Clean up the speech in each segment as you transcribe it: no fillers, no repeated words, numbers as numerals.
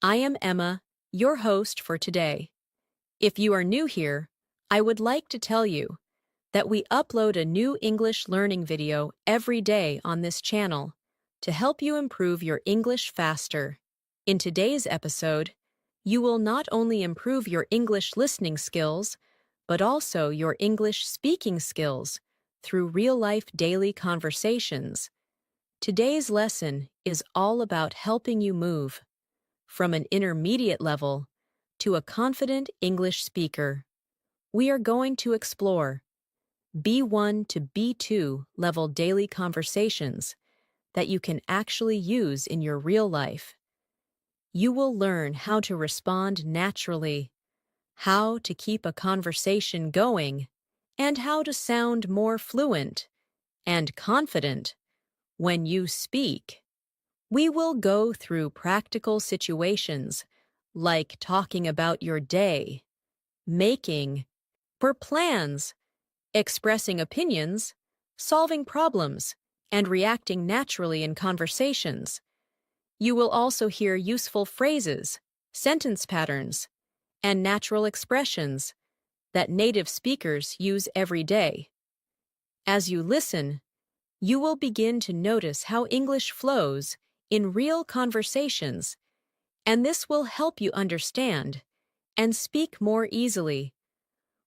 I am Emma, your host for today. If you are new here, I would like to tell you that we upload a new English learning video every day on this channel to help you improve your English faster. In today's episode, you will not only improve your English listening skills, but also your English speaking skills through real-life daily conversations. Today's lesson is all about helping you move from an intermediate level to a confident English speaker. We are going to explore B1 to B2 level daily conversations that you can actually use in your real life. You will learn how to respond naturally, how to keep a conversation going, and how to sound more fluent and confident when you speak. We will go through practical situations like talking about your day, making plans, expressing opinions, solving problems, and reacting naturally in conversations. You will also hear useful phrases, sentence patterns, and natural expressions that native speakers use every day. As you listen, you will begin to notice how English flows in real conversations, and this will help you understand and speak more easily.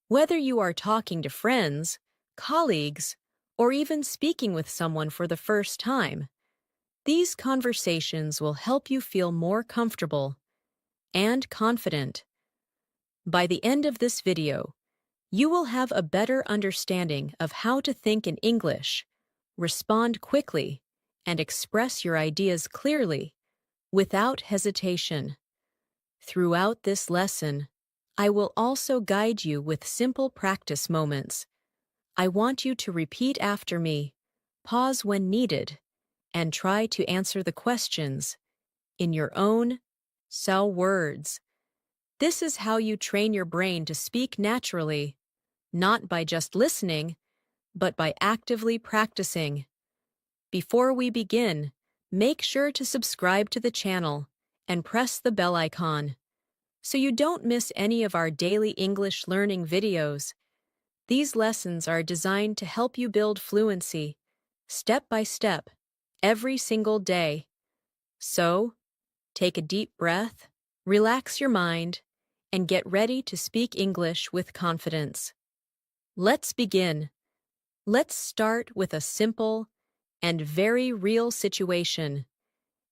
Whether you are talking to friends, colleagues, or even speaking with someone for the first time, these conversations will help you feel more comfortable and confident. By the end of this video, you will have a better understanding of how to think in English, respond quickly, and express your ideas clearly without hesitation. Throughout this lesson, I will also guide you with simple practice moments. I want you to repeat after me, pause when needed, and try to answer the questions in your own words. This is how you train your brain to speak naturally, not by just listening, but by actively practicing. Before we begin, make sure to subscribe to the channel and press the bell icon so you don't miss any of our daily English learning videos. These lessons are designed to help you build fluency, step by step, every single day. So, take a deep breath, relax your mind, and get ready to speak English with confidence. Let's begin. Let's start with a simple and very real situation.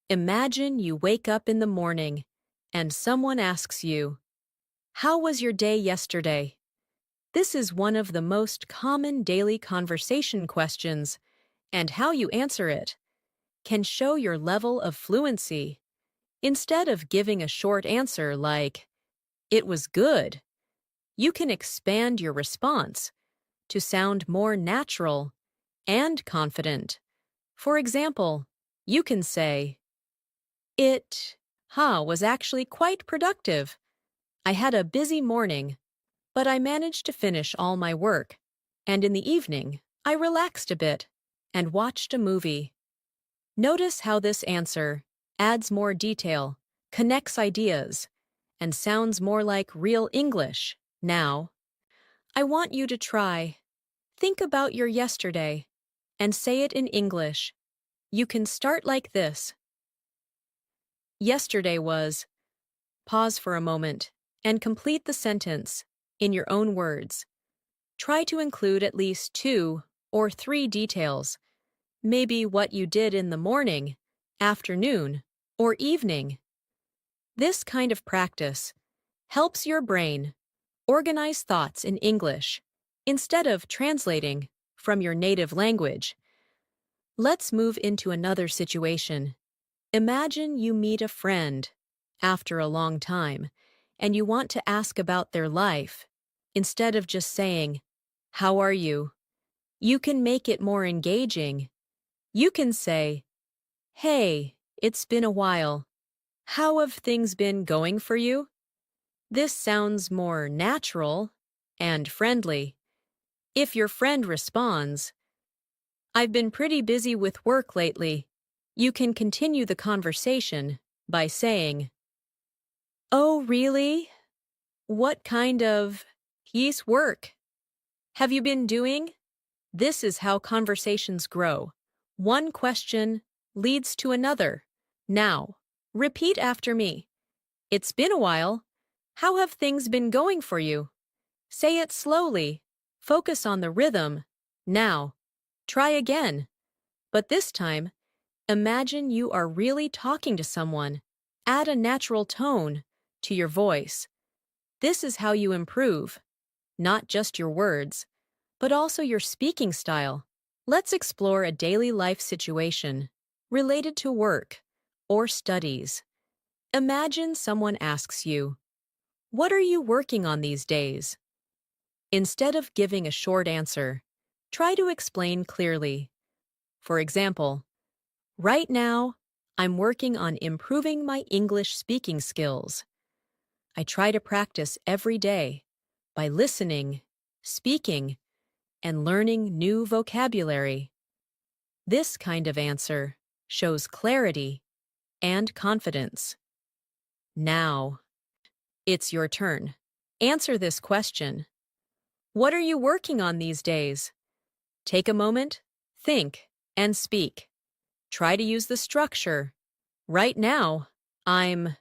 Imagine you wake up in the morning and someone asks you, "How was your day yesterday?" This is one of the most common daily conversation questions, and how you answer it can show your level of fluency. Instead of giving a short answer like, "It was good," you can expand your response to sound more natural and confident. For example, you can say, "It was actually quite productive. I had a busy morning, but I managed to finish all my work, and in the evening, I relaxed a bit and watched a movie." Notice how this answer adds more detail, connects ideas, and sounds more like real English. Now, I want you to try. Think about your yesterday and say it in English. You can start like this. Yesterday was. Pause for a moment and complete the sentence in your own words. Try to include at least 2 or 3 details, maybe what you did in the morning, afternoon, or evening. This kind of practice helps your brain organize thoughts in English instead of translating from your native language. Let's move into another situation. Imagine you meet a friend after a long time and you want to ask about their life. Instead of just saying, "How are you?" you can make it more engaging. You can say, "Hey, it's been a while. How have things been going for you?" This sounds more natural and friendly. If your friend responds, "I've been pretty busy with work lately," you can continue the conversation by saying, Oh, really? What kind of work have you been doing? This is how conversations grow. One question leads to another. Now, repeat after me. It's been a while. How have things been going for you? Say it slowly. Focus on the rhythm. Now, try again. But this time, imagine you are really talking to someone. Add a natural tone to your voice. This is how you improve, not just your words, but also your speaking style. Let's explore a daily life situation related to work or studies. Imagine someone asks you, "What are you working on these days?" Instead of giving a short answer, try to explain clearly. For example, right now, I'm working on improving my English speaking skills. I try to practice every day by listening, speaking, and learning new vocabulary. This kind of answer shows clarity and confidence. Now, it's your turn. Answer this question. What are you working on these days? Take a moment, think, and speak. Try to use the structure. Right now, I'm.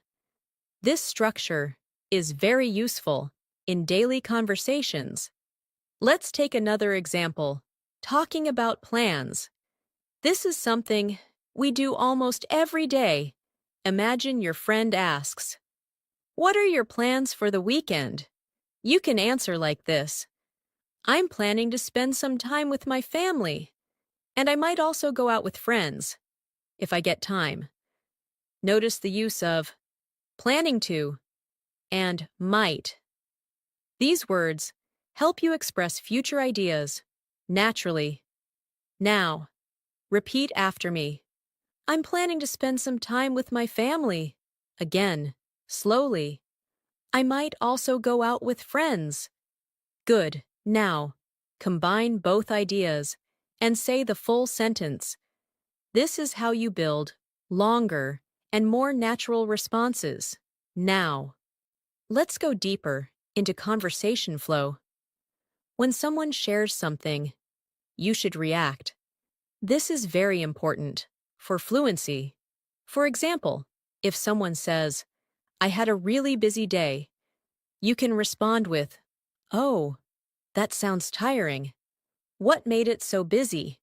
This structure is very useful in daily conversations. Let's take another example. Talking about plans. This is something we do almost every day. Imagine your friend asks, "What are your plans for the weekend?" You can answer like this. I'm planning to spend some time with my family, and I might also go out with friends, if I get time. Notice the use of planning to and might. These words help you express future ideas naturally. Now, repeat after me. I'm planning to spend some time with my family. Again, slowly. I might also go out with friends. Good. Now, combine both ideas and say the full sentence. This is how you build longer and more natural responses. Now, let's go deeper into conversation flow. When someone shares something, you should react. This is very important for fluency. For example, if someone says, "I had a really busy day," you can respond with, "Oh, that sounds tiring. What made it so busy?"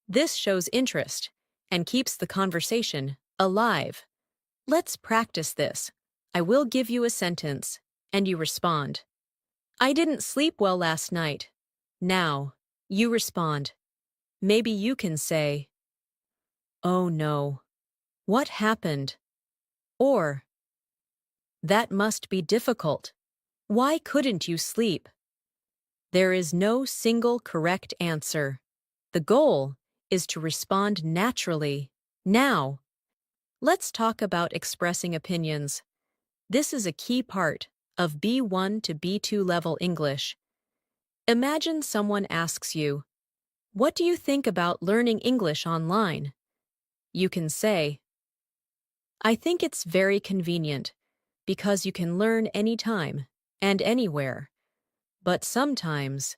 This shows interest and keeps the conversation alive. Let's practice this. I will give you a sentence, and you respond. "I didn't sleep well last night." Now, you respond. Maybe you can say, "Oh no, what happened?" Or, "That must be difficult. Why couldn't you sleep?" There is no single correct answer. The goal is to respond naturally. Now, let's talk about expressing opinions. This is a key part of B1 to B2 level English. Imagine someone asks you, "What do you think about learning English online?" You can say, "I think it's very convenient because you can learn anytime and anywhere. But sometimes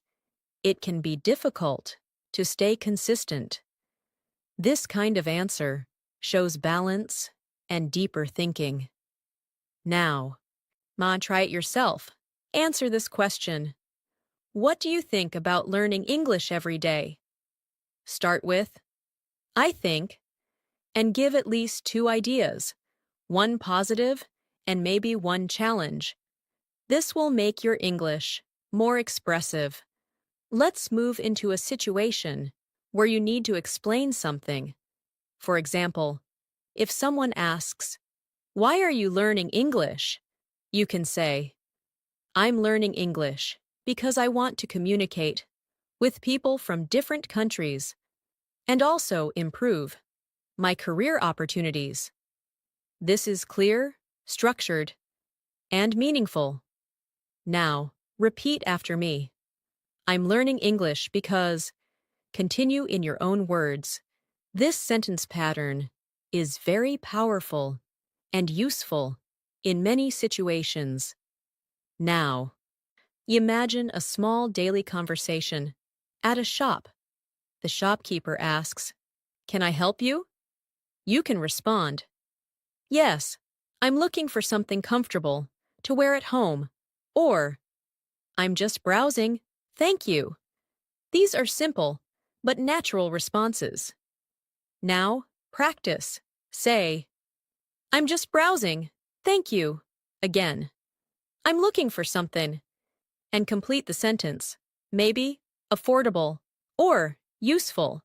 it can be difficult to stay consistent." This kind of answer shows balance and deeper thinking. Now, try it yourself. Answer this question. What do you think about learning English every day? Start with, "I think," and give at least two ideas, one positive and maybe one challenge. This will make your English more expressive. Let's move into a situation where you need to explain something. For example, if someone asks, "Why are you learning English?" You can say, "I'm learning English because I want to communicate with people from different countries and also improve my career opportunities." This is clear, structured, and meaningful. Now, repeat after me. I'm learning English because. Continue in your own words. This sentence pattern is very powerful and useful in many situations. Now, imagine a small daily conversation at a shop. The shopkeeper asks, "Can I help you?" You can respond, "Yes, I'm looking for something comfortable to wear at home," or "I'm just browsing, thank you." These are simple but natural responses. Now, practice. Say, "I'm just browsing, thank you." Again, "I'm looking for something," and complete the sentence. Maybe, affordable, or useful.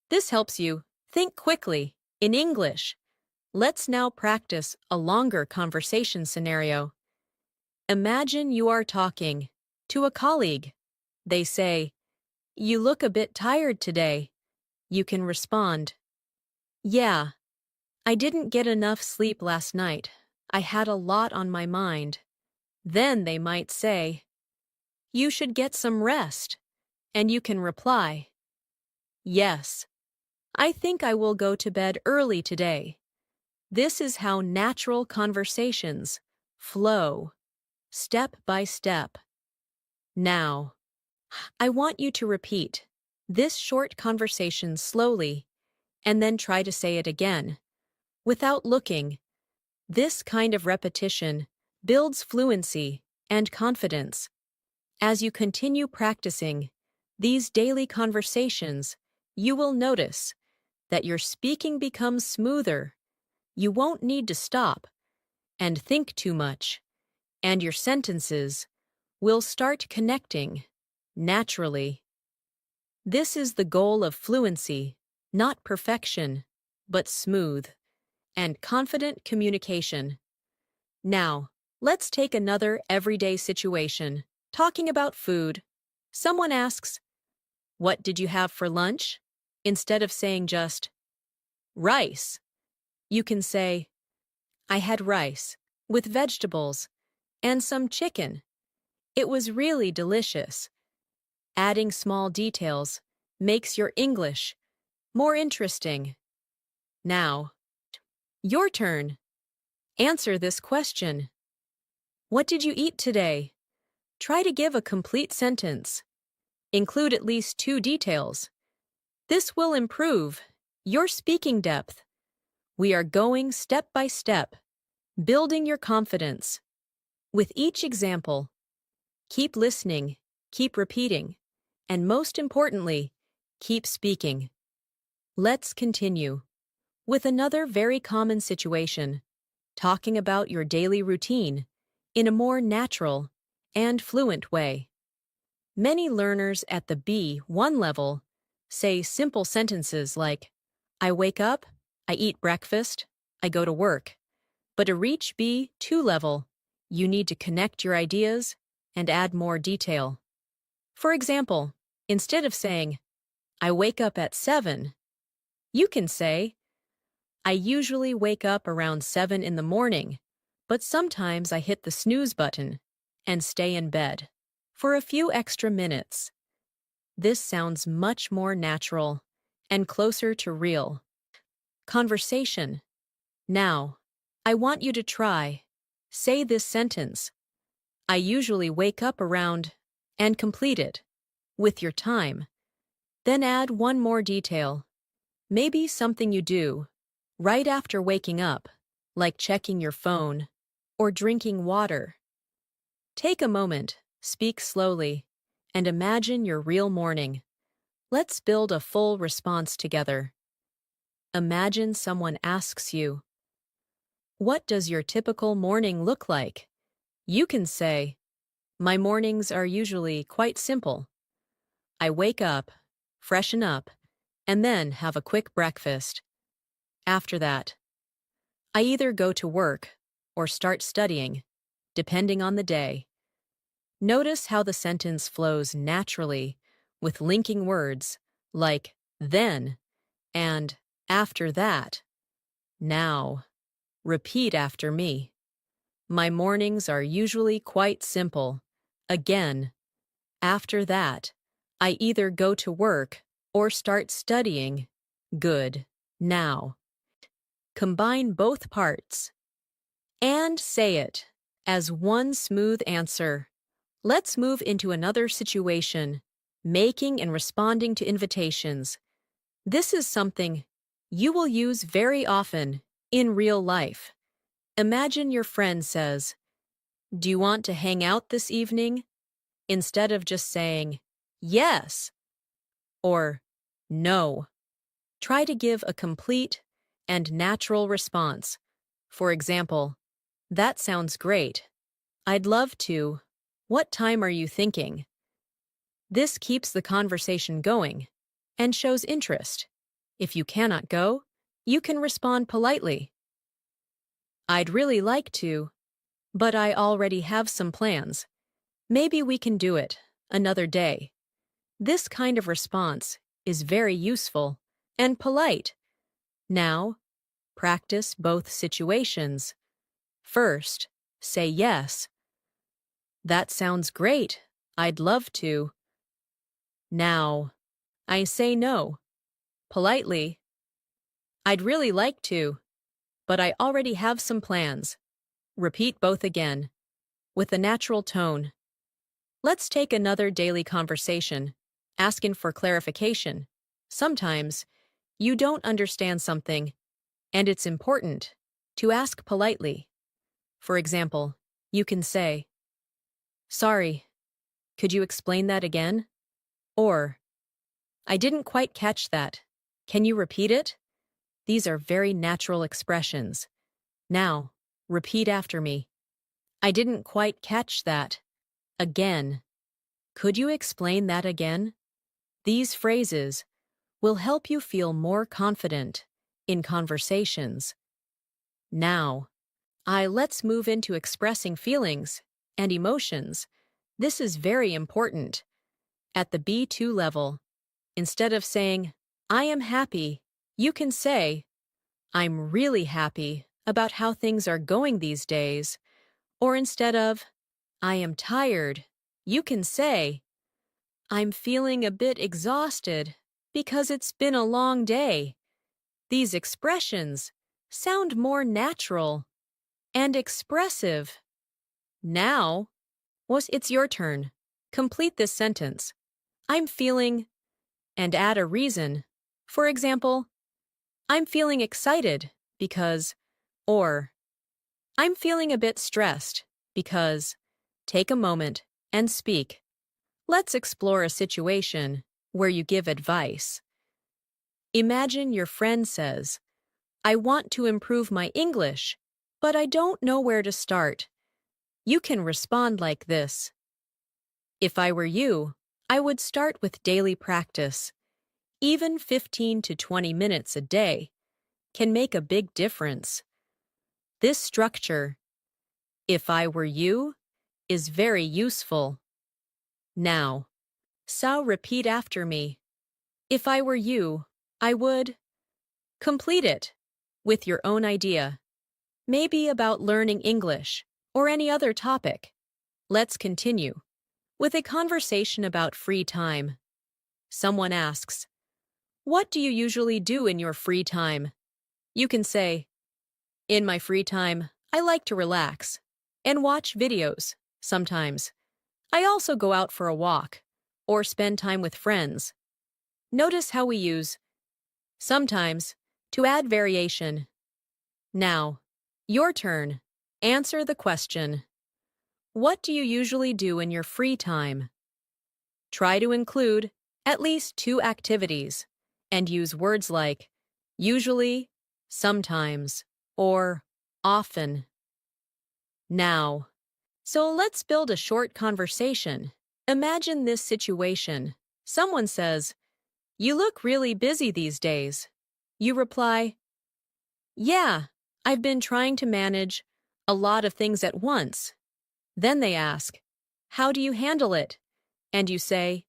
This helps you think quickly in English. Let's now practice a longer conversation scenario. Imagine you are talking to a colleague. They say, "You look a bit tired today." You can respond, "Yeah, I didn't get enough sleep last night. I had a lot on my mind." Then they might say, "You should get some rest." And you can reply, "Yes, I think I will go to bed early today." This is how natural conversations flow, step by step. Now, I want you to repeat this short conversation slowly and then try to say it again, without looking. This kind of repetition builds fluency and confidence. As you continue practicing these daily conversations, you will notice that your speaking becomes smoother. You won't need to stop and think too much, and your sentences will start connecting naturally. This is the goal of fluency, not perfection, but smooth and confident communication. Now, let's take another everyday situation, talking about food. Someone asks, "What did you have for lunch?" Instead of saying just, "Rice," you can say, "I had rice with vegetables and some chicken. It was really delicious." Adding small details makes your English more interesting. Now, your turn. Answer this question. What did you eat today? Try to give a complete sentence. Include at least 2 details. This will improve your speaking depth. We are going step by step, building your confidence. With each example, keep listening, keep repeating, and most importantly, keep speaking. Let's continue with another very common situation, talking about your daily routine in a more natural and fluent way. Many learners at the B1 level say simple sentences like, "I wake up, I eat breakfast, I go to work." But to reach B2 level, you need to connect your ideas and add more detail. For example, instead of saying, "I wake up at 7, you can say, "I usually wake up around 7 in the morning, but sometimes I hit the snooze button and stay in bed for a few extra minutes." This sounds much more natural and closer to real conversation. Now, I want you to try. Say this sentence. "I usually wake up around," and complete it with your time. Then add one more detail. Maybe something you do right after waking up, like checking your phone or drinking water. Take a moment, speak slowly, and imagine your real morning. Let's build a full response together. Imagine someone asks you, "What does your typical morning look like?" You can say, "My mornings are usually quite simple. I wake up, freshen up, and then have a quick breakfast. After that, I either go to work or start studying, depending on the day." Notice how the sentence flows naturally with linking words like "then" and "after that." Now, repeat after me. "My mornings are usually quite simple." Again, after that, I either go to work or start studying. Good. Now, combine both parts. and say it as one smooth answer. Let's move into another situation, making and responding to invitations. This is something you will use very often in real life. Imagine your friend says, "Do you want to hang out this evening?" Instead of just saying, "Yes," or "No." Try to give a complete and natural response. For example, "That sounds great. I'd love to. What time are you thinking?" This keeps the conversation going and shows interest. If you cannot go, you can respond politely. "I'd really like to, but I already have some plans. Maybe we can do it another day." This kind of response is very useful and polite. Now, practice both situations. First, say yes. "That sounds great. I'd love to." Now, I say no. Politely, "I'd really like to, but I already have some plans." Repeat both again, with a natural tone. Let's take another daily conversation, asking for clarification. Sometimes, you don't understand something, and it's important to ask politely. For example, you can say, "Sorry, could you explain that again?" Or, "I didn't quite catch that. Can you repeat it?" These are very natural expressions. Now, repeat after me. "I didn't quite catch that. Again. Could you explain that again?" These phrases will help you feel more confident in conversations. Now, let's move into expressing feelings and emotions. This is very important. At the B2 level, instead of saying, "I am happy," you can say, "I'm really happy about how things are going these days." Or instead of, "I am tired," you can say, "I'm feeling a bit exhausted because it's been a long day." These expressions sound more natural and expressive. Now, it's your turn. Complete this sentence. "I'm feeling," and add a reason. For example, "I'm feeling excited because," or "I'm feeling a bit stressed because." Take a moment and speak. Let's explore a situation where you give advice. Imagine your friend says, "I want to improve my English, but I don't know where to start." You can respond like this: "If I were you, I would start with daily practice. Even 15 to 20 minutes a day can make a big difference." This structure, "if I were you," is very useful. Now, repeat after me. "If I were you, I would." Complete it with your own idea, maybe about learning English or any other topic. Let's continue with a conversation about free time. Someone asks, "What do you usually do in your free time?" You can say, "In my free time, I like to relax and watch videos sometimes. I also go out for a walk or spend time with friends." Notice how we use sometimes to add variation. Now, your turn. Answer the question. What do you usually do in your free time? Try to include at least 2 activities and use words like usually, sometimes, or often. Now, let's build a short conversation. Imagine this situation. Someone says, "You look really busy these days." You reply, "Yeah, I've been trying to manage a lot of things at once." Then they ask, "How do you handle it?" And you say,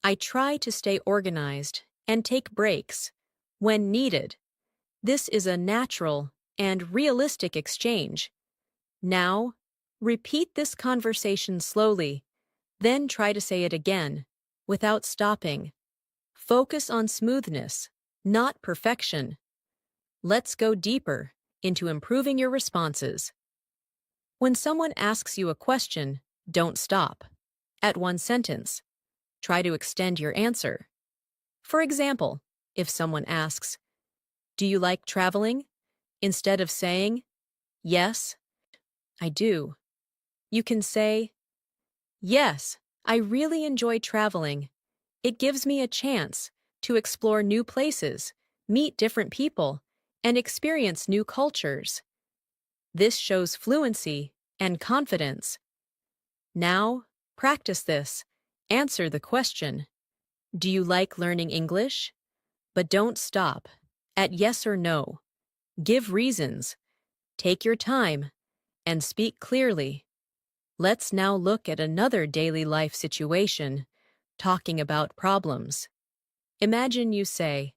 "I try to stay organized and take breaks when needed." This is a natural and realistic exchange. Now, repeat this conversation slowly, then try to say it again without stopping. Focus on smoothness, not perfection. Let's go deeper into improving your responses. When someone asks you a question, don't stop at one sentence. Try to extend your answer. For example, if someone asks, "Do you like traveling?" Instead of saying, "Yes, I do," you can say, "Yes, I really enjoy traveling. It gives me a chance to explore new places, meet different people, and experience new cultures." This shows fluency and confidence. Now, practice this. Answer the question, "Do you like learning English?" But don't stop at yes or no. Give reasons. Take your time and speak clearly. Let's now look at another daily life situation, talking about problems. Imagine you say,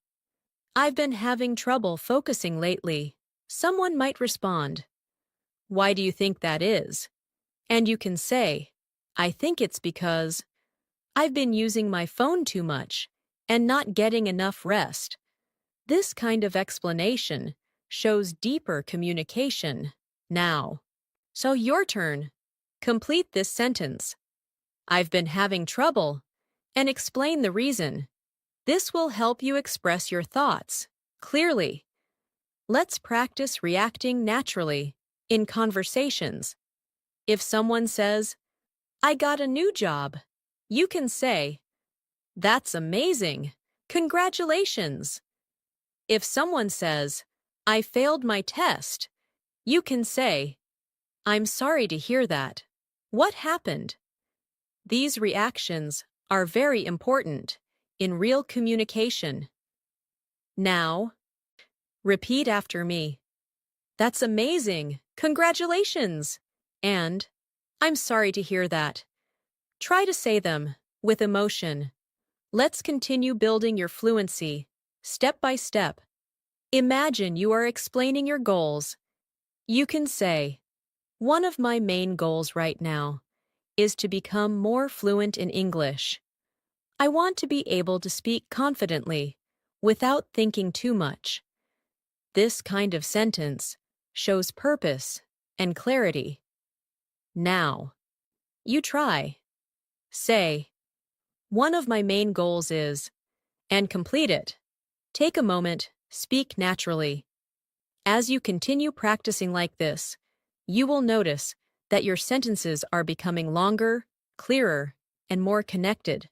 "I've been having trouble focusing lately." Someone might respond, "Why do you think that is?" And you can say, "I think it's because I've been using my phone too much and not getting enough rest." This kind of explanation shows deeper communication. Now, so your turn. Complete this sentence. "I've been having trouble," and explain the reason. This will help you express your thoughts clearly. Let's practice reacting naturally in conversations. If someone says, "I got a new job," you can say, "That's amazing. Congratulations." If someone says, "I failed my test," you can say, "I'm sorry to hear that. What happened?" These reactions are very important in real communication. Now, repeat after me. "That's amazing. Congratulations." And, "I'm sorry to hear that." Try to say them with emotion. Let's continue building your fluency, step by step. Imagine you are explaining your goals. You can say, "One of my main goals right now is to become more fluent in English. I want to be able to speak confidently without thinking too much." This kind of sentence shows purpose and clarity. Now, you try. Say, "One of my main goals is," and complete it. Take a moment, speak naturally. As you continue practicing like this, you will notice that your sentences are becoming longer, clearer, and more connected.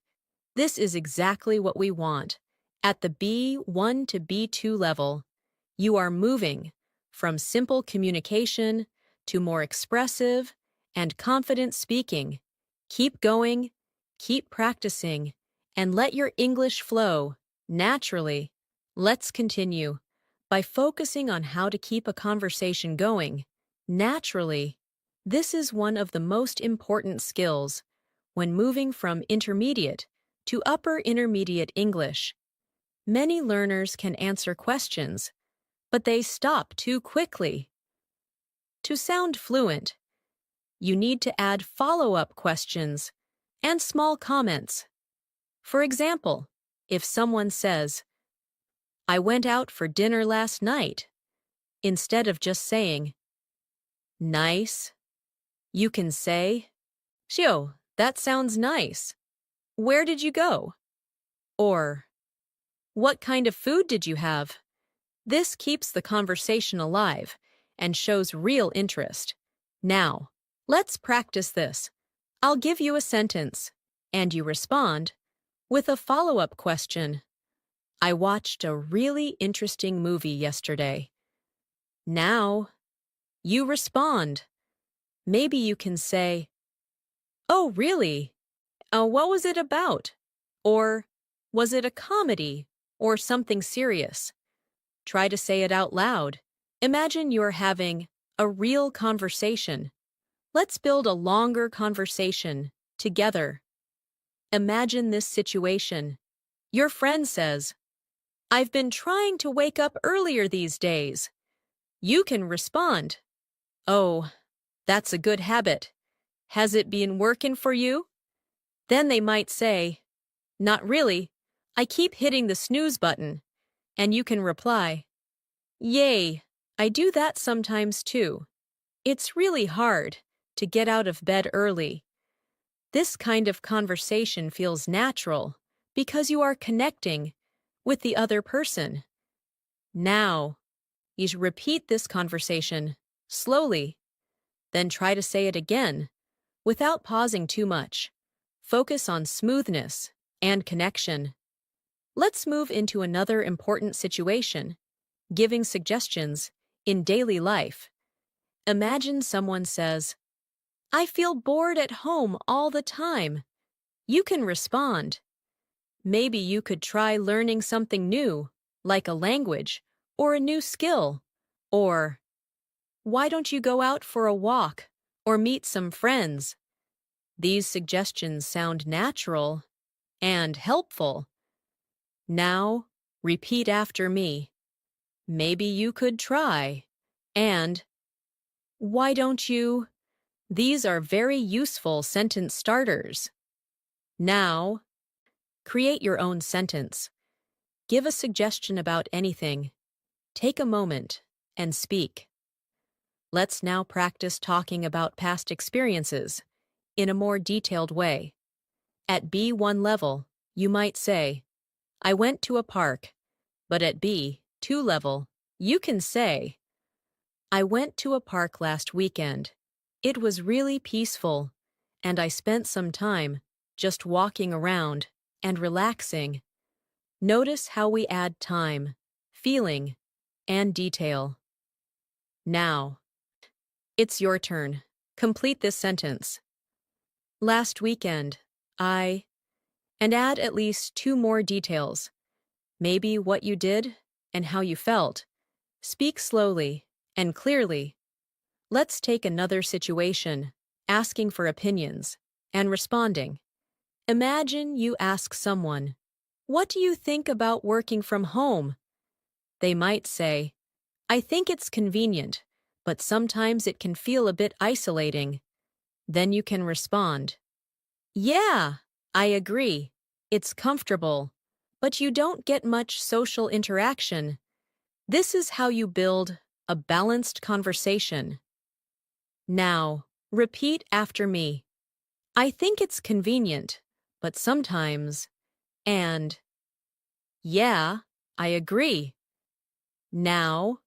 This is exactly what we want. At the B1 to B2 level, you are moving from simple communication to more expressive and confident speaking. Keep going, keep practicing, and let your English flow naturally. Let's continue by focusing on how to keep a conversation going naturally. This is one of the most important skills when moving from intermediate to upper intermediate English. Many learners can answer questions, but they stop too quickly. To sound fluent, you need to add follow-up questions and small comments. For example, if someone says, "I went out for dinner last night," instead of just saying, "Nice," you can say, "Shio, that sounds nice. Where did you go?" Or, "What kind of food did you have?" This keeps the conversation alive and shows real interest. Now, let's practice this. I'll give you a sentence, and you respond with a follow-up question. "I watched a really interesting movie yesterday." Now, you respond. Maybe you can say, "Oh, really? What was it about?" Or, "Was it a comedy or something serious?" Try to say it out loud. Imagine you're having a real conversation. Let's build a longer conversation together. Imagine this situation. Your friend says, "I've been trying to wake up earlier these days." You can respond, "Oh, that's a good habit. Has it been working for you?" Then they might say, "Not really. I keep hitting the snooze button." And you can reply, "Yay, I do that sometimes too. It's really hard, to get out of bed early. This kind of conversation feels natural because you are connecting with the other person. Now, you should repeat this conversation slowly, then try to say it again without pausing too much. Focus on smoothness and connection. Let's move into another important situation, giving suggestions in daily life. Imagine someone says, "I feel bored at home all the time." You can respond, "Maybe you could try learning something new, like a language or a new skill." Or, "Why don't you go out for a walk or meet some friends?" These suggestions sound natural and helpful. Now, repeat after me. "Maybe you could try." And, "Why don't you?" These are very useful sentence starters. Now, create your own sentence. Give a suggestion about anything. Take a moment and speak. Let's now practice talking about past experiences in a more detailed way. At B1 level, you might say, "I went to a park." But at B2 level, you can say, "I went to a park last weekend. It was really peaceful, and I spent some time just walking around and relaxing." Notice how we add time, feeling, and detail. Now, it's your turn. Complete this sentence. "Last weekend, I," and add at least 2 more details. Maybe what you did and how you felt. Speak slowly and clearly. Let's take another situation, asking for opinions and responding. Imagine you ask someone, "What do you think about working from home?" They might say, "I think it's convenient, but sometimes it can feel a bit isolating." Then you can respond, "Yeah, I agree. It's comfortable, but you don't get much social interaction." This is how you build a balanced conversation. Now, repeat after me. "I think it's convenient, but sometimes," and, "Yeah, I agree." Now,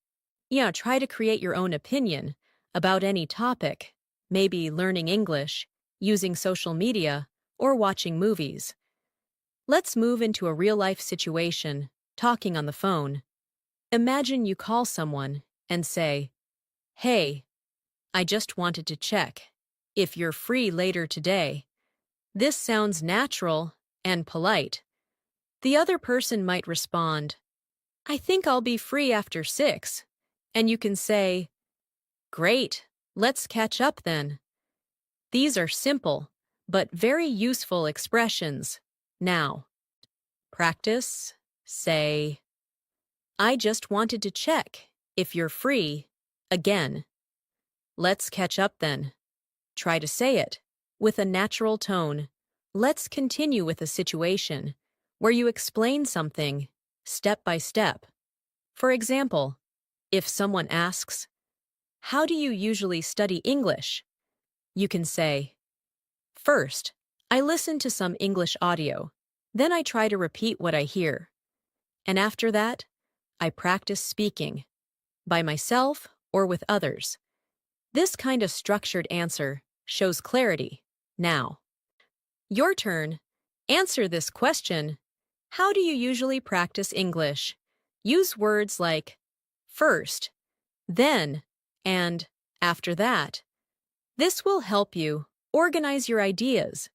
try to create your own opinion about any topic, maybe learning English, using social media, or watching movies. Let's move into a real-life situation, talking on the phone. Imagine you call someone and say, "Hey, I just wanted to check if you're free later today." This sounds natural and polite. The other person might respond, "I think I'll be free after 6." And you can say, "Great, let's catch up then." These are simple, but very useful expressions. Now, practice. Say, "I just wanted to check if you're free." Again, "Let's catch up then." Try to say it with a natural tone. Let's continue with a situation where you explain something step by step. For example, if someone asks, "How do you usually study English?" You can say, "First, I listen to some English audio. Then I try to repeat what I hear. And after that, I practice speaking, by myself or with others." This kind of structured answer shows clarity. Now, your turn. Answer this question. How do you usually practice English? Use words like first, then, and after that. This will help you organize your ideas.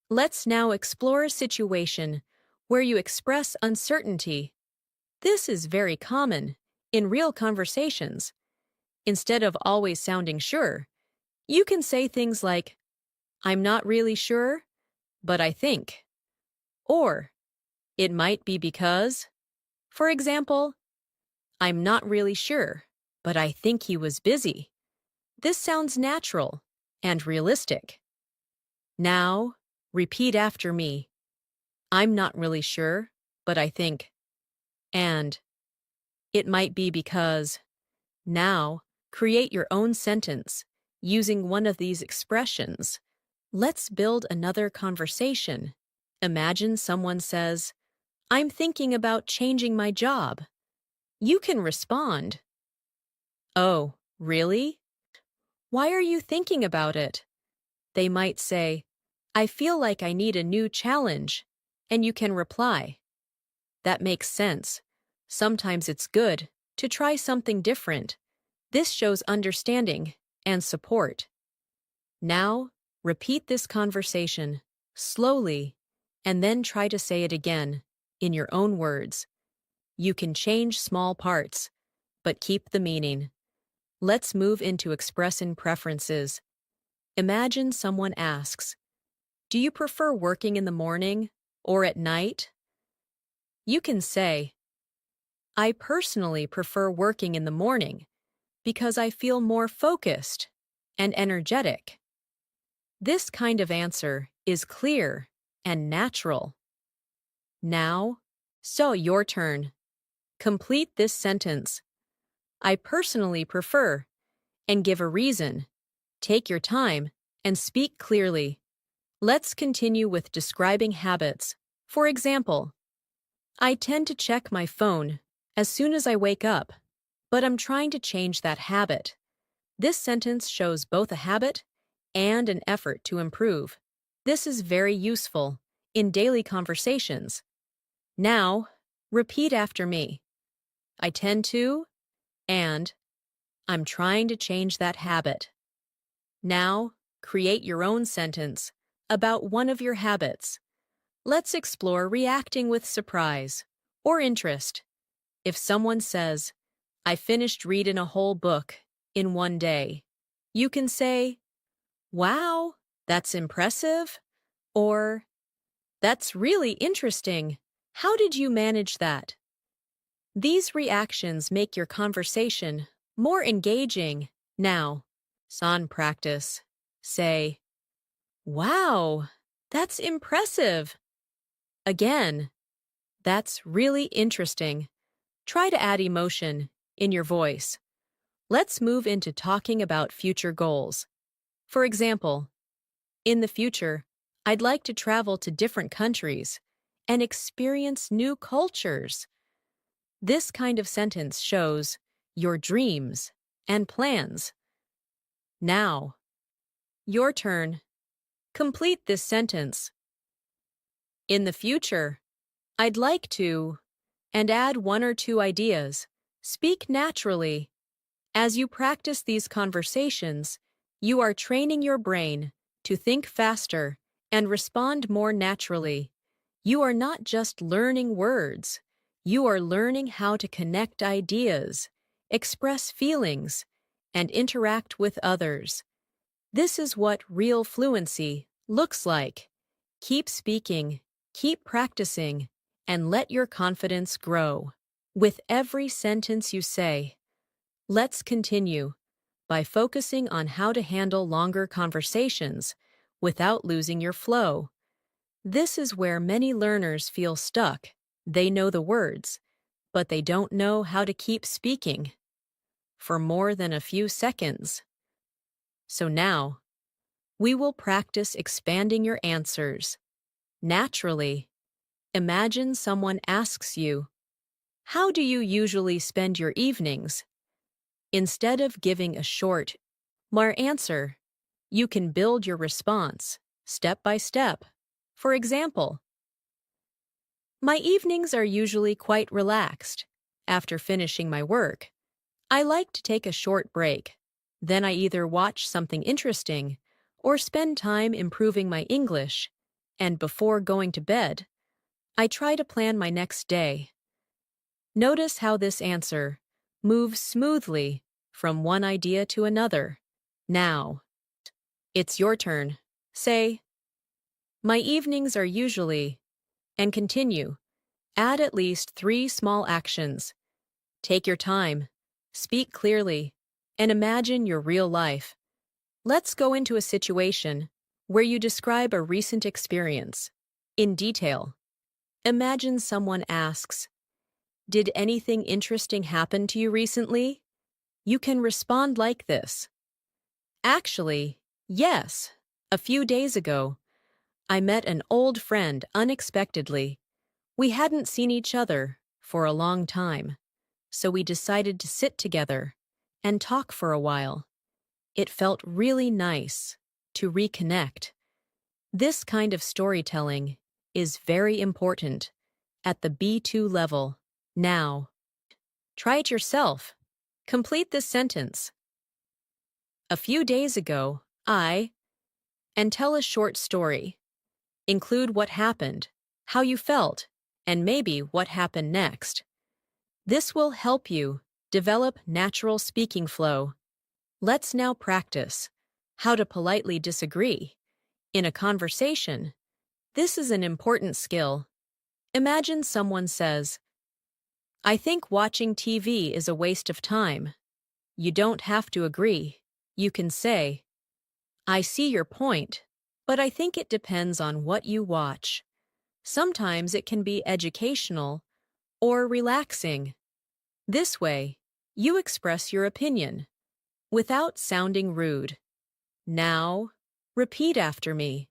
Let's now explore a situation where you express uncertainty. This is very common in real conversations. Instead of always sounding sure, you can say things like, "I'm not really sure, but I think." Or, "It might be because." For example, "I'm not really sure, but I think he was busy." This sounds natural and realistic. Now, repeat after me. "I'm not really sure, but I think." And, "It might be because." Now, create your own sentence, Using one of these expressions, let's build another conversation. Imagine someone says, I'm thinking about changing my job. You can respond, Oh, really? Why are you thinking about it? They might say, I feel like I need a new challenge. And you can reply, That makes sense. Sometimes it's good to try something different. This shows understanding and support. Now, repeat this conversation slowly and then try to say it again in your own words. You can change small parts, but keep the meaning. Let's move into expressing preferences. Imagine someone asks, Do you prefer working in the morning or at night? You can say, I personally prefer working in the morning because I feel more focused and energetic. This kind of answer is clear and natural. Now, so your turn. Complete this sentence. I personally prefer, and give a reason. Take your time and speak clearly. Let's continue with describing habits. For example, I tend to check my phone as soon as I wake up, but I'm trying to change that habit. This sentence shows both a habit and an effort to improve. This is very useful in daily conversations. Now, repeat after me. I tend to, and I'm trying to change that habit. Now, create your own sentence about one of your habits. Let's explore reacting with surprise or interest. If someone says, I finished reading a whole book in one day, you can say, Wow, that's impressive, or That's really interesting. How did you manage that? These reactions make your conversation more engaging. Now, son practice. Say, Wow, that's impressive. Again, that's really interesting. Try to add emotion in your voice. Let's move into talking about future goals. For example, in the future, I'd like to travel to different countries and experience new cultures. This kind of sentence shows your dreams and plans. Now, your turn. Complete this sentence. In the future, I'd like to, and add one or two ideas. Speak naturally. As you practice these conversations, you are training your brain to think faster and respond more naturally. You are not just learning words, you are learning how to connect ideas, express feelings, and interact with others. This is what real fluency looks like. Keep speaking, keep practicing, and let your confidence grow. With every sentence you say, let's continue by focusing on how to handle longer conversations without losing your flow. This is where many learners feel stuck. They know the words, but they don't know how to keep speaking for more than a few seconds. So now, we will practice expanding your answers. Naturally, imagine someone asks you, How do you usually spend your evenings? Instead of giving a short, more answer, you can build your response step by step. For example, my evenings are usually quite relaxed. After finishing my work, I like to take a short break. Then I either watch something interesting or spend time improving my English. And before going to bed, I try to plan my next day. Notice how this answer moves smoothly from one idea to another. Now, it's your turn. Say, My evenings are usually, and continue. Add at least 3 small actions. Take your time, speak clearly, and imagine your real life. Let's go into a situation where you describe a recent experience in detail. Imagine someone asks, Did anything interesting happen to you recently? You can respond like this. Actually, yes. A few days ago, I met an old friend unexpectedly. We hadn't seen each other for a long time, so we decided to sit together and talk for a while. It felt really nice to reconnect. This kind of storytelling is very important at the B2 level. Now, try it yourself. Complete this sentence. A few days ago, and tell a short story. Include what happened, how you felt, and maybe what happened next. This will help you develop natural speaking flow. Let's now practice how to politely disagree. In a conversation, this is an important skill. Imagine someone says, "I think watching TV is a waste of time." You don't have to agree. You can say, "I see your point, but I think it depends on what you watch." Sometimes it can be educational or relaxing. This way, you express your opinion without sounding rude. Now, repeat after me.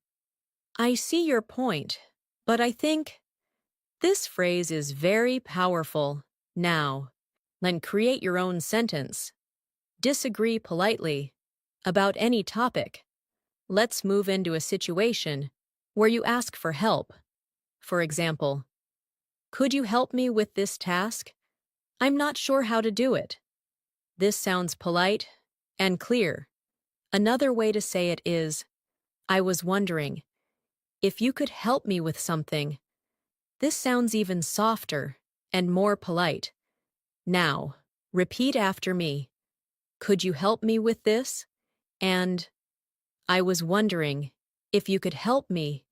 I see your point, but I think this phrase is very powerful. Now, then create your own sentence. Disagree politely about any topic. Let's move into a situation where you ask for help. For example, could you help me with this task? I'm not sure how to do it. This sounds polite and clear. Another way to say it is, I was wondering if you could help me with something. This sounds even softer and more polite. Now, repeat after me. Could you help me with this? And I was wondering if you could help me.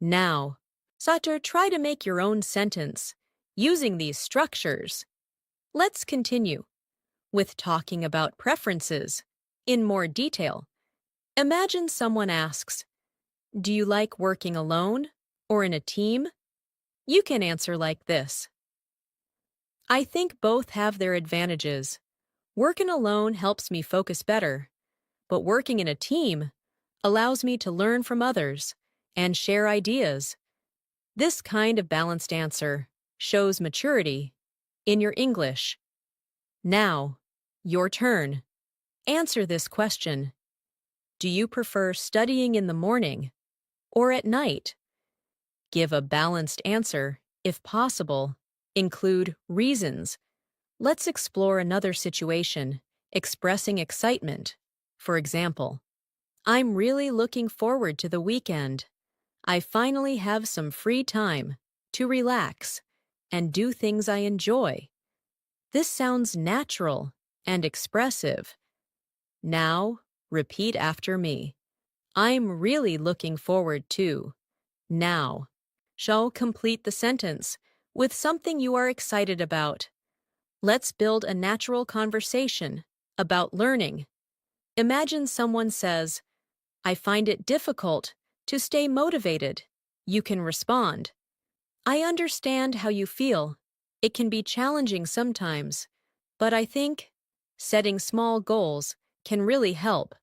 Now, Satur, try to make your own sentence using these structures. Let's continue with talking about preferences in more detail. Imagine someone asks, do you like working alone or in a team? You can answer like this. I think both have their advantages. Working alone helps me focus better, but working in a team allows me to learn from others and share ideas. This kind of balanced answer shows maturity in your English. Now, your turn. Answer this question. Do you prefer studying in the morning or at night? Give a balanced answer, if possible. Include reasons. Let's explore another situation, expressing excitement. For example, I'm really looking forward to the weekend. I finally have some free time to relax and do things I enjoy. This sounds natural and expressive. Now, repeat after me. I'm really looking forward to. Now, shall complete the sentence with something you are excited about. Let's build a natural conversation about learning. Imagine someone says, I find it difficult to stay motivated. You can respond, I understand how you feel. It can be challenging sometimes, but I think setting small goals can really help.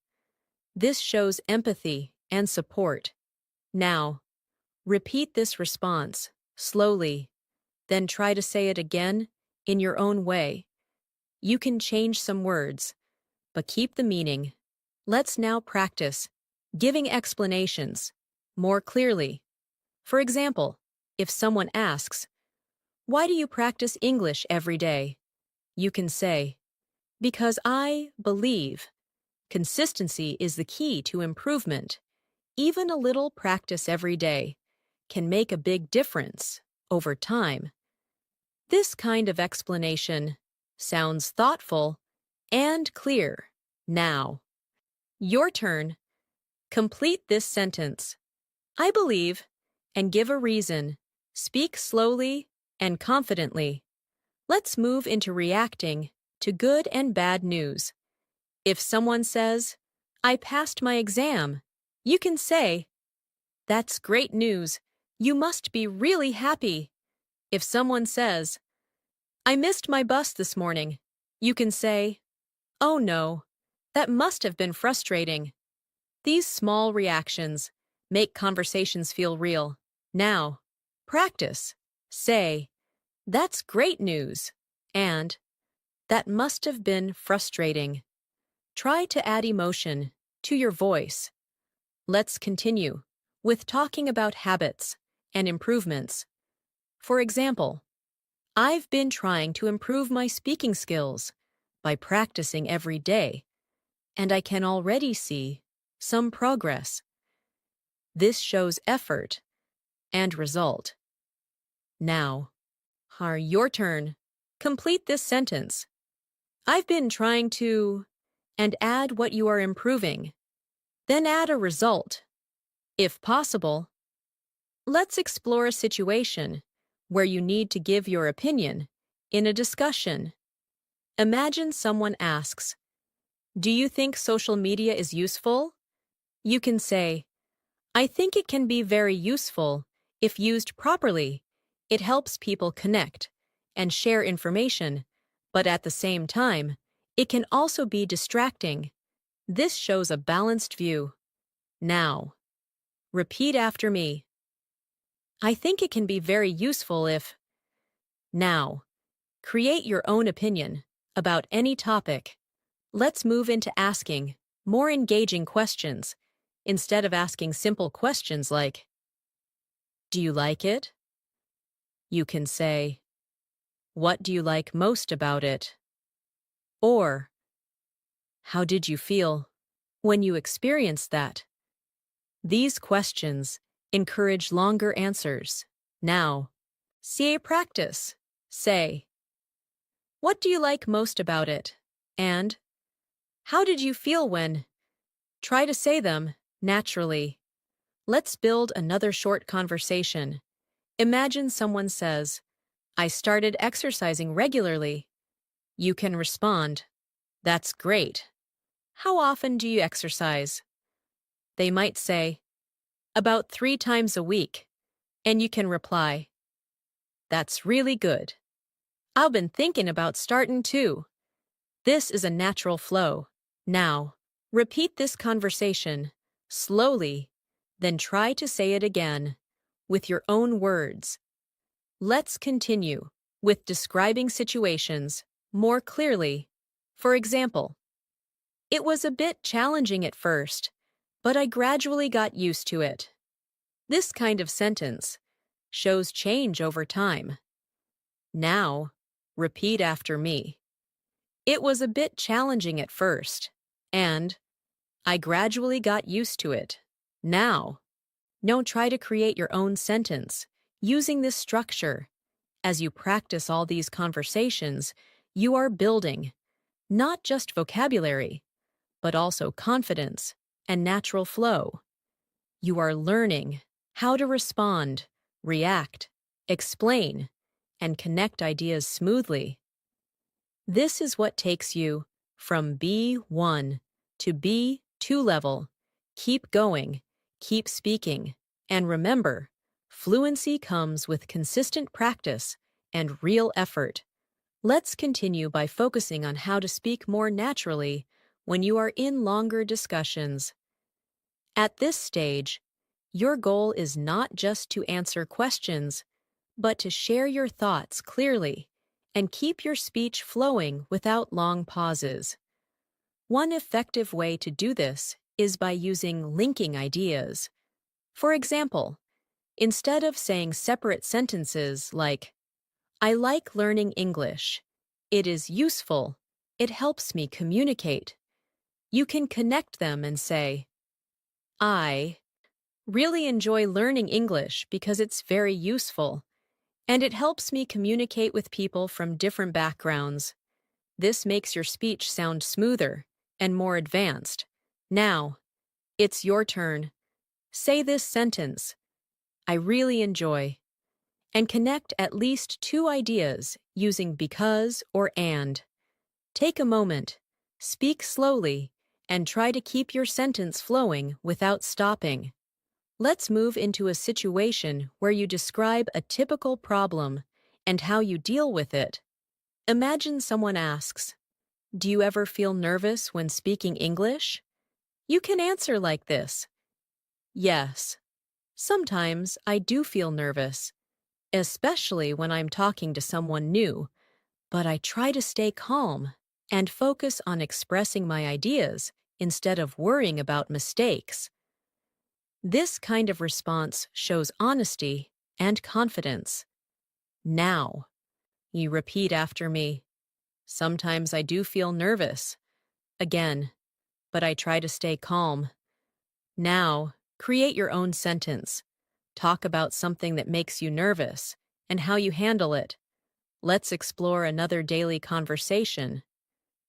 This shows empathy and support. Now, repeat this response slowly, then try to say it again in your own way. You can change some words, but keep the meaning. Let's now practice giving explanations more clearly. For example, if someone asks, why do you practice English every day? You can say, because I believe consistency is the key to improvement. Even a little practice every day can make a big difference over time. This kind of explanation sounds thoughtful and clear. Now, your turn. Complete this sentence. I believe, and give a reason. Speak slowly and confidently. Let's move into reacting to good and bad news. If someone says, I passed my exam, you can say, that's great news. You must be really happy. If someone says, I missed my bus this morning, you can say, oh no, That must have been frustrating. These small reactions make conversations feel real. Now, practice. Say, "That's great news," and "That must have been frustrating." Try to add emotion to your voice. Let's continue with talking about habits and improvements. For example, I've been trying to improve my speaking skills by practicing every day, and I can already see some progress. This shows effort and result. Now, your turn. Complete this sentence. I've been trying to, and add what you are improving. Then add a result. If possible, let's explore a situation where you need to give your opinion in a discussion. Imagine someone asks, "Do you think social media is useful?" You can say, "I think it can be very useful if used properly. It helps people connect and share information, but at the same time, it can also be distracting." This shows a balanced view. Now, repeat after me. I think it can be very useful if. Now, create your own opinion about any topic. Let's move into asking more engaging questions instead of asking simple questions like, "Do you like it?" You can say, "What do you like most about it?" Or, "How did you feel when you experienced that?" These questions encourage longer answers. Now, CA practice. Say, "What do you like most about it?" And, "How did you feel when?" Try to say them naturally. Let's build another short conversation. Imagine someone says, "I started exercising regularly." You can respond, "That's great. How often do you exercise?" They might say, "About 3 times a week." And you can reply, "That's really good. I've been thinking about starting too." This is a natural flow. Now, repeat this conversation slowly, then try to say it again with your own words. Let's continue with describing situations more clearly. For example, "It was a bit challenging at first, but I gradually got used to it." This kind of sentence shows change over time. Now, repeat after me. "It was a bit challenging at first, and I gradually got used to it." Now, don't try to create your own sentence using this structure. As you practice all these conversations, you are building not just vocabulary, but also confidence and natural flow. You are learning how to respond, react, explain, and connect ideas smoothly. This is what takes you from B1 to B2 level. Keep going, keep speaking, and remember, fluency comes with consistent practice and real effort. Let's continue by focusing on how to speak more naturally when you are in longer discussions. At this stage, your goal is not just to answer questions, but to share your thoughts clearly and keep your speech flowing without long pauses. One effective way to do this is by using linking ideas. For example, instead of saying separate sentences like, "I like learning English," "It is useful," "It helps me communicate," you can connect them and say, "I really enjoy learning English because it's very useful, and it helps me communicate with people from different backgrounds." This makes your speech sound smoother and more advanced. Now, it's your turn. Say this sentence, "I really enjoy," and connect at least two ideas using because or and. Take a moment, speak slowly, and try to keep your sentence flowing without stopping. Let's move into a situation where you describe a typical problem and how you deal with it. Imagine someone asks, Do you ever feel nervous when speaking English? You can answer like this. Yes. Sometimes I do feel nervous, especially when I'm talking to someone new, but I try to stay calm and focus on expressing my ideas instead of worrying about mistakes. This kind of response shows honesty and confidence. Now, you repeat after me. Sometimes I do feel nervous. Again, but I try to stay calm. Now, create your own sentence. Talk about something that makes you nervous and how you handle it. Let's explore another daily conversation.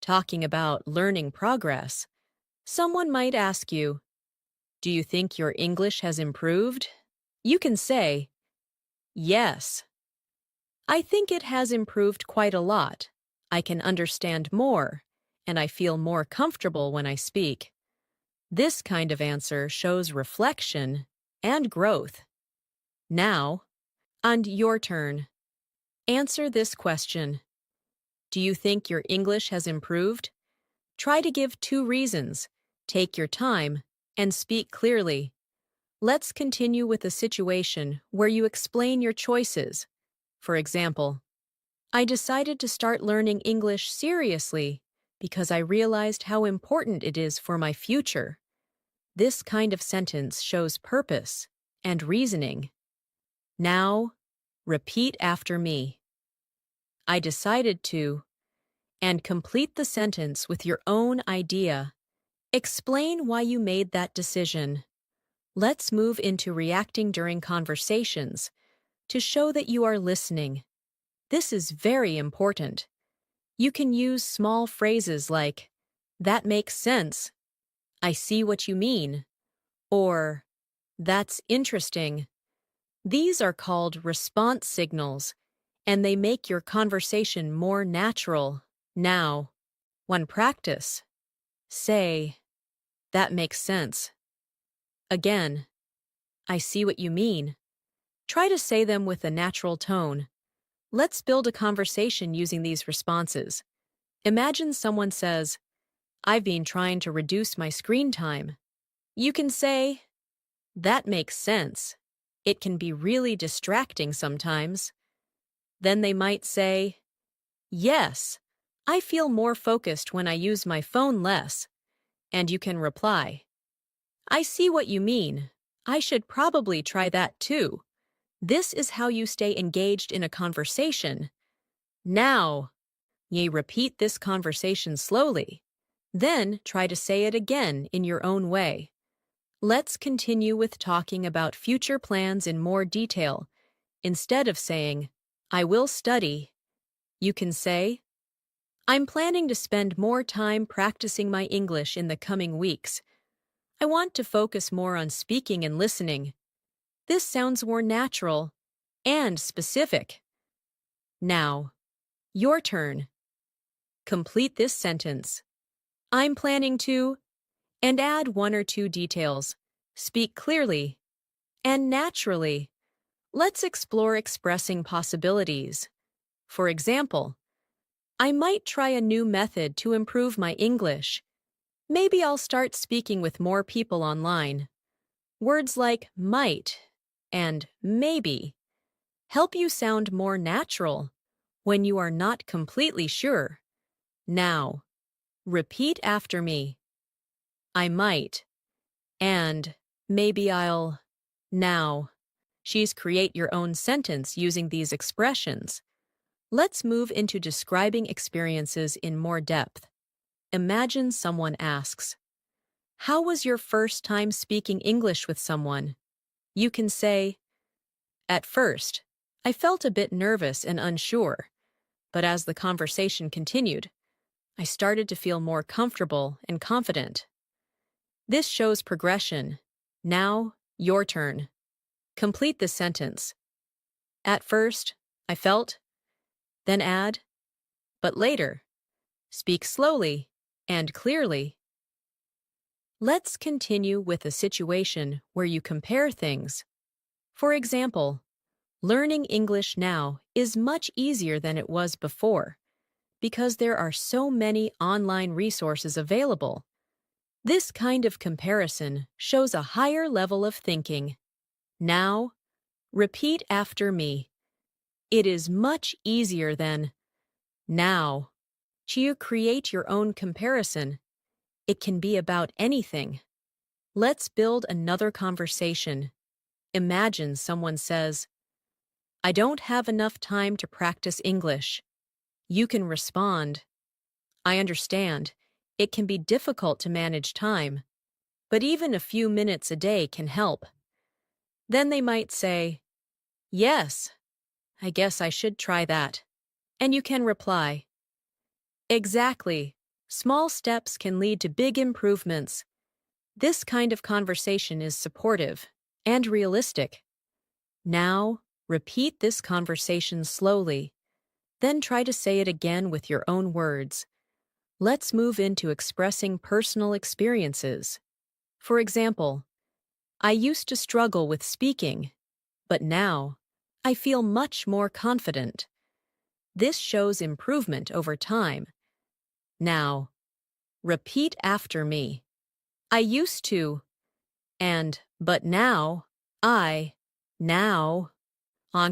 Talking about learning progress. Someone might ask you, "Do you think your English has improved?" You can say, "Yes. I think it has improved quite a lot. I can understand more, and I feel more comfortable when I speak." This kind of answer shows reflection and growth. Now, on your turn, answer this question. Do you think your English has improved? Try to give 2 reasons. Take your time and speak clearly. Let's continue with a situation where you explain your choices. For example, I decided to start learning English seriously because I realized how important it is for my future. This kind of sentence shows purpose and reasoning. Now, repeat after me. I decided to, and complete the sentence with your own idea. Explain why you made that decision. Let's move into reacting during conversations to show that you are listening. This is very important. You can use small phrases like, "That makes sense," "I see what you mean," or "That's interesting." These are called response signals, and they make your conversation more natural. Now, when practice, say, "That makes sense." Again, "I see what you mean." Try to say them with a natural tone. Let's build a conversation using these responses. Imagine someone says, "I've been trying to reduce my screen time." You can say, "That makes sense. It can be really distracting sometimes." Then they might say, "Yes, I feel more focused when I use my phone less." And you can reply, "I see what you mean. I should probably try that too." This is how you stay engaged in a conversation. Now, you repeat this conversation slowly. Then try to say it again in your own way. Let's continue with talking about future plans in more detail. Instead of saying, "I will study," you can say, "I'm planning to spend more time practicing my English in the coming weeks. I want to focus more on speaking and listening." This sounds more natural and specific. Now, your turn. Complete this sentence. I'm planning to, and add 1 or 2 details. Speak clearly and naturally. Let's explore expressing possibilities. For example, I might try a new method to improve my English. Maybe I'll start speaking with more people online. Words like might and maybe help you sound more natural when you are not completely sure. Now, repeat after me. I might, and maybe I'll. Now, create your own sentence using these expressions. Let's move into describing experiences in more depth. Imagine someone asks, "How was your first time speaking English with someone?" You can say, "At first, I felt a bit nervous and unsure, but as the conversation continued, I started to feel more comfortable and confident." This shows progression. Now, your turn. Complete the sentence. At first, I felt, then add, but later. Speak slowly and clearly. Let's continue with a situation where you compare things. For example, learning English now is much easier than it was before because there are so many online resources available. This kind of comparison shows a higher level of thinking. Now, repeat after me. It is much easier than now. To create your own comparison, it can be about anything. Let's build another conversation. Imagine someone says, I don't have enough time to practice English. You can respond, I understand. It can be difficult to manage time, but even a few minutes a day can help. Then they might say, yes, I guess I should try that. And you can reply, exactly. Small steps can lead to big improvements. This kind of conversation is supportive and realistic. Now, repeat this conversation slowly, then try to say it again with your own words. Let's move into expressing personal experiences. For example, I used to struggle with speaking, but now I feel much more confident. This shows improvement over time. Now, repeat after me. I used to, and but now, now.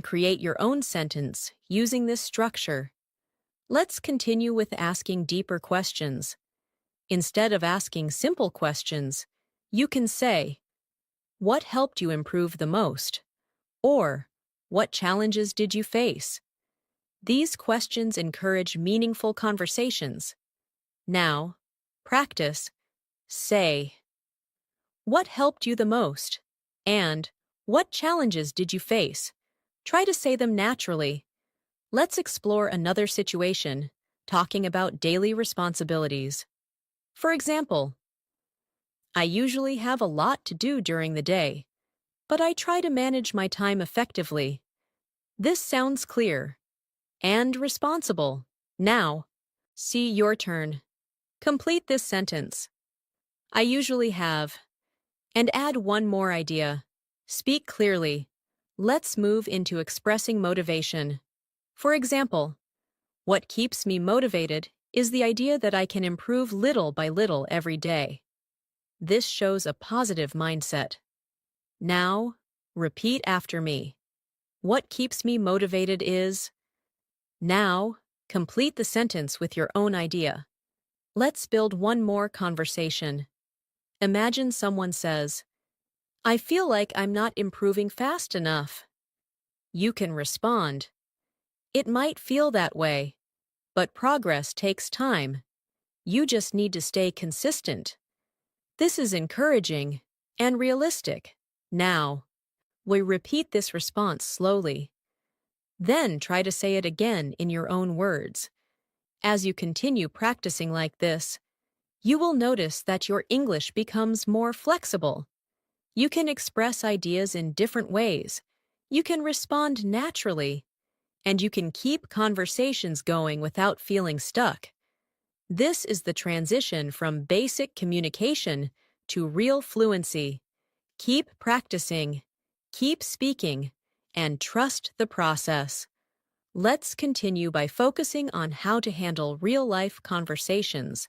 Create your own sentence using this structure. Let's continue with asking deeper questions. Instead of asking simple questions, you can say, what helped you improve the most? Or, what challenges did you face? These questions encourage meaningful conversations. Now, practice. Say, what helped you the most? And, what challenges did you face? Try to say them naturally. Let's explore another situation, talking about daily responsibilities. For example, I usually have a lot to do during the day, but I try to manage my time effectively. This sounds clear and responsible. Now, see your turn. Complete this sentence. I usually have. And add one more idea. Speak clearly. Let's move into expressing motivation. For example, what keeps me motivated is the idea that I can improve little by little every day. This shows a positive mindset. Now, repeat after me. What keeps me motivated is... Now, complete the sentence with your own idea. Let's build one more conversation. Imagine someone says, I feel like I'm not improving fast enough. You can respond, it might feel that way, but progress takes time. You just need to stay consistent. This is encouraging and realistic. Now, we repeat this response slowly. Then try to say it again in your own words. As you continue practicing like this, you will notice that your English becomes more flexible. You can express ideas in different ways. You can respond naturally. And you can keep conversations going without feeling stuck. This is the transition from basic communication to real fluency. Keep practicing, keep speaking, and trust the process. Let's continue by focusing on how to handle real-life conversations,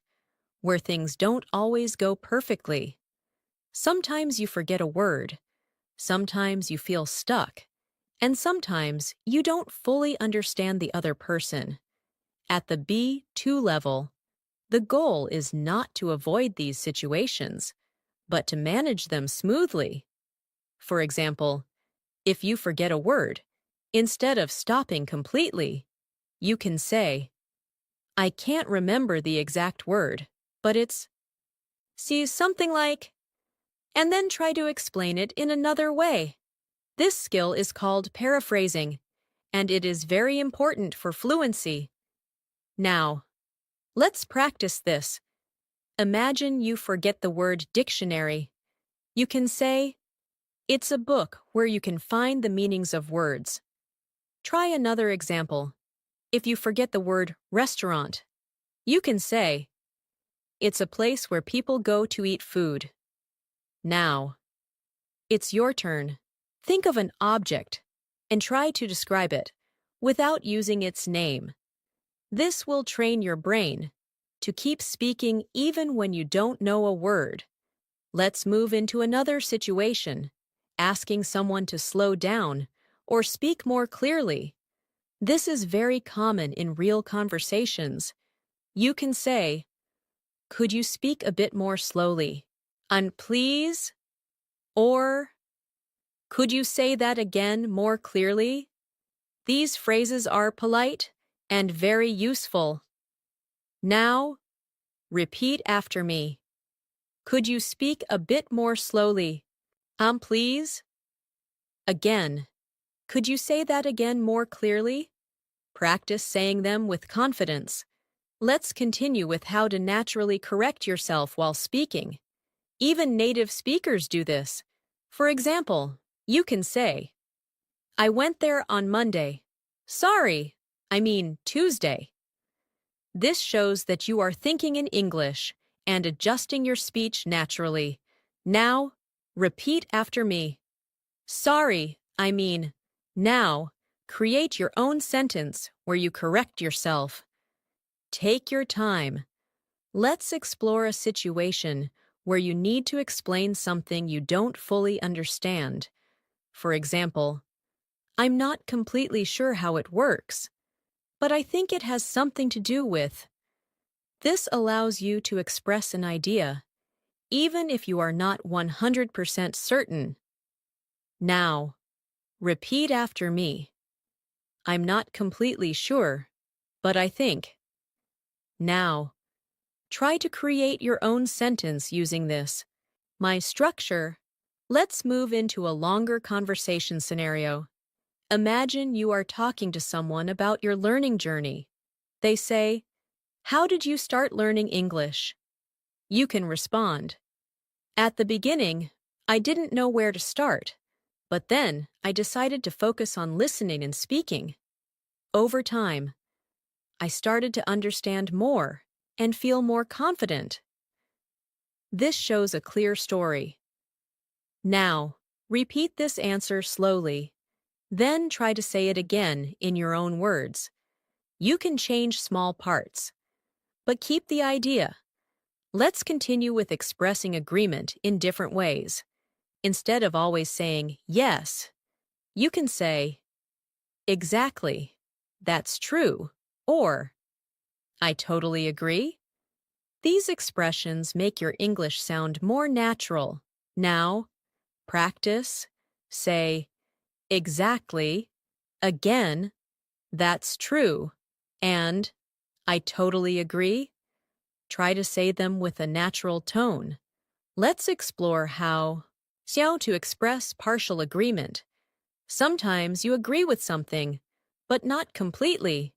where things don't always go perfectly. Sometimes you forget a word. Sometimes you feel stuck. And sometimes you don't fully understand the other person. At the B2 level, the goal is not to avoid these situations, but to manage them smoothly. For example, if you forget a word, instead of stopping completely, you can say, I can't remember the exact word, but it's... See, something like... And then try to explain it in another way. This skill is called paraphrasing, and it is very important for fluency. Now, let's practice this. Imagine you forget the word dictionary. You can say, it's a book where you can find the meanings of words. Try another example. If you forget the word restaurant, you can say, it's a place where people go to eat food. Now, it's your turn. Think of an object and try to describe it without using its name. This will train your brain to keep speaking even when you don't know a word. Let's move into another situation, asking someone to slow down or speak more clearly. This is very common in real conversations. You can say, "Could you speak a bit more slowly? And please?" Or, "Could you say that again more clearly?" These phrases are polite and very useful. Now, repeat after me. Could you speak a bit more slowly? Please? Again. Could you say that again more clearly? Practice saying them with confidence. Let's continue with how to naturally correct yourself while speaking. Even native speakers do this. For example, you can say, "I went there on Monday." Sorry, I mean Tuesday. This shows that you are thinking in English and adjusting your speech naturally. Now, repeat after me. Sorry, I mean, now, create your own sentence where you correct yourself. Take your time. Let's explore a situation where you need to explain something you don't fully understand. For example, "I'm not completely sure how it works, but I think it has something to do with." This allows you to express an idea, even if you are not 100% certain. Now, repeat after me. "I'm not completely sure, but I think." Now, try to create your own sentence using this. My structure. Let's move into a longer conversation scenario. Imagine you are talking to someone about your learning journey. They say, "How did you start learning English?" You can respond, "At the beginning, I didn't know where to start, but then I decided to focus on listening and speaking. Over time, I started to understand more and feel more confident." This shows a clear story. Now, repeat this answer slowly. Then try to say it again in your own words. You can change small parts, but keep the idea. Let's continue with expressing agreement in different ways. Instead of always saying yes, you can say, "Exactly, that's true," or "I totally agree." These expressions make your English sound more natural. Now, practice. Say, "Exactly," again, "That's true," and "I totally agree." Try to say them with a natural tone. Let's explore how to express partial agreement. Sometimes you agree with something, but not completely.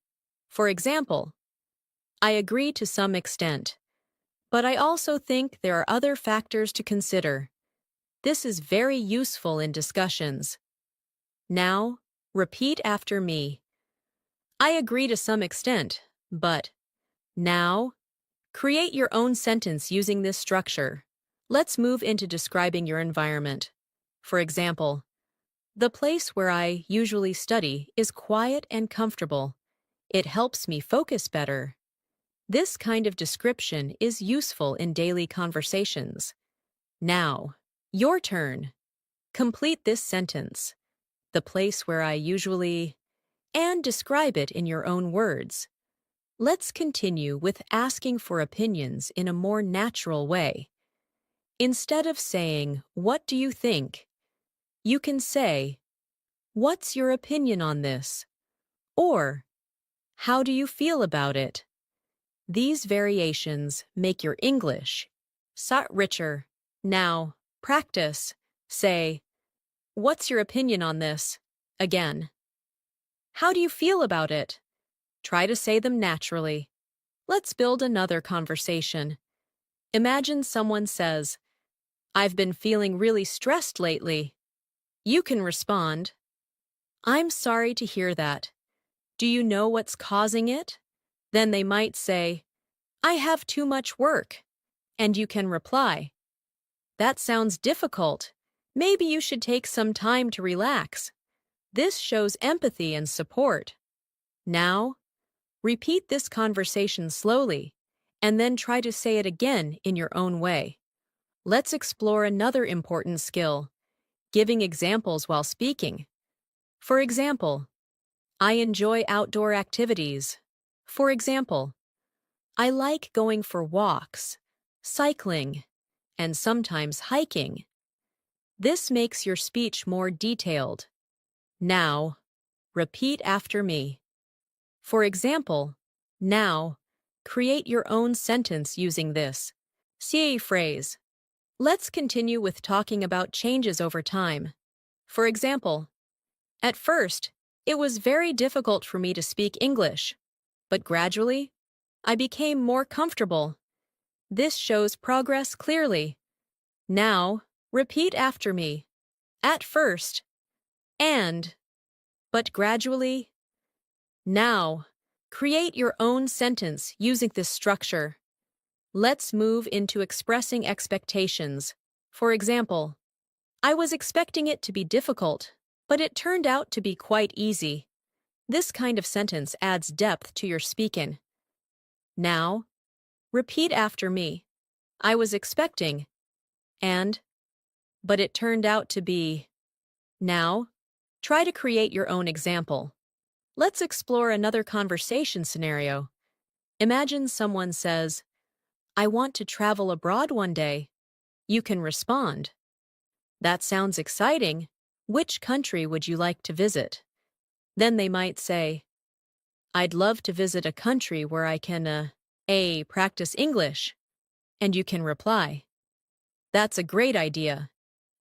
For example, "I agree to some extent, but I also think there are other factors to consider." This is very useful in discussions. Now, repeat after me. "I agree to some extent, but..." Now, create your own sentence using this structure. Let's move into describing your environment. For example, "The place where I usually study is quiet and comfortable. It helps me focus better." This kind of description is useful in daily conversations. Now, your turn. Complete this sentence. "The place where I usually..." and describe it in your own words. Let's continue with asking for opinions in a more natural way. Instead of saying, "What do you think?" you can say, "What's your opinion on this?" or "How do you feel about it?" These variations make your English richer. Now, practice. Say, "What's your opinion on this?" again. "How do you feel about it?" Try to say them naturally. Let's build another conversation. Imagine someone says, "I've been feeling really stressed lately." You can respond, "I'm sorry to hear that. Do you know what's causing it?" Then they might say, "I have too much work." And you can reply, "That sounds difficult. Maybe you should take some time to relax." This shows empathy and support. Now, repeat this conversation slowly, and then try to say it again in your own way. Let's explore another important skill, giving examples while speaking. For example, I enjoy outdoor activities. For example, I like going for walks, cycling, and sometimes hiking. This makes your speech more detailed. Now, repeat after me. For example, now, create your own sentence using this CA phrase. Let's continue with talking about changes over time. For example, at first, it was very difficult for me to speak English, but gradually, I became more comfortable. This shows progress clearly. Now, repeat after me. At first, and, but gradually. Now, create your own sentence using this structure. Let's move into expressing expectations. For example, I was expecting it to be difficult, but it turned out to be quite easy. This kind of sentence adds depth to your speaking. Now, repeat after me. I was expecting, and, but it turned out to be. Now, try to create your own example. Let's explore another conversation scenario. Imagine someone says, I want to travel abroad one day. You can respond, that sounds exciting. Which country would you like to visit? Then they might say, I'd love to visit a country where I can, practice English. And you can reply, that's a great idea.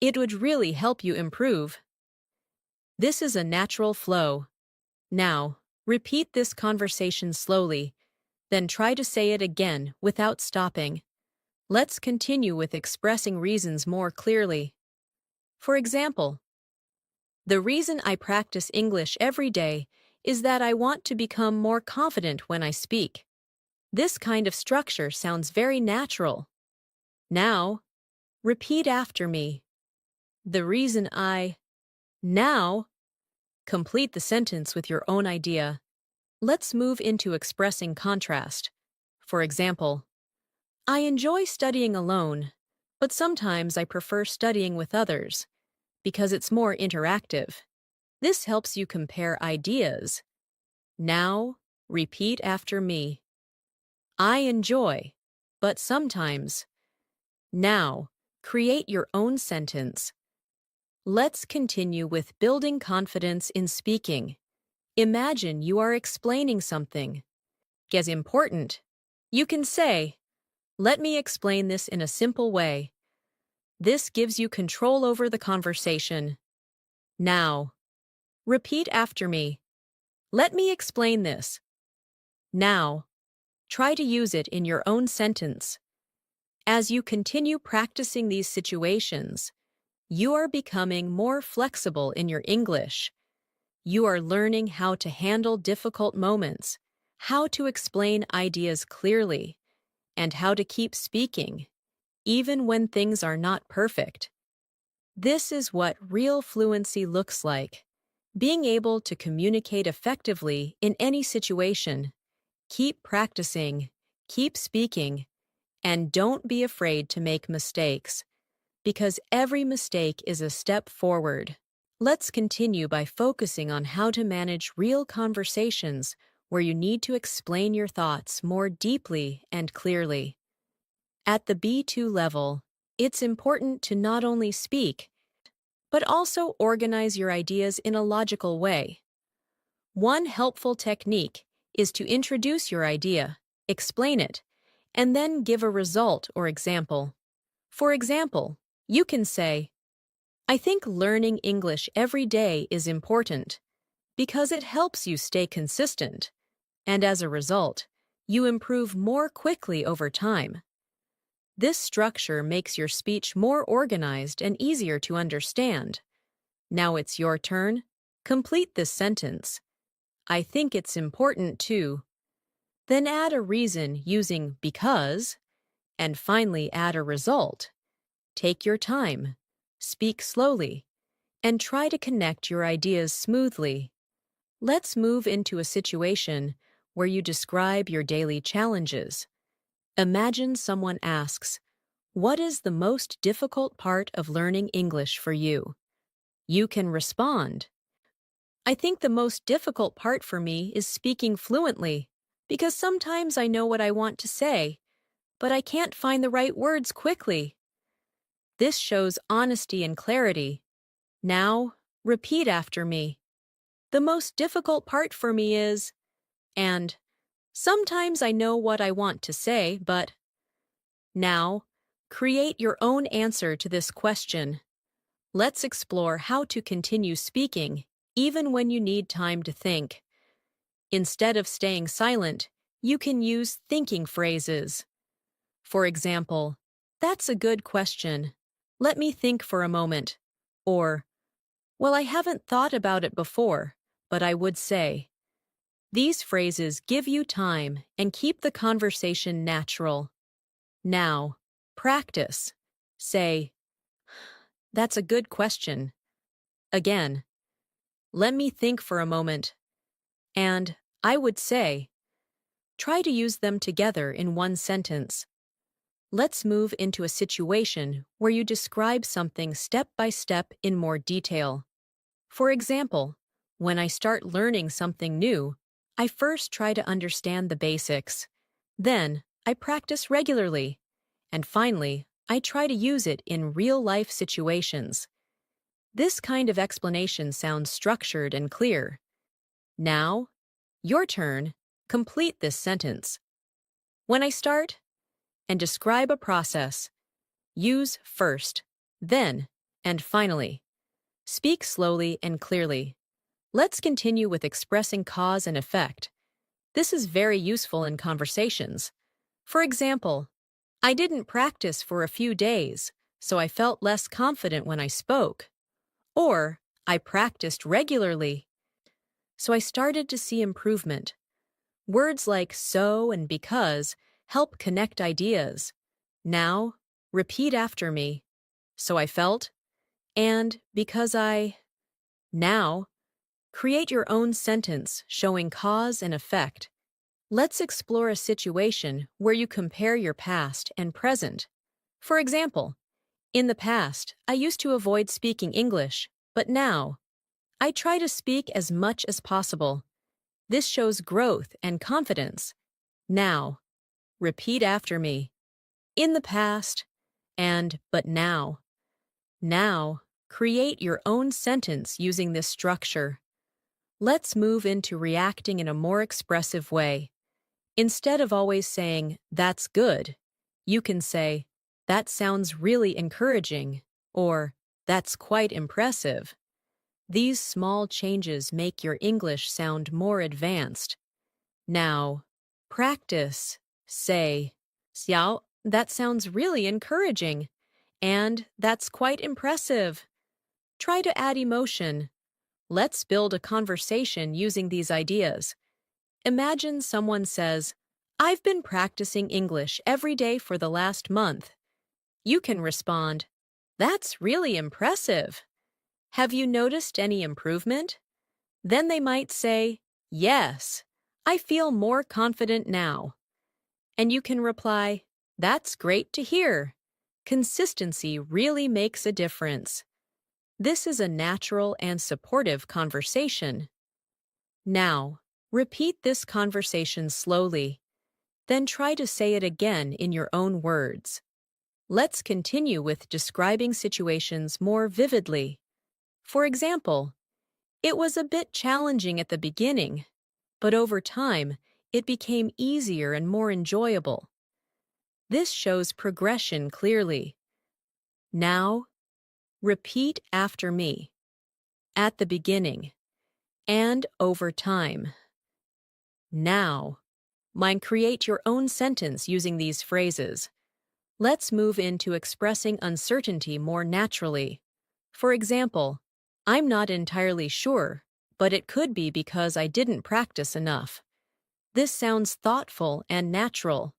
It would really help you improve. This is a natural flow. Now, repeat this conversation slowly, then try to say it again without stopping. Let's continue with expressing reasons more clearly. For example, the reason I practice English every day is that I want to become more confident when I speak. This kind of structure sounds very natural. Now, repeat after me. The reason I. Now, complete the sentence with your own idea. Let's move into expressing contrast. For example, I enjoy studying alone, but sometimes I prefer studying with others because it's more interactive. This helps you compare ideas. Now, repeat after me. I enjoy, but sometimes. Now, create your own sentence. Let's continue with building confidence in speaking. Imagine you are explaining something. As important. You can say, let me explain this in a simple way. This gives you control over the conversation. Now, repeat after me. Let me explain this. Now, try to use it in your own sentence. As you continue practicing these situations, you are becoming more flexible in your English. You are learning how to handle difficult moments, how to explain ideas clearly, and how to keep speaking, even when things are not perfect. This is what real fluency looks like. Being able to communicate effectively in any situation. Keep practicing, keep speaking, and don't be afraid to make mistakes, because every mistake is a step forward. Let's continue by focusing on how to manage real conversations where you need to explain your thoughts more deeply and clearly. At the B2 level, it's important to not only speak, but also organize your ideas in a logical way. One helpful technique is to introduce your idea, explain it, and then give a result or example. For example, you can say, I think learning English every day is important because it helps you stay consistent, and as a result, you improve more quickly over time. This structure makes your speech more organized and easier to understand. Now it's your turn. Complete this sentence. I think it's important too. Then add a reason using because, and finally add a result. Take your time, speak slowly, and try to connect your ideas smoothly. Let's move into a situation where you describe your daily challenges. Imagine someone asks, "What is the most difficult part of learning English for you?" You can respond, "I think the most difficult part for me is speaking fluently, because sometimes I know what I want to say, but I can't find the right words quickly." This shows honesty and clarity. Now, repeat after me. The most difficult part for me is, and sometimes I know what I want to say, but. Now, create your own answer to this question. Let's explore how to continue speaking, even when you need time to think. Instead of staying silent, you can use thinking phrases. For example, "That's a good question. Let me think for a moment." Or, "Well, I haven't thought about it before, but I would say." These phrases give you time and keep the conversation natural. Now, practice. Say, "That's a good question." Again, "Let me think for a moment." And, "I would say." Try to use them together in one sentence. Let's move into a situation where you describe something step by step in more detail. For example, when I start learning something new, I first try to understand the basics. Then, I practice regularly. And finally, I try to use it in real-life situations. This kind of explanation sounds structured and clear. Now, your turn. Complete this sentence. When I start, and describe a process. Use first, then, and finally. Speak slowly and clearly. Let's continue with expressing cause and effect. This is very useful in conversations. For example, "I didn't practice for a few days, so I felt less confident when I spoke." Or, "I practiced regularly, so I started to see improvement." Words like "so" and "because" help connect ideas. Now, repeat after me. "So I felt," and "because I." Now, create your own sentence showing cause and effect. Let's explore a situation where you compare your past and present. For example, "In the past, I used to avoid speaking English, but now, I try to speak as much as possible." This shows growth and confidence. Now, repeat after me. "In the past," and "but now." Now, create your own sentence using this structure. Let's move into reacting in a more expressive way. Instead of always saying, "That's good," you can say, "That sounds really encouraging," or "That's quite impressive." These small changes make your English sound more advanced. Now, practice. Say, "Xiao, that sounds really encouraging," and "That's quite impressive." Try to add emotion. Let's build a conversation using these ideas. Imagine someone says, "I've been practicing English every day for the last month." You can respond, "That's really impressive. Have you noticed any improvement?" Then they might say, "Yes, I feel more confident now." And you can reply, "That's great to hear. Consistency really makes a difference." This is a natural and supportive conversation. Now, repeat this conversation slowly. Then try to say it again in your own words. Let's continue with describing situations more vividly. For example, "It was a bit challenging at the beginning, but over time, it became easier and more enjoyable." This shows progression clearly. Now, repeat after me. At the beginning, and over time. Now, create your own sentence using these phrases. Let's move into expressing uncertainty more naturally. For example, "I'm not entirely sure, but it could be because I didn't practice enough." This sounds thoughtful and natural.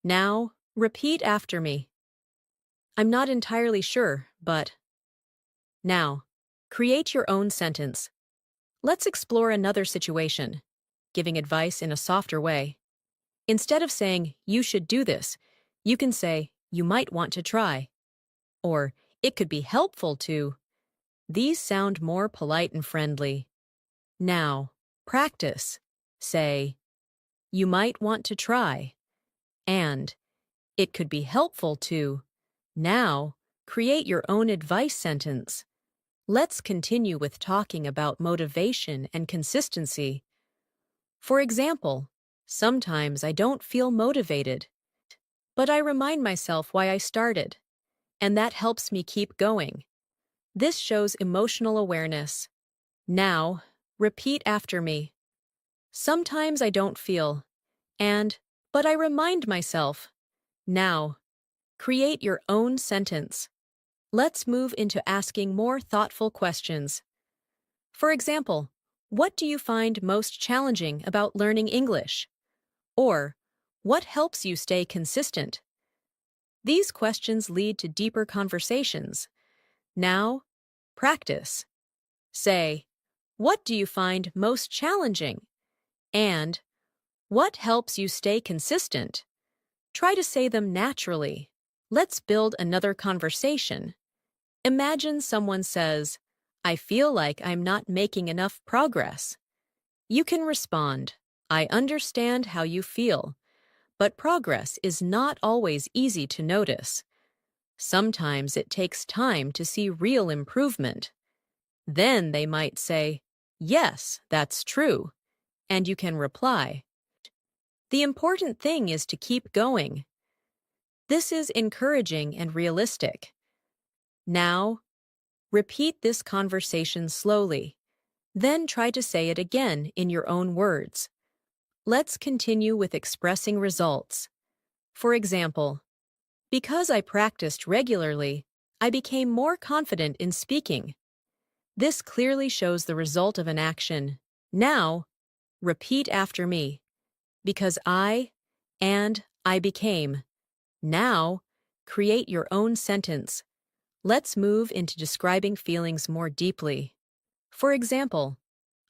Now, repeat after me. "I'm not entirely sure, but." Now, create your own sentence. Let's explore another situation. giving advice in a softer way. Instead of saying, you should do this, you can say, you might want to try. Or, it could be helpful to. These sound more polite and friendly. Now, practice. Say, you might want to try. And, it could be helpful to. Now, create your own advice sentence. Let's continue with talking about motivation and consistency. For example, sometimes I don't feel motivated, but I remind myself why I started, and that helps me keep going. This shows emotional awareness. Now, repeat after me. Sometimes I don't feel, but I remind myself. Now, create your own sentence. Let's move into asking more thoughtful questions. For example, what do you find most challenging about learning English? Or, what helps you stay consistent? These questions lead to deeper conversations. Now, practice. Say, what do you find most challenging? And, what helps you stay consistent? Try to say them naturally. Let's build another conversation. Imagine someone says, I feel like I'm not making enough progress. You can respond, I understand how you feel, but progress is not always easy to notice. Sometimes it takes time to see real improvement. Then they might say, yes, that's true, and you can reply, the important thing is to keep going. This is encouraging and realistic. Now, repeat this conversation slowly. Then try to say it again in your own words. Let's continue with expressing results. For example, because I practiced regularly, I became more confident in speaking. This clearly shows the result of an action. Now, repeat after me. Because I became. Now, create your own sentence. Let's move into describing feelings more deeply. For example,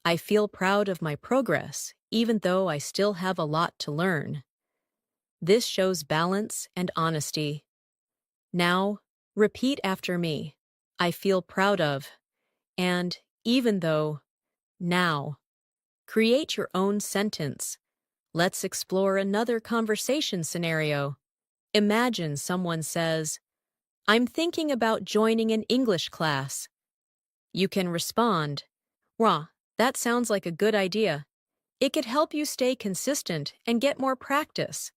I feel proud of my progress, even though I still have a lot to learn. This shows balance and honesty. Now, repeat after me. I feel proud of, and even though. Now, create your own sentence. Let's explore another conversation scenario. Imagine someone says, I'm thinking about joining an English class. You can respond, Rah, that sounds like a good idea. It could help you stay consistent and get more practice.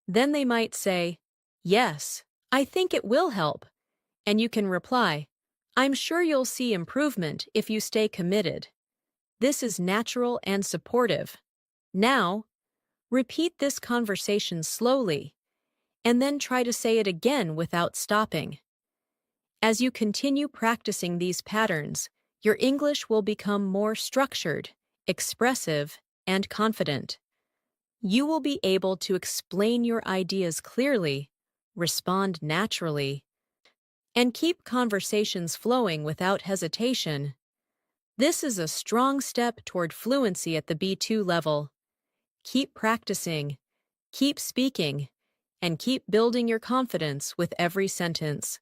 Then they might say, yes, I think it will help. And you can reply, I'm sure you'll see improvement if you stay committed. This is natural and supportive. Now, repeat this conversation slowly, and then try to say it again without stopping. As you continue practicing these patterns, your English will become more structured, expressive, and confident. You will be able to explain your ideas clearly, respond naturally, and keep conversations flowing without hesitation. This is a strong step toward fluency at the B2 level. Keep practicing, keep speaking, and keep building your confidence with every sentence.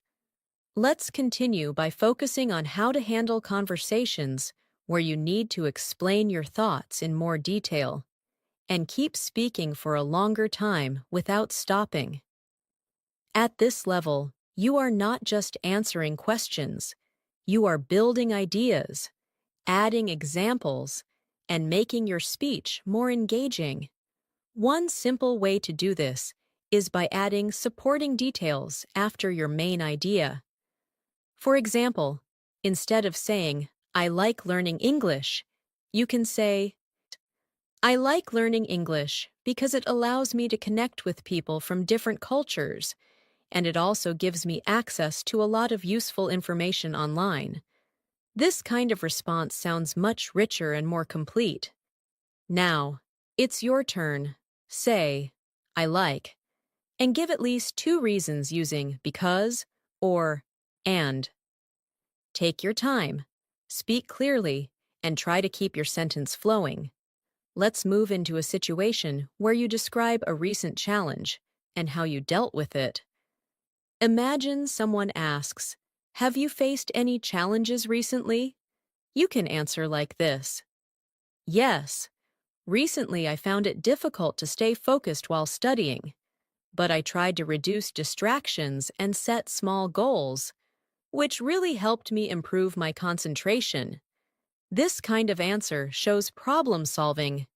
Let's continue by focusing on how to handle conversations where you need to explain your thoughts in more detail, and keep speaking for a longer time without stopping. At this level, you are not just answering questions, you are building ideas, adding examples, and making your speech more engaging. One simple way to do this is by adding supporting details after your main idea. For example, instead of saying, I like learning English, you can say, I like learning English because it allows me to connect with people from different cultures, and it also gives me access to a lot of useful information online. This kind of response sounds much richer and more complete. Now, it's your turn. Say, I like, and give at least 2 reasons using because or and. Take your time, speak clearly, and try to keep your sentence flowing. let's move into a situation where you describe a recent challenge and how you dealt with it. Imagine someone asks, "Have you faced any challenges recently?" You can answer like this: "Yes, recently I found it difficult to stay focused while studying, but I tried to reduce distractions and set small goals, which really helped me improve my concentration." This kind of answer shows problem solving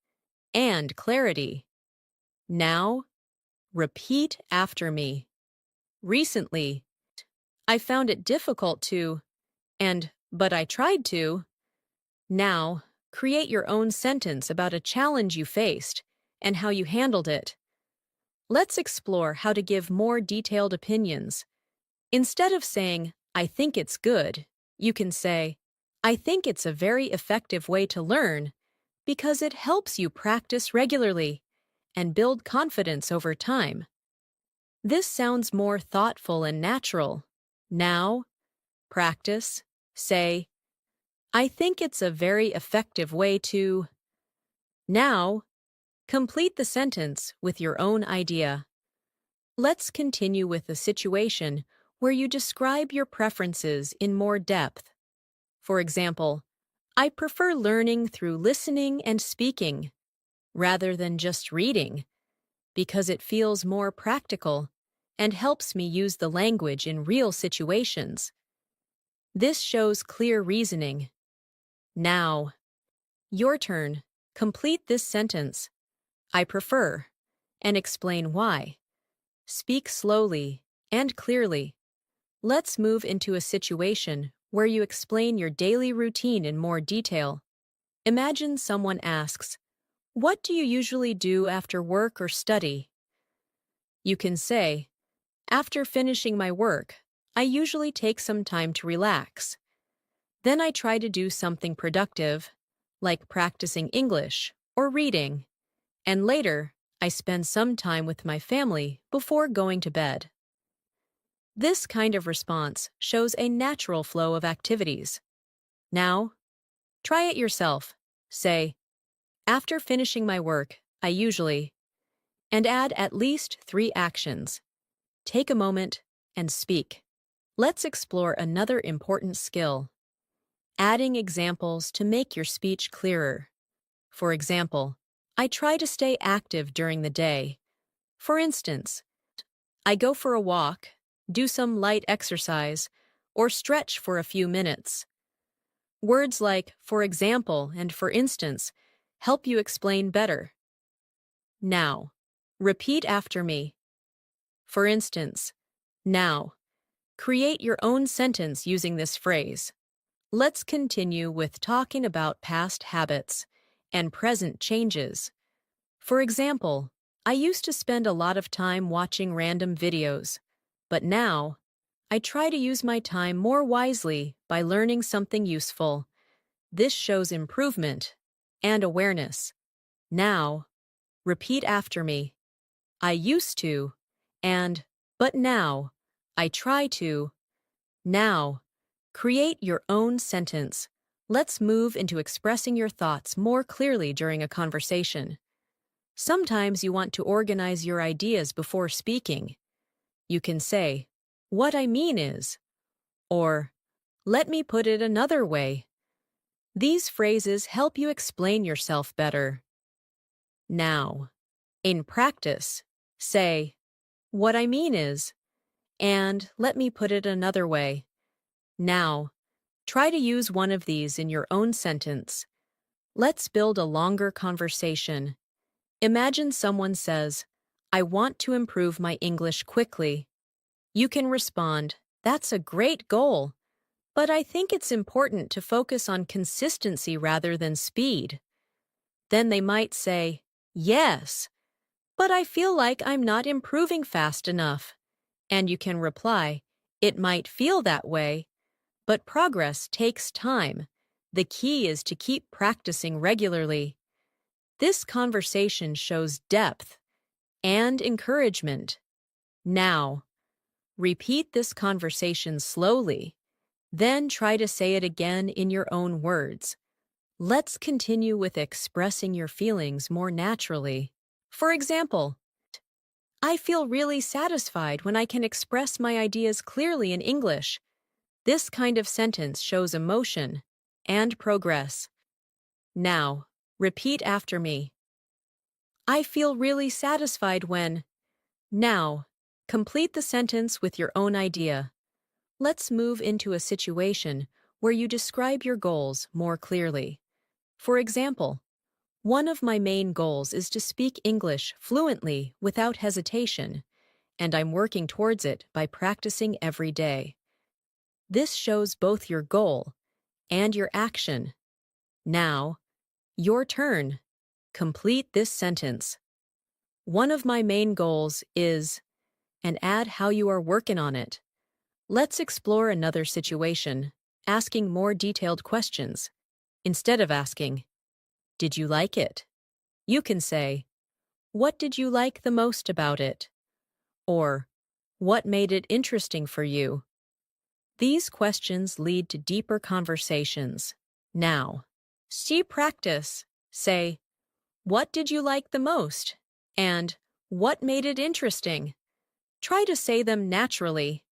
and clarity. Now, repeat after me. Recently, I found it difficult to, but I tried to. Now, create your own sentence about a challenge you faced and how you handled it. Let's explore how to give more detailed opinions. Instead of saying, "I think it's good," you can say, "I think it's a very effective way to learn because it helps you practice regularly and build confidence over time." This sounds more thoughtful and natural. Now, practice. Say, "I think it's a very effective way to." Now, complete the sentence with your own idea. Let's continue with a situation where you describe your preferences in more depth. For example, "I prefer learning through listening and speaking rather than just reading because it feels more practical and helps me use the language in real situations." This shows clear reasoning. Now, your turn. Complete this sentence, "I prefer," and explain why. Speak slowly and clearly. Let's move into a situation where you explain your daily routine in more detail. Imagine someone asks, "What do you usually do after work or study?" You can say, "After finishing my work, I usually take some time to relax. Then I try to do something productive, like practicing English or reading, and later I spend some time with my family before going to bed." This kind of response shows a natural flow of activities. Now, try it yourself. Say, "After finishing my work, I usually," and add at least 3 actions. Take a moment and speak. Let's explore another important skill: adding examples to make your speech clearer. For example, "I try to stay active during the day." For instance, "I go for a walk, do some light exercise, or stretch for a few minutes." Words like "for example" and "for instance" help you explain better. Now, repeat after me. For instance, now, create your own sentence using this phrase. Let's continue with talking about past habits and present changes. For example, "I used to spend a lot of time watching random videos, but now I try to use my time more wisely by learning something useful." This shows improvement and awareness. Now, repeat after me. "I used to," but now, "I try to." Now, create your own sentence. Let's move into expressing your thoughts more clearly during a conversation. Sometimes you want to organize your ideas before speaking. You can say, "What I mean is," or "Let me put it another way." These phrases help you explain yourself better. Now, in practice, say, "What I mean is," and "Let me put it another way." Now, try to use one of these in your own sentence. Let's build a longer conversation. Imagine someone says, "I want to improve my English quickly." You can respond, "That's a great goal, but I think it's important to focus on consistency rather than speed." Then they might say, "Yes, but I feel like I'm not improving fast enough." And you can reply, "It might feel that way, but progress takes time. The key is to keep practicing regularly." This conversation shows depth and encouragement. Now, repeat this conversation slowly, then try to say it again in your own words. Let's continue with expressing your feelings more naturally. For example, I feel really satisfied when I can express my ideas clearly in English. This kind of sentence shows emotion and progress. Now, repeat after me. I feel really satisfied when. Now, complete the sentence with your own idea. Let's move into a situation where you describe your goals more clearly. For example, one of my main goals is to speak English fluently without hesitation, and I'm working towards it by practicing every day. This shows both your goal and your action. Now, your turn. Complete this sentence. One of my main goals is, and add how you are working on it. Let's explore another situation, asking more detailed questions. Instead of asking, did you like it? You can say, what did you like the most about it? Or, what made it interesting for you? These questions lead to deeper conversations. Now, see practice. Say, what did you like the most? And, what made it interesting? Try to say them naturally.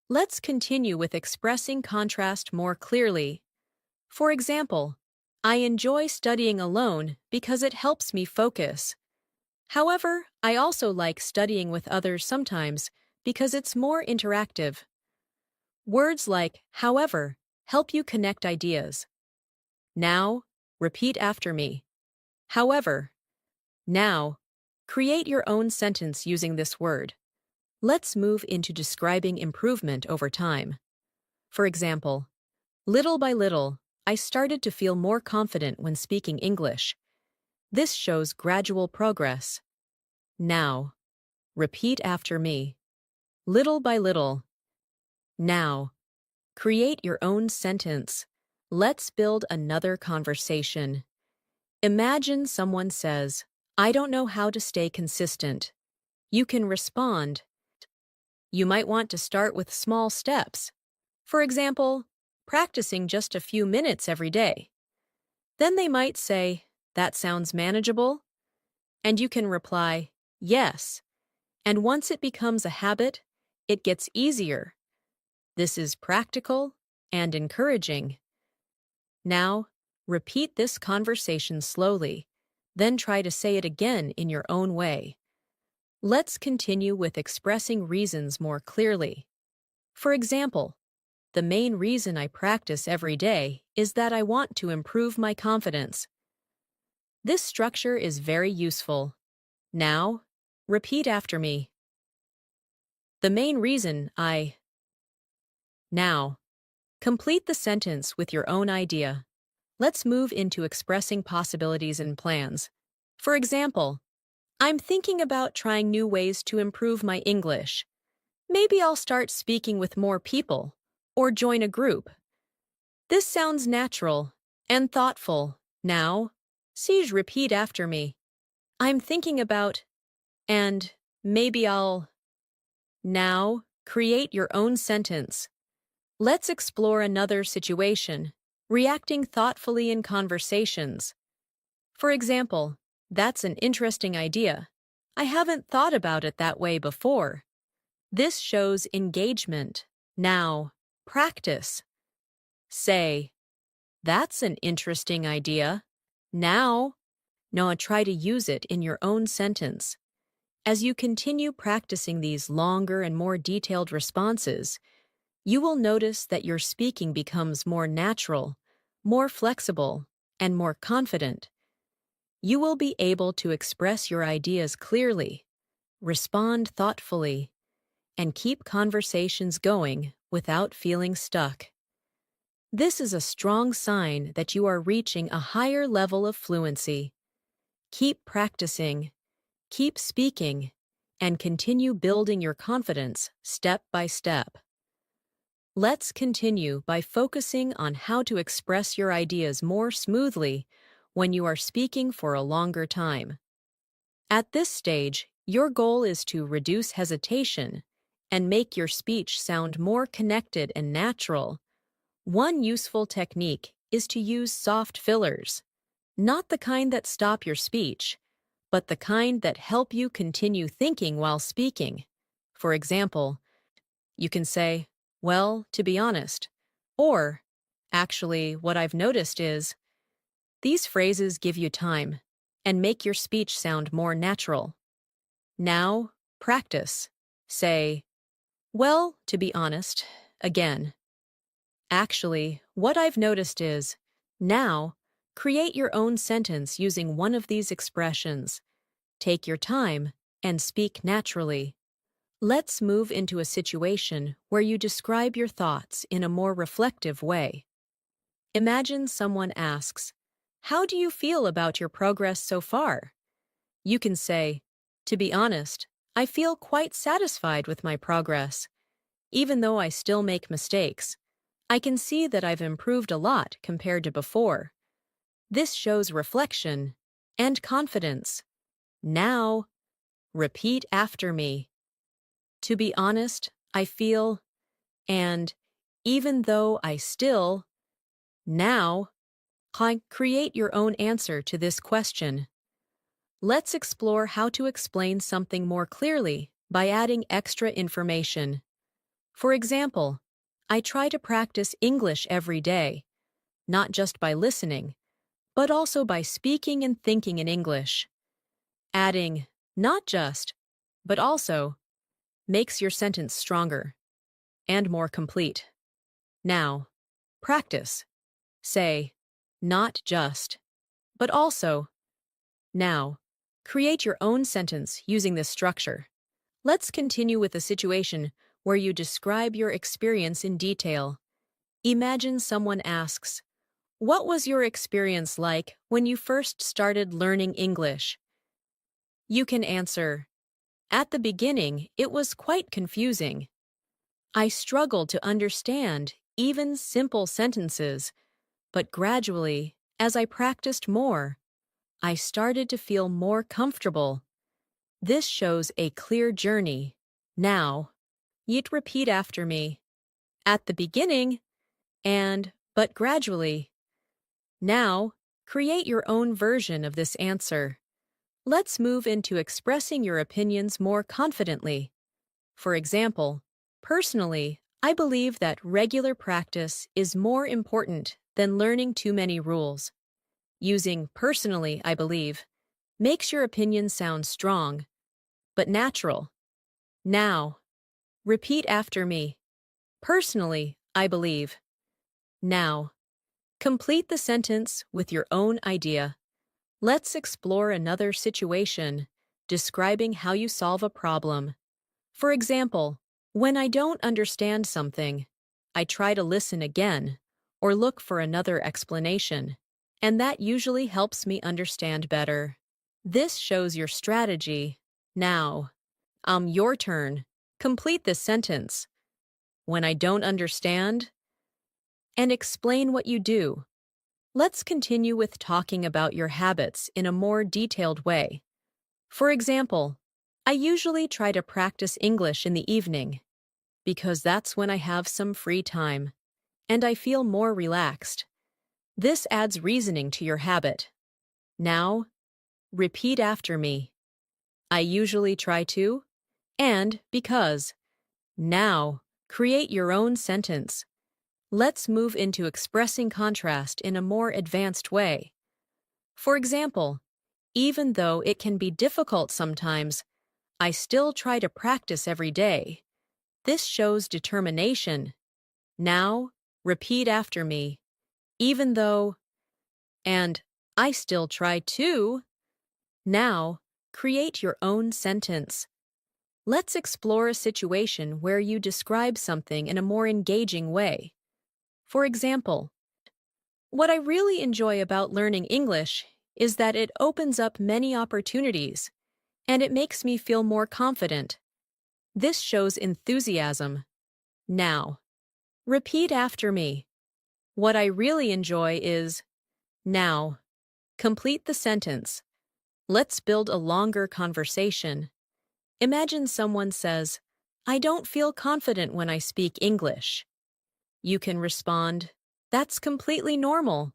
Let's continue with expressing contrast more clearly. For example, I enjoy studying alone because it helps me focus. However, I also like studying with others sometimes because it's more interactive. Words like however help you connect ideas. Now, repeat after me. However. Now, create your own sentence using this word. Let's move into describing improvement over time. For example, little by little, I started to feel more confident when speaking English. This shows gradual progress. Now, repeat after me. Little by little. Now, create your own sentence. Let's build another conversation. Imagine someone says, I don't know how to stay consistent. You can respond. You might want to start with small steps. For example, practicing just a few minutes every day. Then they might say, that sounds manageable? And you can reply, yes. And once it becomes a habit, it gets easier. This is practical and encouraging. Now, repeat this conversation slowly, then try to say it again in your own way. Let's continue with expressing reasons more clearly. For example, the main reason I practice every day is that I want to improve my confidence. This structure is very useful. Now, repeat after me. The main reason I. Now, complete the sentence with your own idea. Let's move into expressing possibilities and plans. For example, I'm thinking about trying new ways to improve my English. Maybe I'll start speaking with more people, or join a group. This sounds natural and thoughtful. Now, Siege, repeat after me. I'm thinking about, and maybe I'll. Now, create your own sentence. Let's explore another situation, reacting thoughtfully in conversations. For example, that's an interesting idea. I haven't thought about it that way before. This shows engagement. Now, practice. Say, that's an interesting idea. Now, try to use it in your own sentence. As you continue practicing these longer and more detailed responses, you will notice that your speaking becomes more natural, more flexible, and more confident. You will be able to express your ideas clearly, respond thoughtfully, and keep conversations going without feeling stuck. This is a strong sign that you are reaching a higher level of fluency. Keep practicing, keep speaking, and continue building your confidence step by step. Let's continue by focusing on how to express your ideas more smoothly when you are speaking for a longer time. At this stage, your goal is to reduce hesitation and make your speech sound more connected and natural. One useful technique is to use soft fillers, not the kind that stop your speech, but the kind that help you continue thinking while speaking. For example, you can say, "Well, to be honest," or, "Actually, what I've noticed is," these phrases give you time and make your speech sound more natural. Now, practice. Say, "Well, to be honest," again. "Actually, what I've noticed is," now, create your own sentence using one of these expressions. Take your time and speak naturally. Let's move into a situation where you describe your thoughts in a more reflective way. Imagine someone asks, "How do you feel about your progress so far?" You can say, "To be honest, I feel quite satisfied with my progress. Even though I still make mistakes, I can see that I've improved a lot compared to before." This shows reflection and confidence. Now, repeat after me. To be honest, I feel, and even though I still, now, create your own answer to this question. Let's explore how to explain something more clearly by adding extra information. For example, I try to practice English every day, not just by listening, but also by speaking and thinking in English. Adding not just, but also makes your sentence stronger and more complete. Now, practice. Say, not just, but also. Now, create your own sentence using this structure. Let's continue with a situation where you describe your experience in detail. Imagine someone asks, "What was your experience like when you first started learning English?" You can answer, "At the beginning, it was quite confusing. I struggled to understand even simple sentences, but gradually, as I practiced more, I started to feel more comfortable." This shows a clear journey. Now, you'd repeat after me. At the beginning, and but gradually. Now, create your own version of this answer. Let's move into expressing your opinions more confidently. For example, personally, I believe that regular practice is more important than learning too many rules. Using "personally, I believe" makes your opinion sound strong, but natural. Now, repeat after me. Personally, I believe. Now, complete the sentence with your own idea. Let's explore another situation, describing how you solve a problem. For example, when I don't understand something, I try to listen again or look for another explanation, and that usually helps me understand better. This shows your strategy. Now, your turn. Complete this sentence. When I don't understand, and explain what you do. Let's continue with talking about your habits in a more detailed way. For example, I usually try to practice English in the evening because that's when I have some free time and I feel more relaxed. This adds reasoning to your habit. Now, repeat after me. I usually try to, and because. Now, create your own sentence. Let's move into expressing contrast in a more advanced way. For example, even though it can be difficult sometimes, I still try to practice every day. This shows determination. Now, repeat after me. Even though, and I still try to. Now, create your own sentence. Let's explore a situation where you describe something in a more engaging way. For example, what I really enjoy about learning English is that it opens up many opportunities, and it makes me feel more confident. This shows enthusiasm. Now, repeat after me. What I really enjoy is. Now, complete the sentence. Let's build a longer conversation. Imagine someone says, "I don't feel confident when I speak English." You can respond, That's completely normal.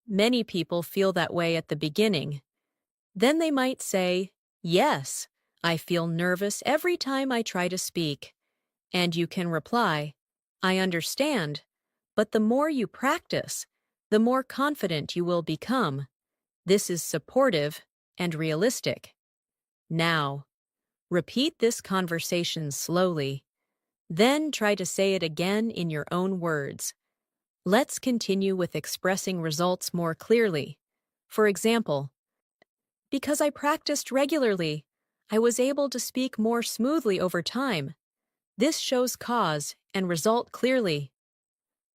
Many people feel that way at the beginning. Then they might say, "Yes, I feel nervous every time I try to speak." And you can reply, "I understand, but the more you practice, the more confident you will become." This is supportive and realistic. Now, repeat this conversation slowly. Then try to say it again in your own words. Let's continue with expressing results more clearly. For example, because I practiced regularly, I was able to speak more smoothly over time. This shows cause and result clearly.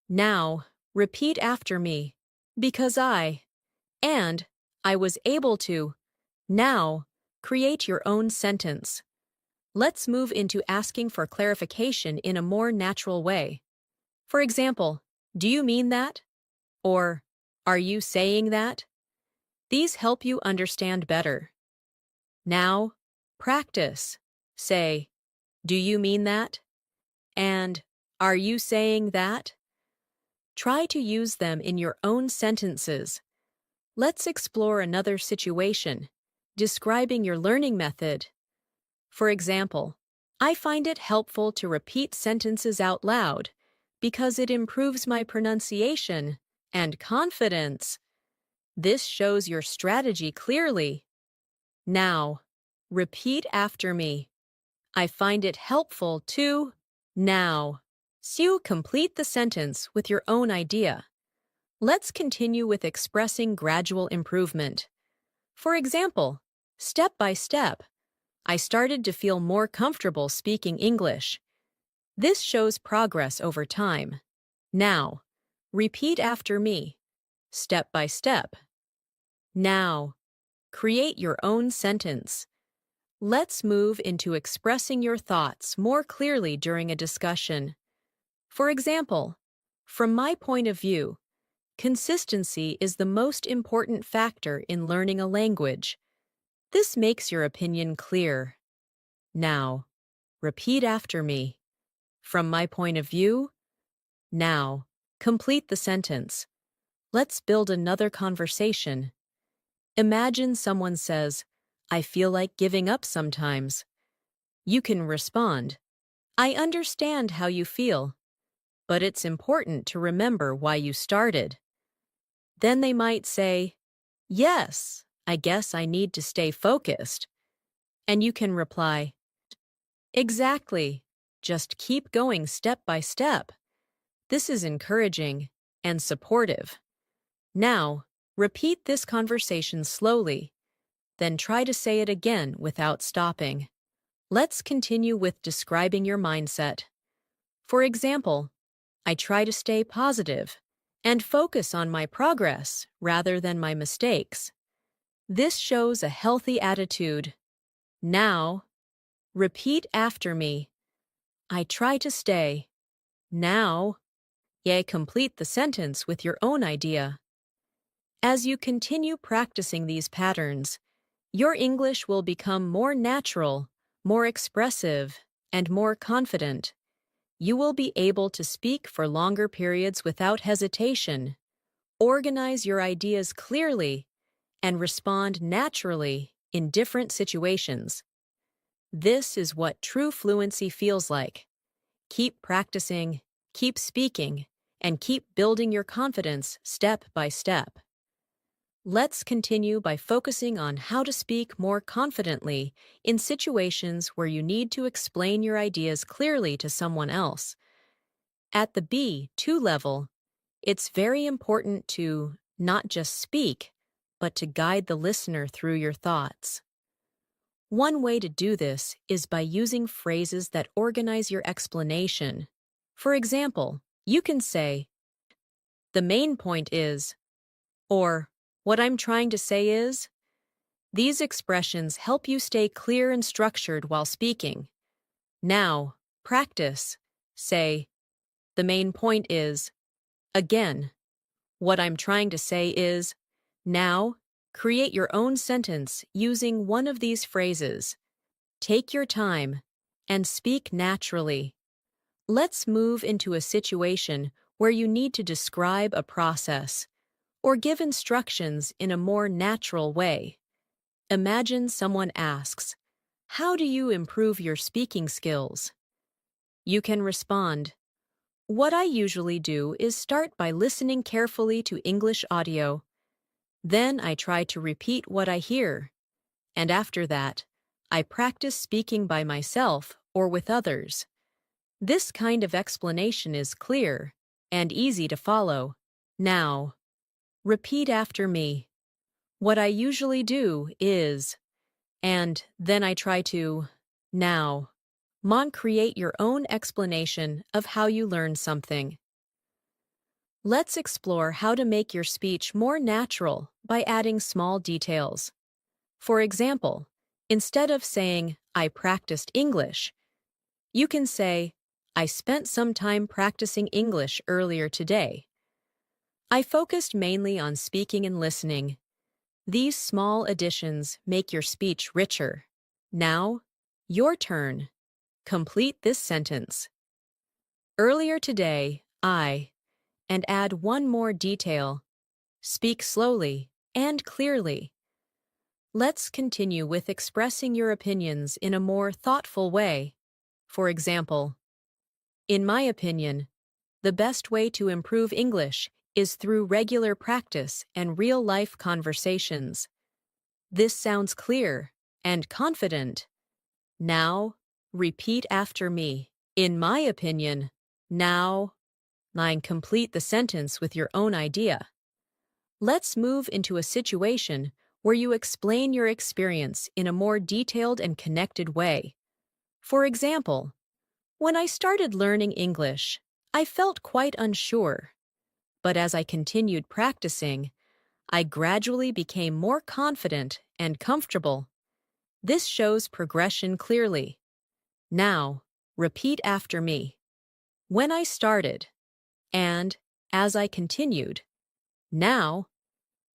Now, repeat after me. Because and I was able to. Now, create your own sentence. Let's move into asking for clarification in a more natural way. For example, do you mean that? Or, are you saying that? These help you understand better. Now, practice. Say, do you mean that? And, are you saying that? Try to use them in your own sentences. Let's explore another situation, describing your learning method. For example, I find it helpful to repeat sentences out loud because it improves my pronunciation and confidence. This shows your strategy clearly. Now, repeat after me. I find it helpful to. Now, so complete the sentence with your own idea. Let's continue with expressing gradual improvement. For example, step by step, I started to feel more comfortable speaking English. This shows progress over time. Now, repeat after me, step by step. Now, create your own sentence. Let's move into expressing your thoughts more clearly during a discussion. For example, from my point of view, consistency is the most important factor in learning a language. This makes your opinion clear. Now, repeat after me. From my point of view. Now, complete the sentence. Let's build another conversation. Imagine someone says, I feel like giving up sometimes. You can respond, I understand how you feel, but it's important to remember why you started. Then they might say, yes, I guess I need to stay focused. And you can reply, exactly, just keep going step by step. This is encouraging and supportive. Now, repeat this conversation slowly, then try to say it again without stopping. Let's continue with describing your mindset. For example, I try to stay positive and focus on my progress rather than my mistakes. This shows a healthy attitude. Now, repeat after me. I try to stay. Now, complete the sentence with your own idea. As you continue practicing these patterns, your English will become more natural, more expressive, and more confident. You will be able to speak for longer periods without hesitation, organize your ideas clearly, and respond naturally in different situations. This is what true fluency feels like. Keep practicing, keep speaking, and keep building your confidence step by step. Let's continue by focusing on how to speak more confidently in situations where you need to explain your ideas clearly to someone else. At the B2 level, it's very important to not just speak, but to guide the listener through your thoughts. One way to do this is by using phrases that organize your explanation. For example, you can say, the main point is, or what I'm trying to say is. These expressions help you stay clear and structured while speaking. Now, practice. Say, the main point is. Again, what I'm trying to say is. Now, create your own sentence using one of these phrases. Take your time and speak naturally. Let's move into a situation where you need to describe a process or give instructions in a more natural way. Imagine someone asks, "How do you improve your speaking skills?" You can respond, "What I usually do is start by listening carefully to English audio. Then I try to repeat what I hear. And after that, I practice speaking by myself or with others." This kind of explanation is clear and easy to follow. Now, repeat after me. What I usually do is, and then I try to, now. Create your own explanation of how you learn something. Let's explore how to make your speech more natural by adding small details. For example, instead of saying, "I practiced English," you can say, "I spent some time practicing English earlier today. I focused mainly on speaking and listening." These small additions make your speech richer. Now, your turn. Complete this sentence. Earlier today, and add one more detail. Speak slowly and clearly. Let's continue with expressing your opinions in a more thoughtful way. For example, in my opinion, the best way to improve English is through regular practice and real-life conversations. This sounds clear and confident. Now, repeat after me. In my opinion, now. 9. Complete the sentence with your own idea. Let's move into a situation where you explain your experience in a more detailed and connected way. For example, when I started learning English, I felt quite unsure. But as I continued practicing, I gradually became more confident and comfortable. This shows progression clearly. Now, repeat after me. When I started, and as I continued. Now,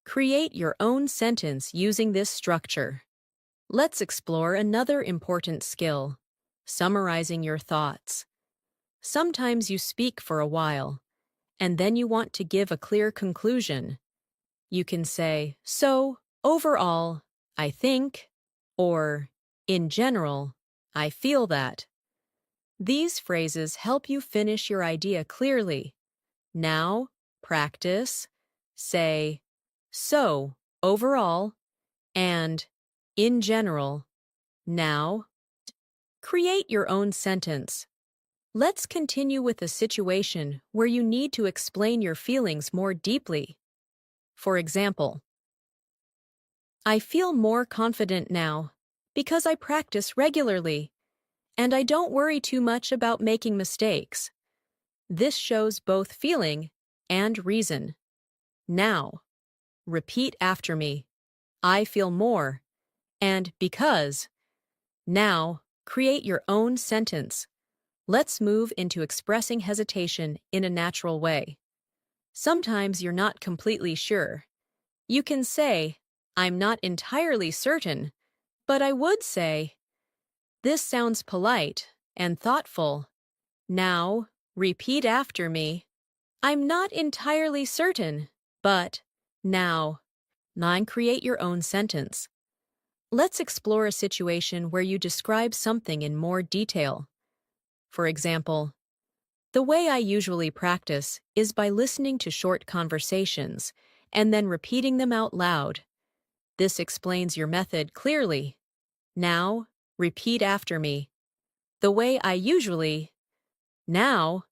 create your own sentence using this structure. Let's explore another important skill, summarizing your thoughts. Sometimes you speak for a while, and then you want to give a clear conclusion. You can say, "So, overall, I think," or, "In general, I feel that." These phrases help you finish your idea clearly. Now, practice. Say, "So, overall," and "In general." Now, create your own sentence. Let's continue with a situation where you need to explain your feelings more deeply. For example, I feel more confident now because I practice regularly, and I don't worry too much about making mistakes. This shows both feeling and reason. Now, repeat after me. I feel more, and because. Now, create your own sentence. Let's move into expressing hesitation in a natural way. Sometimes you're not completely sure. You can say, "I'm not entirely certain, but I would say." This sounds polite and thoughtful. Now, repeat after me. I'm not entirely certain, but. Now. 9. Create your own sentence. Let's explore a situation where you describe something in more detail. For example, the way I usually practice is by listening to short conversations and then repeating them out loud. This explains your method clearly. Now, repeat after me. The way I usually. Now,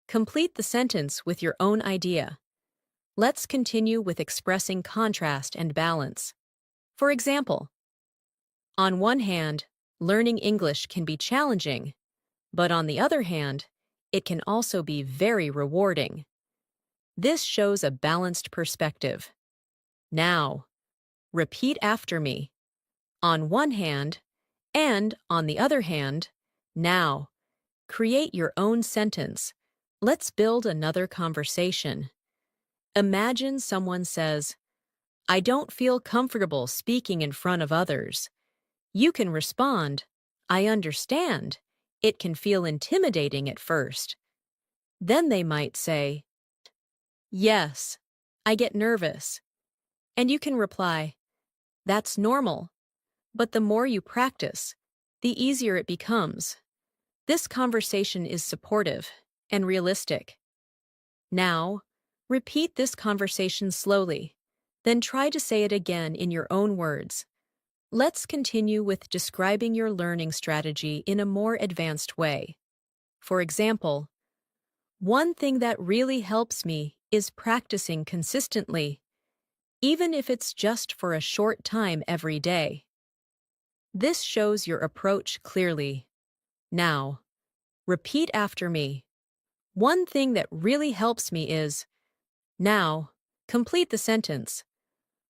complete the sentence with your own idea. Let's continue with expressing contrast and balance. For example, on one hand, learning English can be challenging, but on the other hand, it can also be very rewarding. This shows a balanced perspective. Now, repeat after me. On one hand, and on the other hand, now. Create your own sentence. Let's build another conversation. Imagine someone says, "I don't feel comfortable speaking in front of others." You can respond, "I understand. It can feel intimidating at first." Then they might say, "Yes, I get nervous." And you can reply, "That's normal." But the more you practice, the easier it becomes. This conversation is supportive and realistic. Now, repeat this conversation slowly, then try to say it again in your own words. Let's continue with describing your learning strategy in a more advanced way. For example, one thing that really helps me is practicing consistently, even if it's just for a short time every day. This shows your approach clearly. Now, repeat after me. One thing that really helps me is. Now, complete the sentence.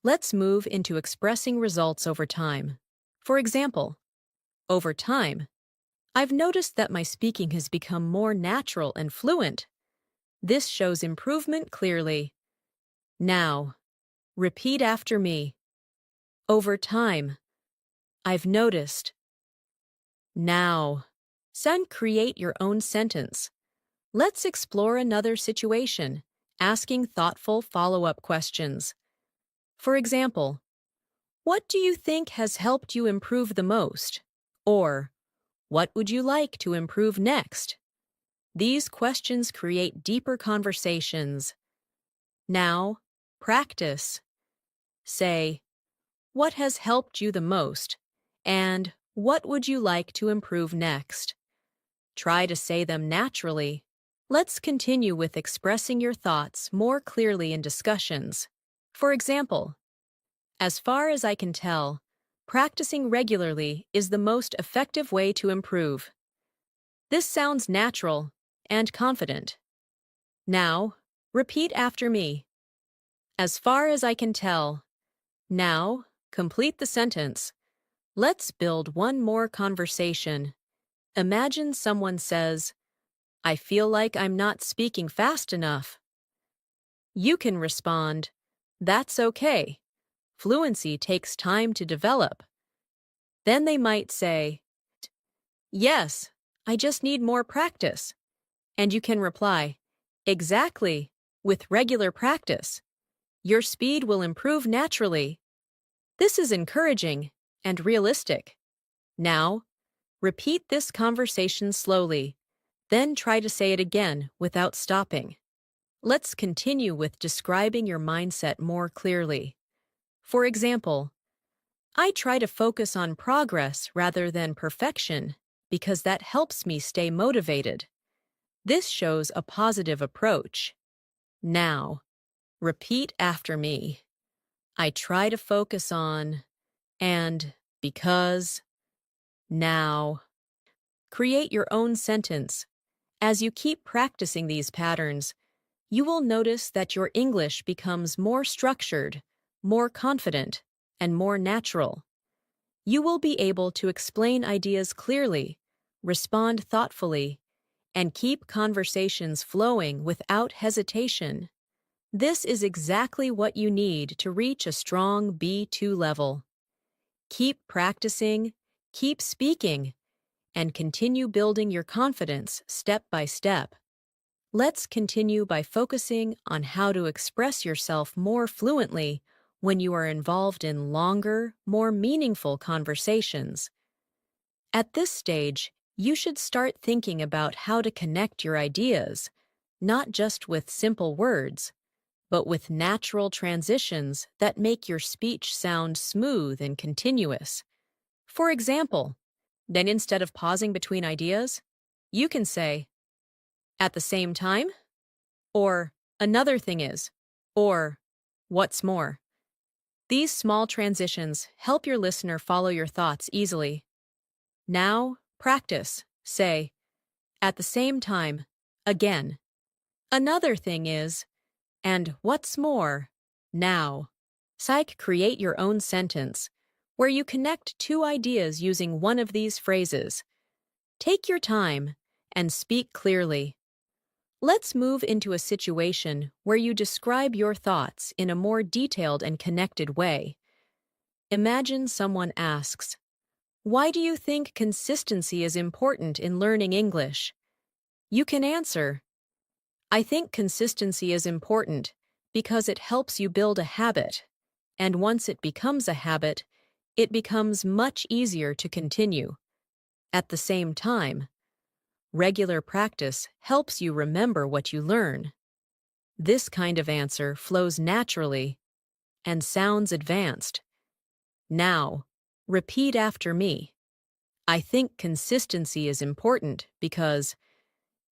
Let's move into expressing results over time. For example, over time, I've noticed that my speaking has become more natural and fluent. This shows improvement clearly. Now, repeat after me. Over time, I've noticed. Now, create your own sentence. Let's explore another situation, asking thoughtful follow-up questions. For example, what do you think has helped you improve the most? Or, what would you like to improve next? These questions create deeper conversations. Now, practice. Say, what has helped you the most? And what would you like to improve next? Try to say them naturally. Let's continue with expressing your thoughts more clearly in discussions. For example, as far as I can tell, practicing regularly is the most effective way to improve. This sounds natural and confident. Now, repeat after me. As far as I can tell. Now, complete the sentence. Let's build one more conversation. Imagine someone says, "I feel like I'm not speaking fast enough." You can respond, "That's okay. Fluency takes time to develop." Then they might say, "Yes, I just need more practice." And you can reply, "Exactly. With regular practice, your speed will improve naturally." This is encouraging and realistic. Now, repeat this conversation slowly, then try to say it again without stopping. Let's continue with describing your mindset more clearly. For example, I try to focus on progress rather than perfection because that helps me stay motivated. This shows a positive approach. Now, repeat after me. I try to focus on, and, because. Now, create your own sentence. As you keep practicing these patterns, you will notice that your English becomes more structured, more confident, and more natural. You will be able to explain ideas clearly, respond thoughtfully, and keep conversations flowing without hesitation. This is exactly what you need to reach a strong B2 level. Keep practicing, keep speaking, and continue building your confidence step by step. Let's continue by focusing on how to express yourself more fluently when you are involved in longer, more meaningful conversations. At this stage, you should start thinking about how to connect your ideas, not just with simple words, but with natural transitions that make your speech sound smooth and continuous. For example, then instead of pausing between ideas, you can say, "At the same time," or "Another thing is," or "What's more." These small transitions help your listener follow your thoughts easily. Now, practice. Say, "At the same time," again. "Another thing is," and "What's more," now. Create your own sentence, where you connect two ideas using one of these phrases. Take your time and speak clearly. Let's move into a situation where you describe your thoughts in a more detailed and connected way. Imagine someone asks, "Why do you think consistency is important in learning English?" You can answer, I think consistency is important because it helps you build a habit, and once it becomes a habit, it becomes much easier to continue. At the same time, regular practice helps you remember what you learn. This kind of answer flows naturally and sounds advanced. Now, repeat after me. I think consistency is important because,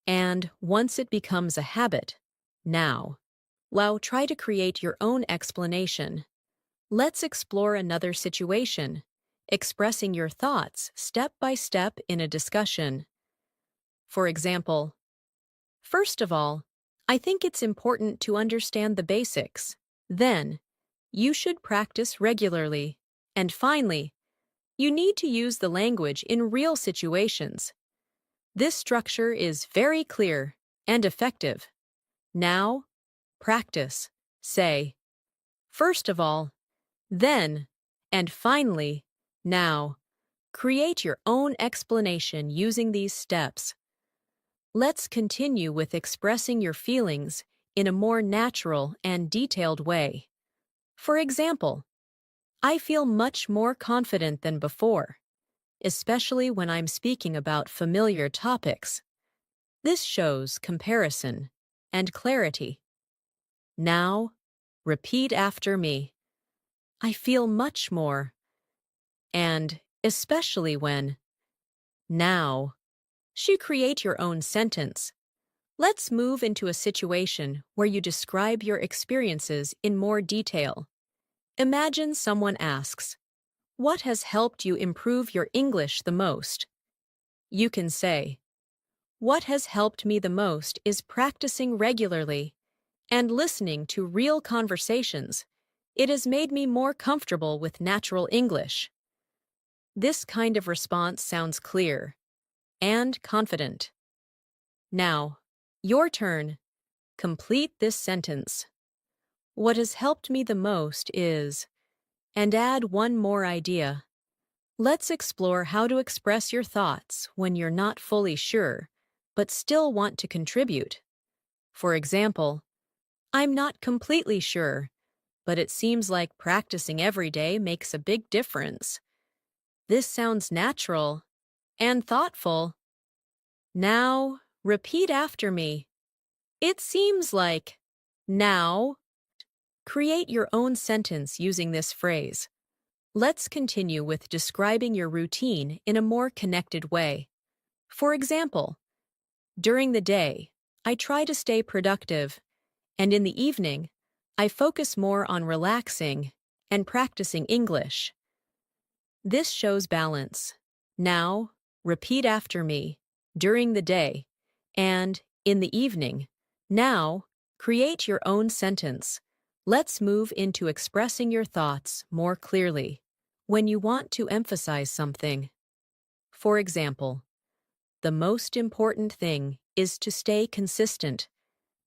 and once it becomes a habit, now. Now try to create your own explanation. Let's explore another situation, expressing your thoughts step by step in a discussion. For example, first of all, I think it's important to understand the basics. Then, you should practice regularly. And finally, you need to use the language in real situations. This structure is very clear and effective. Now, practice. Say, first of all, then, and finally, now. Create your own explanation using these steps. Let's continue with expressing your feelings in a more natural and detailed way. For example, I feel much more confident than before, especially when I'm speaking about familiar topics. This shows comparison and clarity. Now, repeat after me. I feel much more, and especially when. Now. Create your own sentence. Let's move into a situation where you describe your experiences in more detail. Imagine someone asks, "What has helped you improve your English the most?" You can say, "What has helped me the most is practicing regularly and listening to real conversations. It has made me more comfortable with natural English." This kind of response sounds clear and confident. Now, your turn. Complete this sentence. What has helped me the most is, and add one more idea. Let's explore how to express your thoughts when you're not fully sure, but still want to contribute. For example, I'm not completely sure, but it seems like practicing every day makes a big difference. This sounds natural and thoughtful. Now, repeat after me. It seems like. Now. Create your own sentence using this phrase. Let's continue with describing your routine in a more connected way. For example, during the day, I try to stay productive, and in the evening, I focus more on relaxing and practicing English. This shows balance. Now, repeat after me. During the day, and in the evening. Now, create your own sentence. Let's move into expressing your thoughts more clearly when you want to emphasize something. For example, the most important thing is to stay consistent,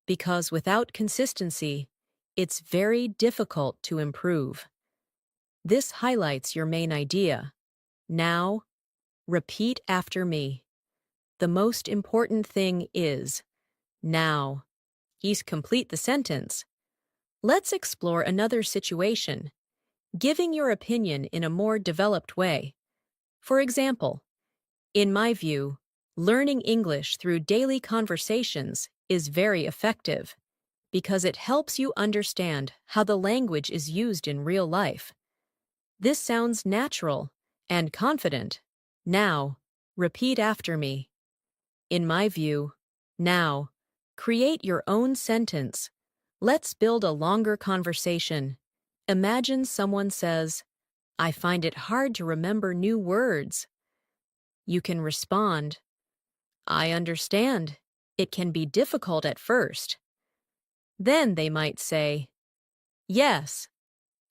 because without consistency, it's very difficult to improve. This highlights your main idea. Now, repeat after me. The most important thing is. Now. Complete the sentence. Let's explore another situation, giving your opinion in a more developed way. For example, in my view, learning English through daily conversations is very effective because it helps you understand how the language is used in real life. This sounds natural and confident. Now, repeat after me. In my view, now, create your own sentence. Let's build a longer conversation. Imagine someone says, "I find it hard to remember new words." You can respond, "I understand. It can be difficult at first." Then they might say, "Yes,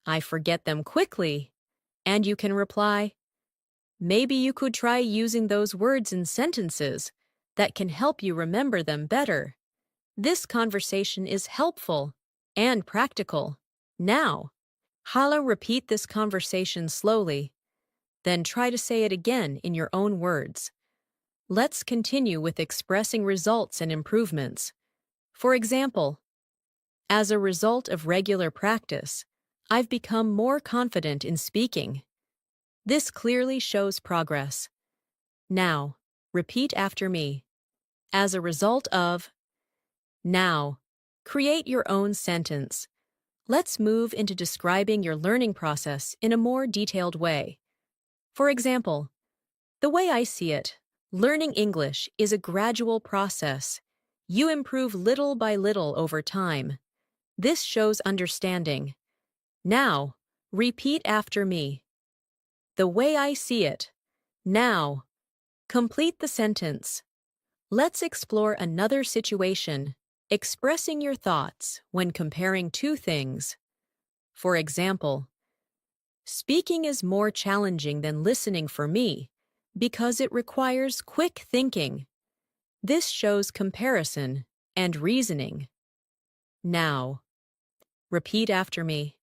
I forget them quickly." And you can reply, "Maybe you could try using those words in sentences that can help you remember them better." This conversation is helpful and practical. Now, repeat this conversation slowly, then try to say it again in your own words. Let's continue with expressing results and improvements. For example, as a result of regular practice, I've become more confident in speaking. This clearly shows progress. Now, repeat after me. As a result of. Now, create your own sentence. Let's move into describing your learning process in a more detailed way. For example, the way I see it, learning English is a gradual process. You improve little by little over time. This shows understanding. Now, repeat after me. The way I see it. Now, complete the sentence. Let's explore another situation, expressing your thoughts when comparing two things. For example, speaking is more challenging than listening for me because it requires quick thinking. This shows comparison and reasoning. Now, repeat after me.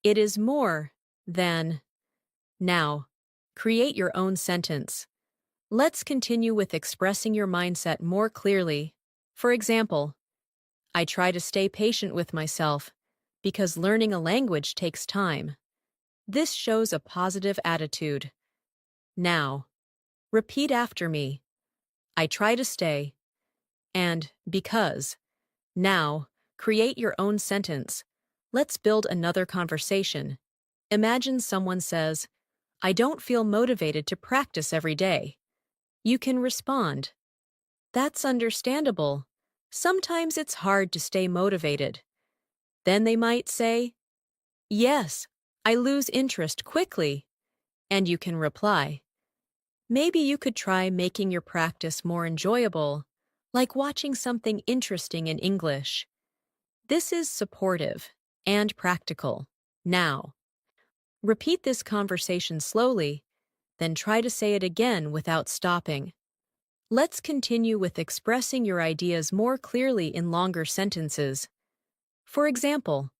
It is more than. Now, create your own sentence. Let's continue with expressing your mindset more clearly. For example, I try to stay patient with myself because learning a language takes time. This shows a positive attitude. Now, repeat after me. I try to stay. And because. Now, create your own sentence. Let's build another conversation. Imagine someone says, I don't feel motivated to practice every day. You can respond, that's understandable. Sometimes it's hard to stay motivated. Then they might say, yes, I lose interest quickly. And you can reply, maybe you could try making your practice more enjoyable, like watching something interesting in English. This is supportive and practical. Now, repeat this conversation slowly, then try to say it again without stopping. Let's continue with expressing your ideas more clearly in longer sentences. For example,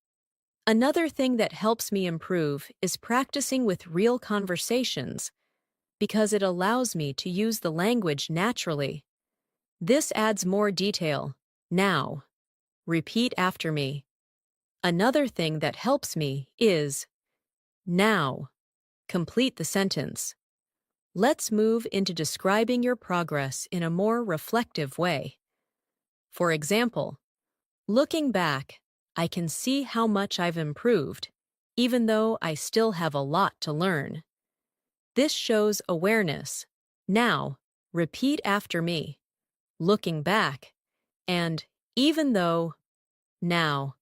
another thing that helps me improve is practicing with real conversations because it allows me to use the language naturally. This adds more detail. Now, repeat after me. Another thing that helps me is. Now, complete the sentence. Let's move into describing your progress in a more reflective way. For example, looking back, I can see how much I've improved, even though I still have a lot to learn. This shows awareness. Now, repeat after me. Looking back, and even though. Now,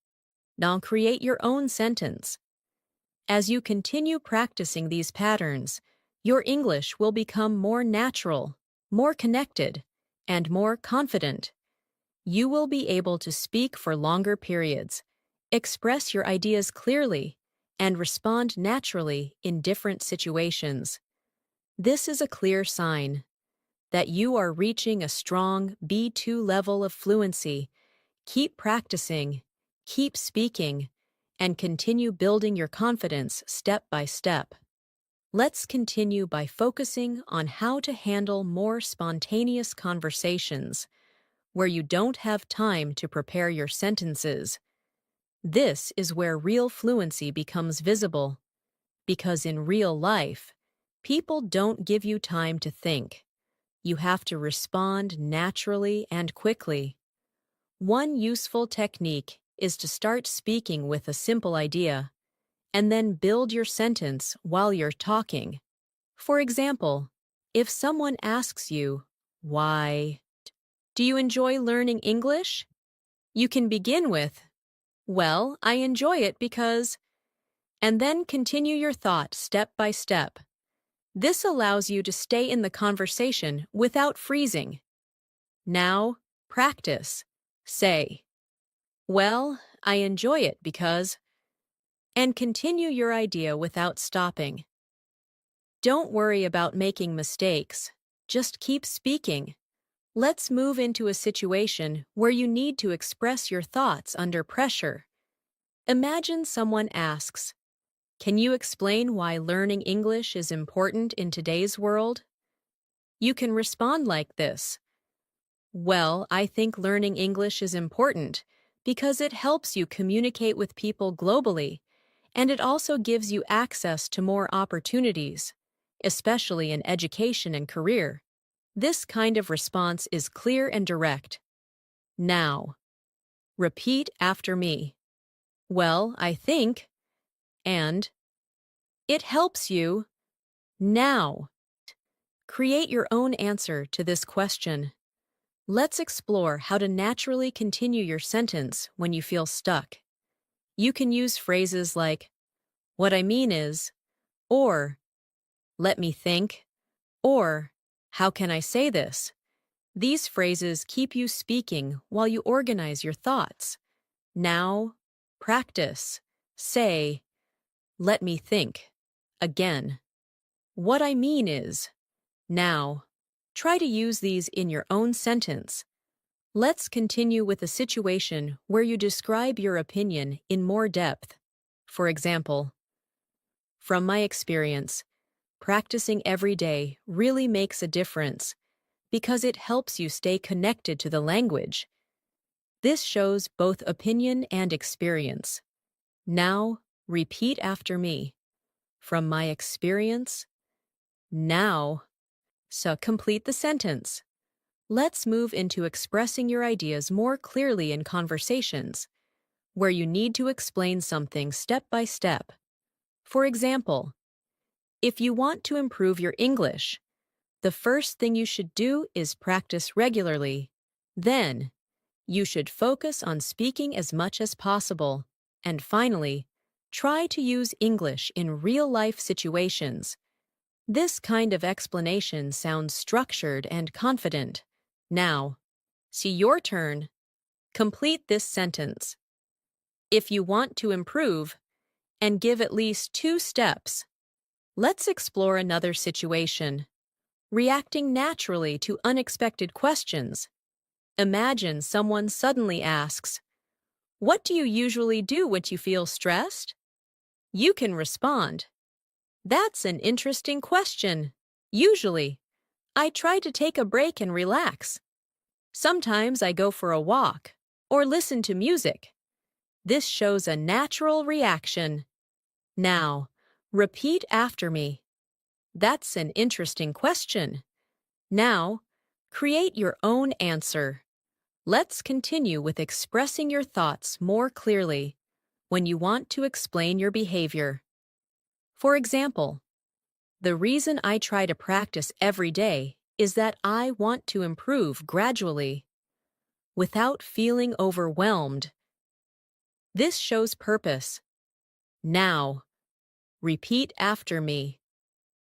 create your own sentence. As you continue practicing these patterns, your English will become more natural, more connected, and more confident. You will be able to speak for longer periods, express your ideas clearly, and respond naturally in different situations. This is a clear sign that you are reaching a strong B2 level of fluency. Keep practicing, keep speaking, and continue building your confidence step by step. Let's continue by focusing on how to handle more spontaneous conversations where you don't have time to prepare your sentences. This is where real fluency becomes visible, because in real life, people don't give you time to think. You have to respond naturally and quickly. One useful technique is to start speaking with a simple idea, and then build your sentence while you're talking. For example, if someone asks you, why do you enjoy learning English? You can begin with, well, I enjoy it because, and then continue your thought step by step. This allows you to stay in the conversation without freezing. Now, practice. Say, well, I enjoy it because, and continue your idea without stopping. Don't worry about making mistakes. Just keep speaking. Let's move into a situation where you need to express your thoughts under pressure. Imagine someone asks, can you explain why learning English is important in today's world? You can respond like this. Well, I think learning English is important because it helps you communicate with people globally, and it also gives you access to more opportunities, especially in education and career. This kind of response is clear and direct. Now, repeat after me. Well, I think, and it helps you. Now, create your own answer to this question. Let's explore how to naturally continue your sentence when you feel stuck. You can use phrases like, what I mean is, or let me think, or how can I say this? These phrases keep you speaking while you organize your thoughts. Now, practice. Say, let me think. Again. What I mean is. Now, try to use these in your own sentence. Let's continue with a situation where you describe your opinion in more depth. For example, from my experience, practicing every day really makes a difference because it helps you stay connected to the language. This shows both opinion and experience. Now, repeat after me. From my experience, now. So complete the sentence. Let's move into expressing your ideas more clearly in conversations, where you need to explain something step by step. For example, if you want to improve your English, the first thing you should do is practice regularly. Then, you should focus on speaking as much as possible. And finally, try to use English in real-life situations. This kind of explanation sounds structured and confident. Now, see your turn. Complete this sentence. If you want to improve, and give at least 2 steps. Let's explore another situation. Reacting naturally to unexpected questions. Imagine someone suddenly asks, what do you usually do when you feel stressed? You can respond, that's an interesting question. Usually, I try to take a break and relax. Sometimes I go for a walk or listen to music. This shows a natural reaction. Now, repeat after me. That's an interesting question. Now, create your own answer. Let's continue with expressing your thoughts more clearly when you want to explain your behavior. For example, the reason I try to practice every day is that I want to improve gradually, without feeling overwhelmed. This shows purpose. Now, repeat after me.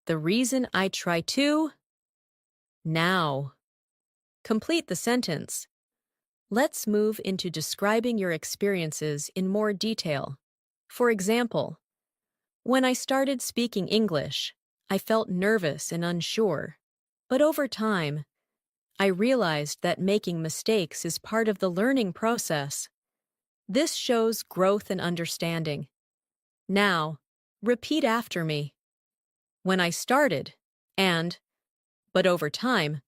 The reason I try to. Now. Complete the sentence. Let's move into describing your experiences in more detail. For example, when I started speaking English, I felt nervous and unsure. But over time, I realized that making mistakes is part of the learning process. This shows growth and understanding. Now, repeat after me. When I started, and, but over time.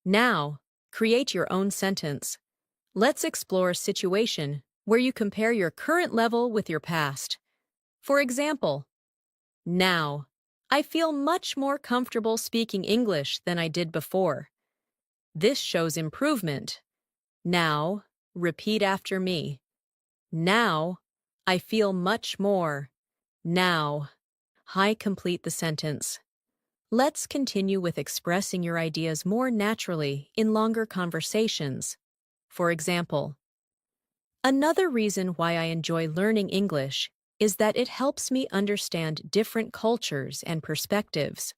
Now, create your own sentence. Let's explore a situation where you compare your current level with your past. For example, now, I feel much more comfortable speaking English than I did before. This shows improvement. Now, repeat after me. Now, I feel much more. Now, I complete the sentence. Let's continue with expressing your ideas more naturally in longer conversations. For example, another reason why I enjoy learning English is that it helps me understand different cultures and perspectives.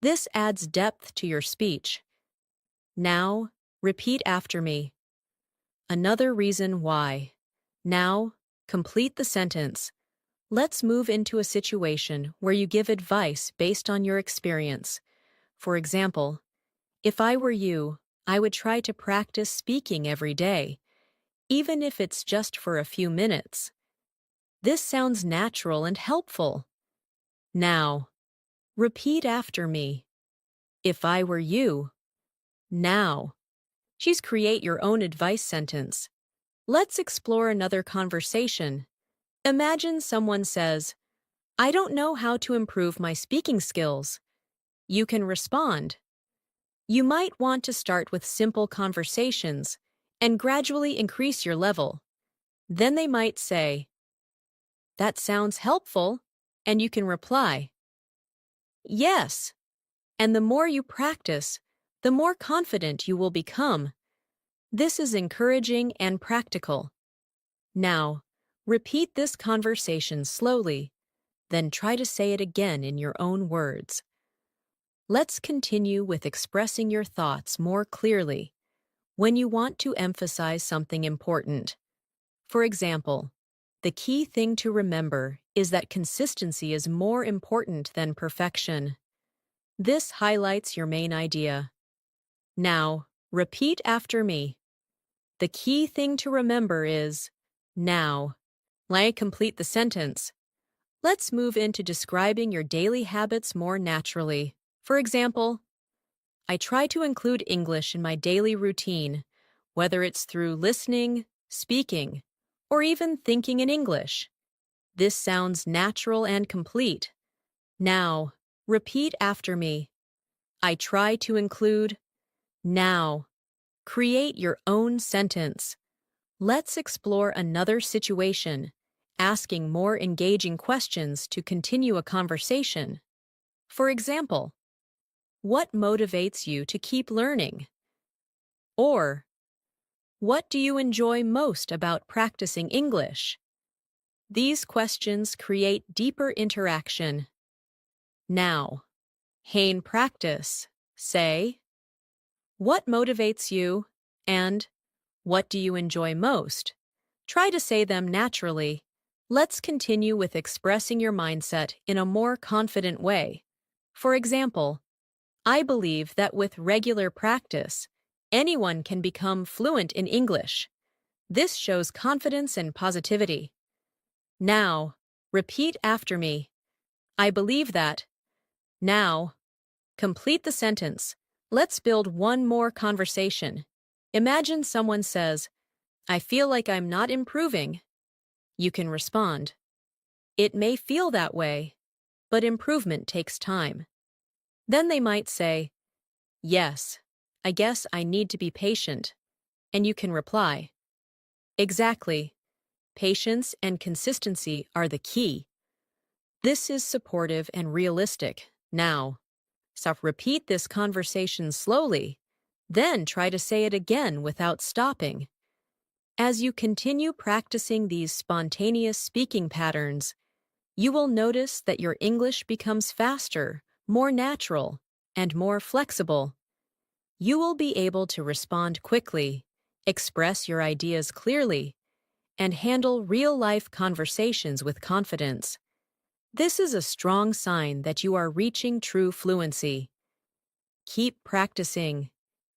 This adds depth to your speech. Now, repeat after me. Another reason why. Now, complete the sentence. Let's move into a situation where you give advice based on your experience. For example, if I were you, I would try to practice speaking every day, even if it's just for a few minutes. This sounds natural and helpful. Now, repeat after me. If I were you. Now, She's create your own advice sentence. Let's explore another conversation. Imagine someone says, I don't know how to improve my speaking skills. You can respond. You might want to start with simple conversations and gradually increase your level. Then they might say, that sounds helpful, and you can reply, yes. And the more you practice, the more confident you will become. This is encouraging and practical. Now, repeat this conversation slowly, then try to say it again in your own words. Let's continue with expressing your thoughts more clearly when you want to emphasize something important. For example, the key thing to remember is that consistency is more important than perfection. This highlights your main idea. Now, repeat after me. The key thing to remember is now. Let me complete the sentence. Let's move into describing your daily habits more naturally. For example, I try to include English in my daily routine, whether it's through listening, speaking, or even thinking in English. This sounds natural and complete. Now, repeat after me. I try to include now. Create your own sentence. Let's explore another situation, asking more engaging questions to continue a conversation. For example, what motivates you to keep learning? Or, what do you enjoy most about practicing English? These questions create deeper interaction. Now, in practice, say, what motivates you and what do you enjoy most? Try to say them naturally. Let's continue with expressing your mindset in a more confident way. For example, I believe that with regular practice, anyone can become fluent in English. This shows confidence and positivity. Now, repeat after me. I believe that. Now, complete the sentence. Let's build one more conversation. Imagine someone says, I feel like I'm not improving. You can respond, it may feel that way, but improvement takes time. Then they might say, yes, I guess I need to be patient. And you can reply, exactly. Patience and consistency are the key. This is supportive and realistic. Now, so repeat this conversation slowly, then try to say it again without stopping. As you continue practicing these spontaneous speaking patterns, you will notice that your English becomes faster, more natural, and more flexible. You will be able to respond quickly, express your ideas clearly, and handle real-life conversations with confidence. This is a strong sign that you are reaching true fluency. Keep practicing,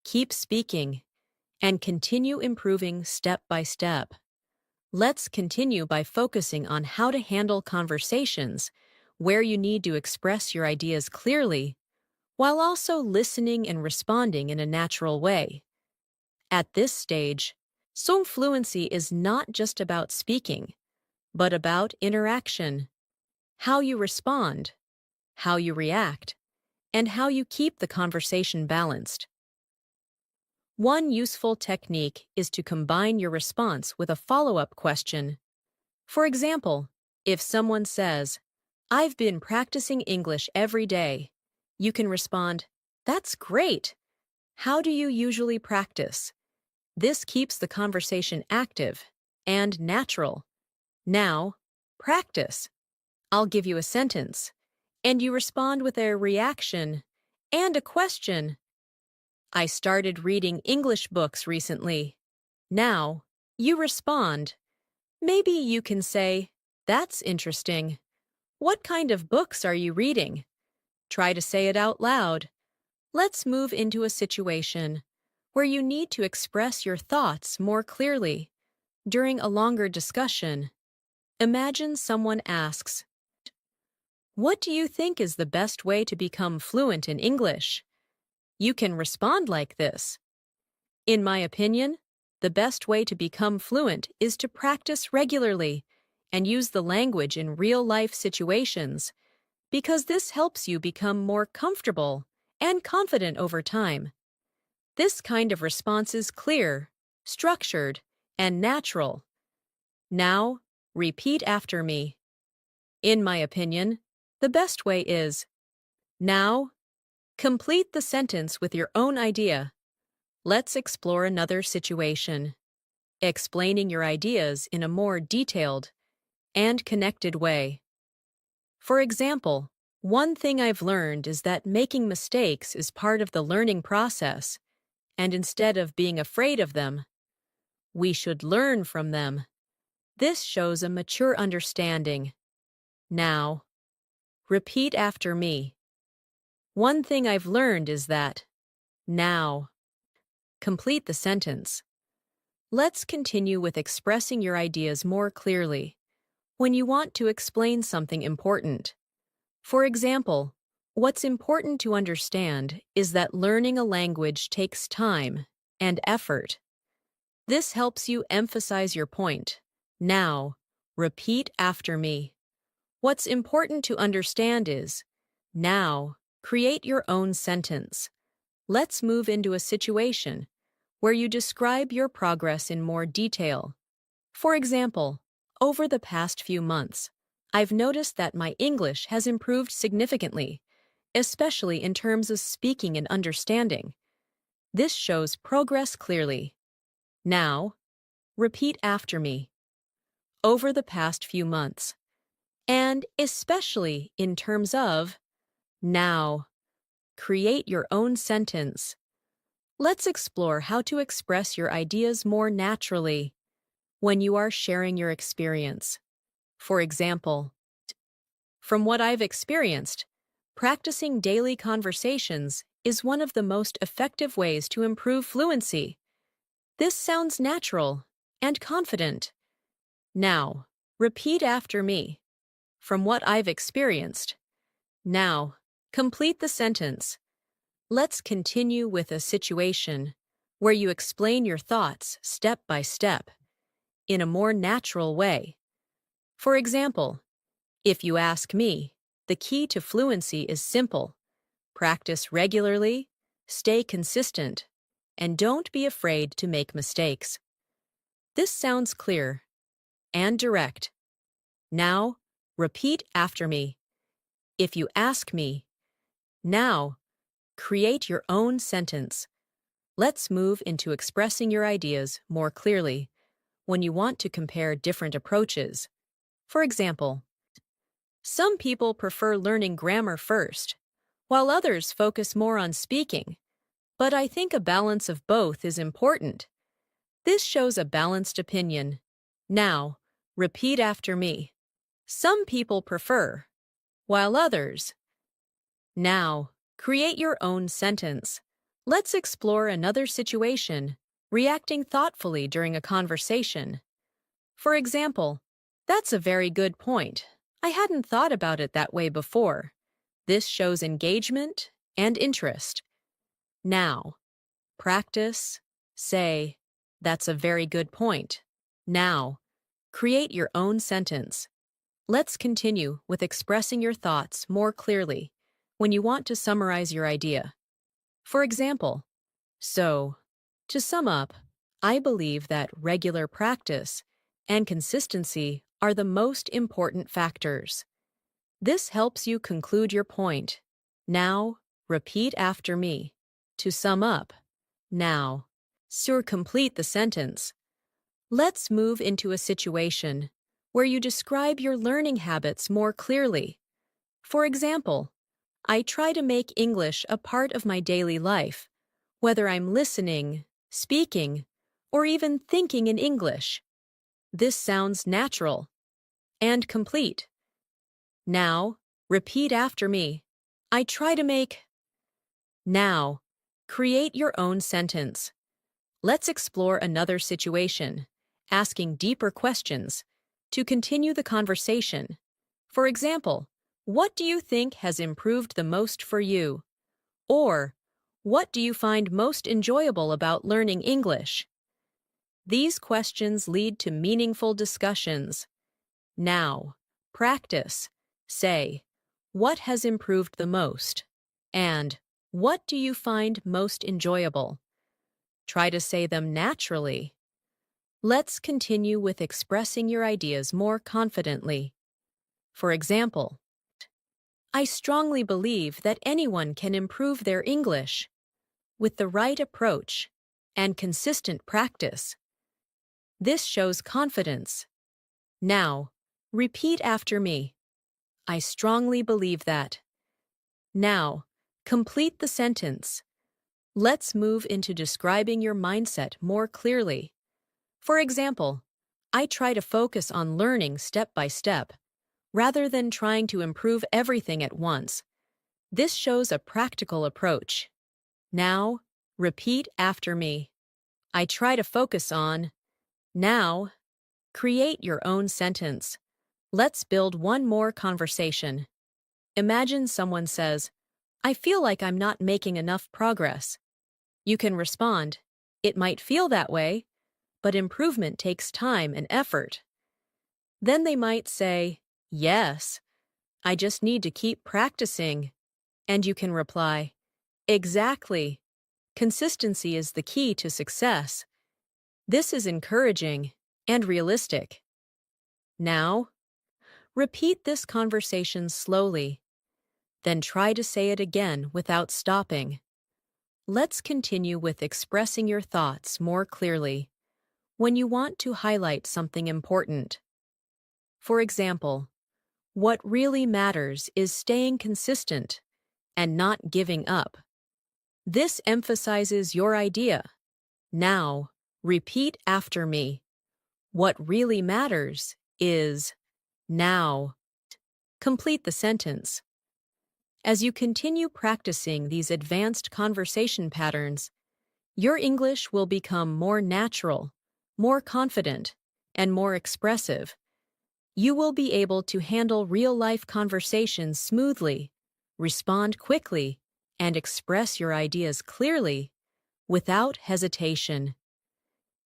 keep speaking, and continue improving step by step. Let's continue by focusing on how to handle conversations where you need to express your ideas clearly, while also listening and responding in a natural way. At this stage, Song fluency is not just about speaking, but about interaction, how you respond, how you react, and how you keep the conversation balanced. One useful technique is to combine your response with a follow-up question. For example, if someone says, I've been practicing English every day, you can respond, that's great. How do you usually practice? This keeps the conversation active and natural. Now, practice. I'll give you a sentence, and you respond with a reaction and a question. I started reading English books recently. Now, you respond. Maybe you can say, that's interesting. What kind of books are you reading? Try to say it out loud. Let's move into a situation where you need to express your thoughts more clearly. During a longer discussion, imagine someone asks, what do you think is the best way to become fluent in English? You can respond like this. In my opinion, the best way to become fluent is to practice regularly and use the language in real-life situations, because this helps you become more comfortable and confident over time. This kind of response is clear, structured, and natural. Now, repeat after me. In my opinion, the best way is. Now, complete the sentence with your own idea. Let's explore another situation. Explaining your ideas in a more detailed and connected way. For example, one thing I've learned is that making mistakes is part of the learning process, and instead of being afraid of them, we should learn from them. This shows a mature understanding. Now, repeat after me. One thing I've learned is that. Now, complete the sentence. Let's continue with expressing your ideas more clearly. When you want to explain something important. For example, what's important to understand is that learning a language takes time and effort. This helps you emphasize your point. Now, repeat after me. What's important to understand is, now, create your own sentence. Let's move into a situation where you describe your progress in more detail. For example, over the past few months, I've noticed that my English has improved significantly, especially in terms of speaking and understanding. This shows progress clearly. Now, repeat after me. Over the past few months, and especially in terms of. Now, create your own sentence. Let's explore how to express your ideas more naturally when you are sharing your experience. For example, from what I've experienced, practicing daily conversations is one of the most effective ways to improve fluency. This sounds natural and confident. Now, repeat after me. From what I've experienced. Now, complete the sentence. Let's continue with a situation where you explain your thoughts step by step in a more natural way. For example, if you ask me, the key to fluency is simple. Practice regularly, stay consistent, and don't be afraid to make mistakes. This sounds clear and direct. Now, repeat after me. If you ask me, now, create your own sentence. Let's move into expressing your ideas more clearly when you want to compare different approaches. For example, some people prefer learning grammar first, while others focus more on speaking. But I think a balance of both is important. This shows a balanced opinion. Now, repeat after me. Some people prefer, while others. Now, create your own sentence. Let's explore another situation, reacting thoughtfully during a conversation. For example, that's a very good point. I hadn't thought about it that way before. This shows engagement and interest. Now, practice, say, that's a very good point. Now, create your own sentence. Let's continue with expressing your thoughts more clearly when you want to summarize your idea. For example, so, to sum up, I believe that regular practice and consistency are the most important factors. This helps you conclude your point. Now, repeat after me. To sum up, now, complete the sentence. Let's move into a situation where you describe your learning habits more clearly. For example, I try to make English a part of my daily life, whether I'm listening, speaking, or even thinking in English. This sounds natural and complete. Now, repeat after me. I try to make. Now, create your own sentence. Let's explore another situation, asking deeper questions to continue the conversation. For example, what do you think has improved the most for you? Or, What do you find most enjoyable about learning English? These questions lead to meaningful discussions. Now, practice. Say, what has improved the most? And, what do you find most enjoyable? Try to say them naturally. Let's continue with expressing your ideas more confidently. For example, I strongly believe that anyone can improve their English with the right approach and consistent practice. This shows confidence. Now, repeat after me. I strongly believe that. Now, complete the sentence. Let's move into describing your mindset more clearly. For example, I try to focus on learning step by step, rather than trying to improve everything at once. This shows a practical approach. Now, repeat after me. I try to focus on. Now, create your own sentence. Let's build one more conversation. Imagine someone says, I feel like I'm not making enough progress. You can respond, it might feel that way, but improvement takes time and effort. Then they might say, yes, I just need to keep practicing. And you can reply, exactly. Consistency is the key to success. This is encouraging and realistic. Now, repeat this conversation slowly. Then try to say it again without stopping. Let's continue with expressing your thoughts more clearly when you want to highlight something important. For example, what really matters is staying consistent and not giving up. This emphasizes your idea. Now, repeat after me. What really matters is. Now, complete the sentence. As you continue practicing these advanced conversation patterns, your English will become more natural, more confident, and more expressive. You will be able to handle real-life conversations smoothly, respond quickly, and express your ideas clearly, without hesitation.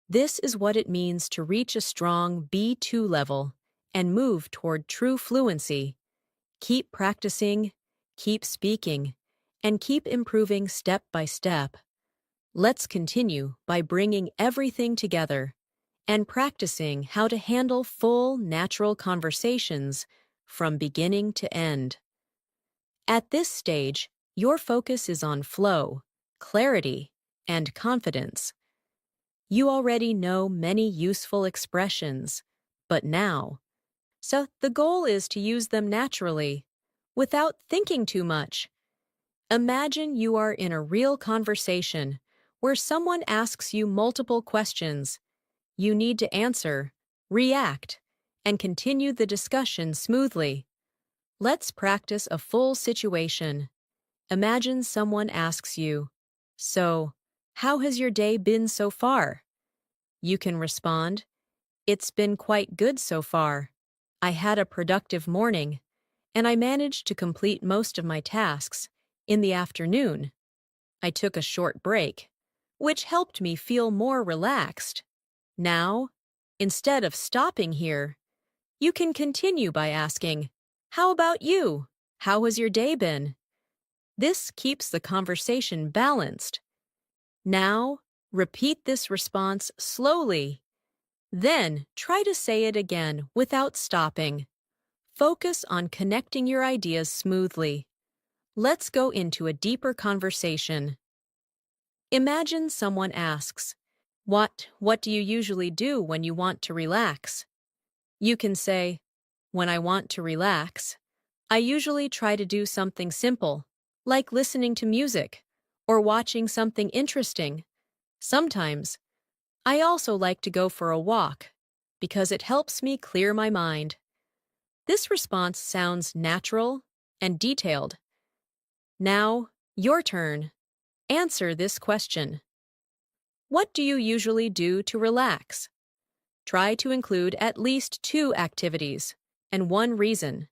This is what it means to reach a strong B2 level and move toward true fluency. Keep practicing, keep speaking, and keep improving step by step. Let's continue by bringing everything together and practicing how to handle full, natural conversations from beginning to end. At this stage, your focus is on flow, clarity, and confidence. You already know many useful expressions, but now, so the goal is to use them naturally, without thinking too much. Imagine you are in a real conversation where someone asks you multiple questions. You need to answer, react, and continue the discussion smoothly. Let's practice a full situation. Imagine someone asks you, so, how has your day been so far? You can respond, it's been quite good so far. I had a productive morning, and I managed to complete most of my tasks in the afternoon. I took a short break, which helped me feel more relaxed. Now, instead of stopping here, you can continue by asking, how about you? How has your day been? This keeps the conversation balanced. Now, repeat this response slowly. Then, try to say it again without stopping. Focus on connecting your ideas smoothly. Let's go into a deeper conversation. Imagine someone asks, What do you usually do when you want to relax? You can say, when I want to relax, I usually try to do something simple, like listening to music or watching something interesting. Sometimes, I also like to go for a walk because it helps me clear my mind. This response sounds natural and detailed. Now, your turn. Answer this question. What do you usually do to relax? Try to include at least 2 activities and 1 reason.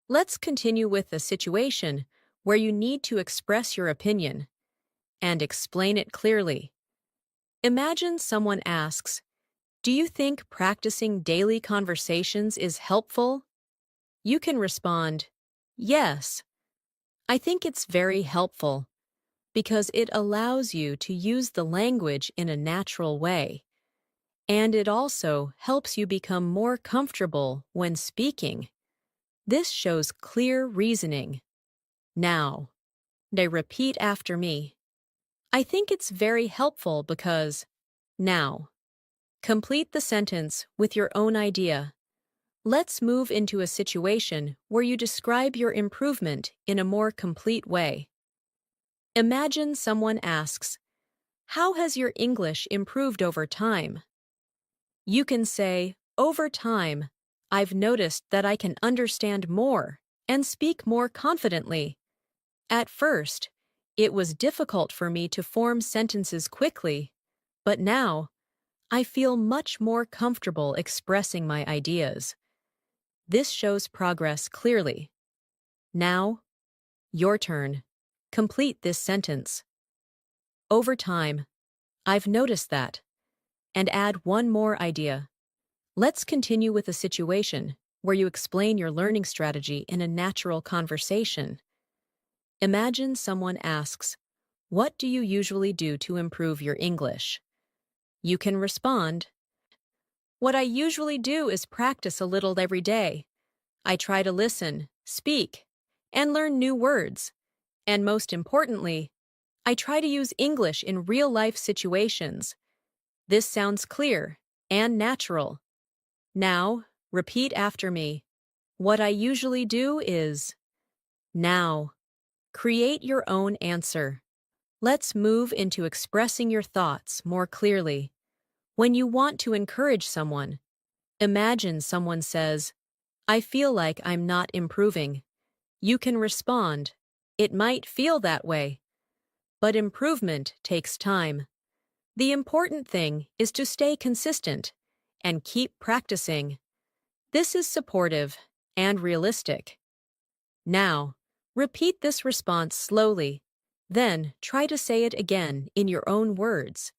Let's continue with a situation where you need to express your opinion. and explain it clearly. Imagine someone asks, "Do you think practicing daily conversations is helpful?" You can respond, "Yes, I think it's very helpful because it allows you to use the language in a natural way, and it also helps you become more comfortable when speaking." This shows clear reasoning. Now, they repeat after me. I think it's very helpful because. Now, complete the sentence with your own idea. Let's move into a situation where you describe your improvement in a more complete way. Imagine someone asks, "How has your English improved over time?" You can say, "Over time, I've noticed that I can understand more and speak more confidently. At first, it was difficult for me to form sentences quickly, but now, I feel much more comfortable expressing my ideas." This shows progress clearly. Now, your turn. Complete this sentence. Over time, I've noticed that. And add one more idea. Let's continue with a situation where you explain your learning strategy in a natural conversation. Imagine someone asks, "What do you usually do to improve your English?" You can respond, "What I usually do is practice a little every day. I try to listen, speak, and learn new words. And most importantly, I try to use English in real-life situations." This sounds clear and natural. Now, repeat after me. What I usually do is. Now, create your own answer. Let's move into expressing your thoughts more clearly. When you want to encourage someone, imagine someone says, "I feel like I'm not improving." You can respond, "It might feel that way, but improvement takes time. The important thing is to stay consistent and keep practicing." This is supportive and realistic. Now, repeat this response slowly, then try to say it again in your own words.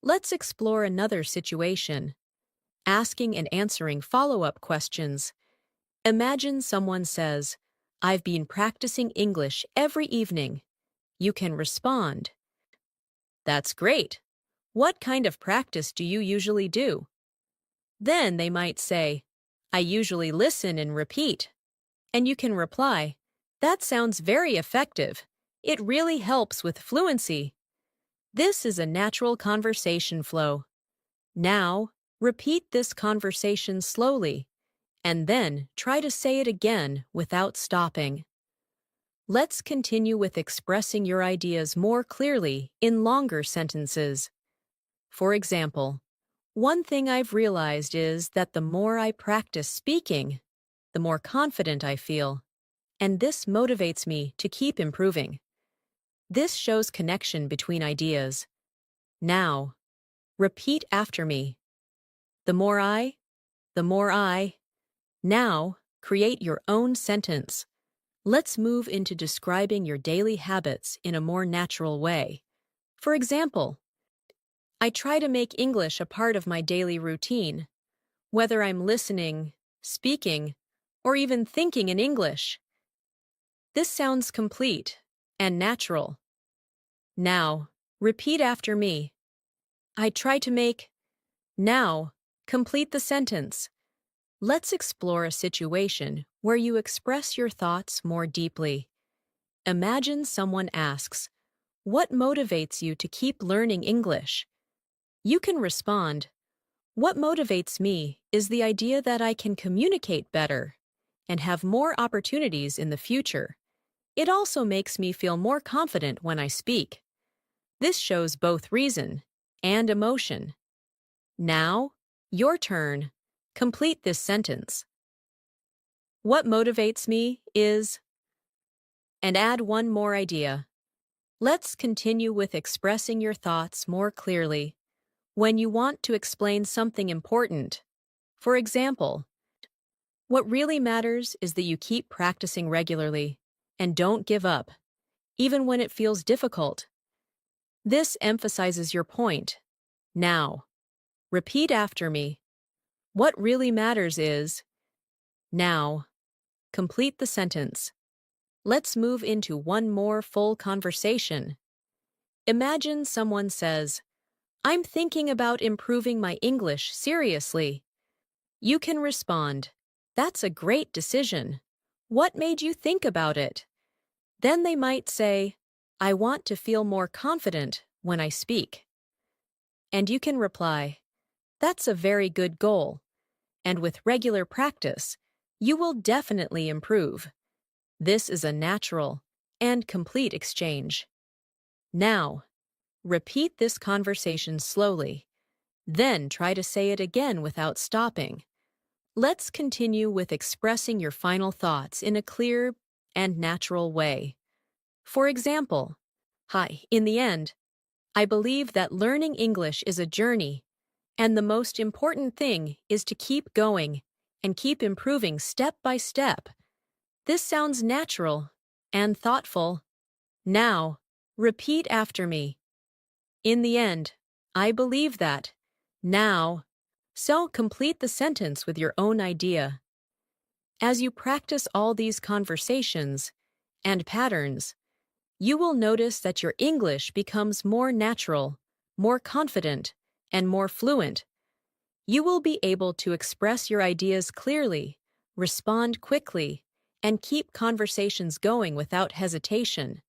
Let's explore another situation. Asking and answering follow-up questions. Imagine someone says, "I've been practicing English every evening." You can respond, "That's great. What kind of practice do you usually do?" Then they might say, "I usually listen and repeat." And you can reply, "That sounds very effective. It really helps with fluency." This is a natural conversation flow. Now, repeat this conversation slowly, and then try to say it again without stopping. Let's continue with expressing your ideas more clearly in longer sentences. For example, one thing I've realized is that the more I practice speaking, the more confident I feel, and this motivates me to keep improving. This shows connection between ideas. Now, repeat after me. The more I, the more I. Now, create your own sentence. Let's move into describing your daily habits in a more natural way. For example, I try to make English a part of my daily routine, whether I'm listening, speaking, or even thinking in English. This sounds complete and natural. Now, repeat after me. I try to make. Now, complete the sentence. Let's explore a situation where you express your thoughts more deeply. Imagine someone asks, "What motivates you to keep learning English?" You can respond, "What motivates me is the idea that I can communicate better and have more opportunities in the future. It also makes me feel more confident when I speak." This shows both reason and emotion. Now, your turn. Complete this sentence. What motivates me is. And add one more idea. Let's continue with expressing your thoughts more clearly. When you want to explain something important, for example, what really matters is that you keep practicing regularly and don't give up, even when it feels difficult. This emphasizes your point. Now, repeat after me. What really matters is, now, complete the sentence. Let's move into one more full conversation. Imagine someone says, I'm thinking about improving my English seriously. You can respond, that's a great decision. What made you think about it? Then they might say, I want to feel more confident when I speak. And you can reply, that's a very good goal. And with regular practice, you will definitely improve. This is a natural and complete exchange. Now, repeat this conversation slowly. Then try to say it again without stopping. Let's continue with expressing your final thoughts in a clear and natural way. For example, hi, in the end, I believe that learning English is a journey, and the most important thing is to keep going and keep improving step by step. This sounds natural and thoughtful. Now, repeat after me. In the end, I believe that. Now, so complete the sentence with your own idea. As you practice all these conversations and patterns, you will notice that your English becomes more natural, more confident, and more fluent. You will be able to express your ideas clearly, respond quickly, and keep conversations going without hesitation.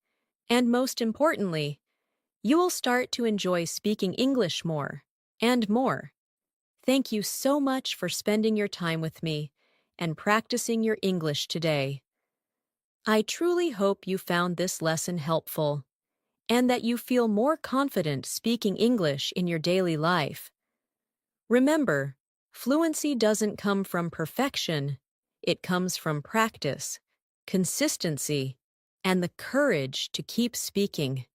And most importantly, you will start to enjoy speaking English more and more. Thank you so much for spending your time with me and practicing your English today. I truly hope you found this lesson helpful and that you feel more confident speaking English in your daily life. Remember, fluency doesn't come from perfection. It comes from practice, consistency, and the courage to keep speaking,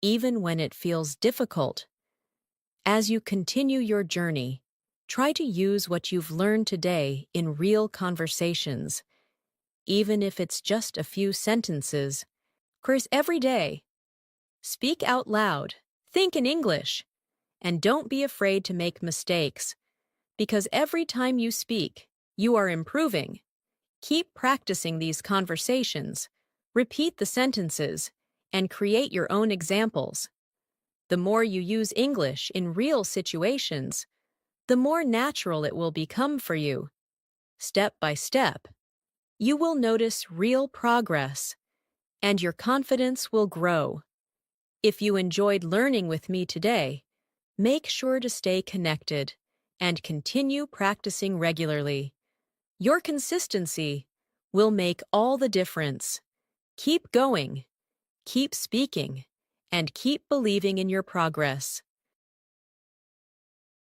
even when it feels difficult. As you continue your journey, try to use what you've learned today in real conversations, even if it's just a few sentences. Curse every day. Speak out loud, think in English, and don't be afraid to make mistakes, because every time you speak, you are improving. Keep practicing these conversations, repeat the sentences, and create your own examples. The more you use English in real situations, the more natural it will become for you. Step by step, you will notice real progress, and your confidence will grow. If you enjoyed learning with me today, make sure to stay connected and continue practicing regularly. Your consistency will make all the difference. Keep going, keep speaking, and keep believing in your progress.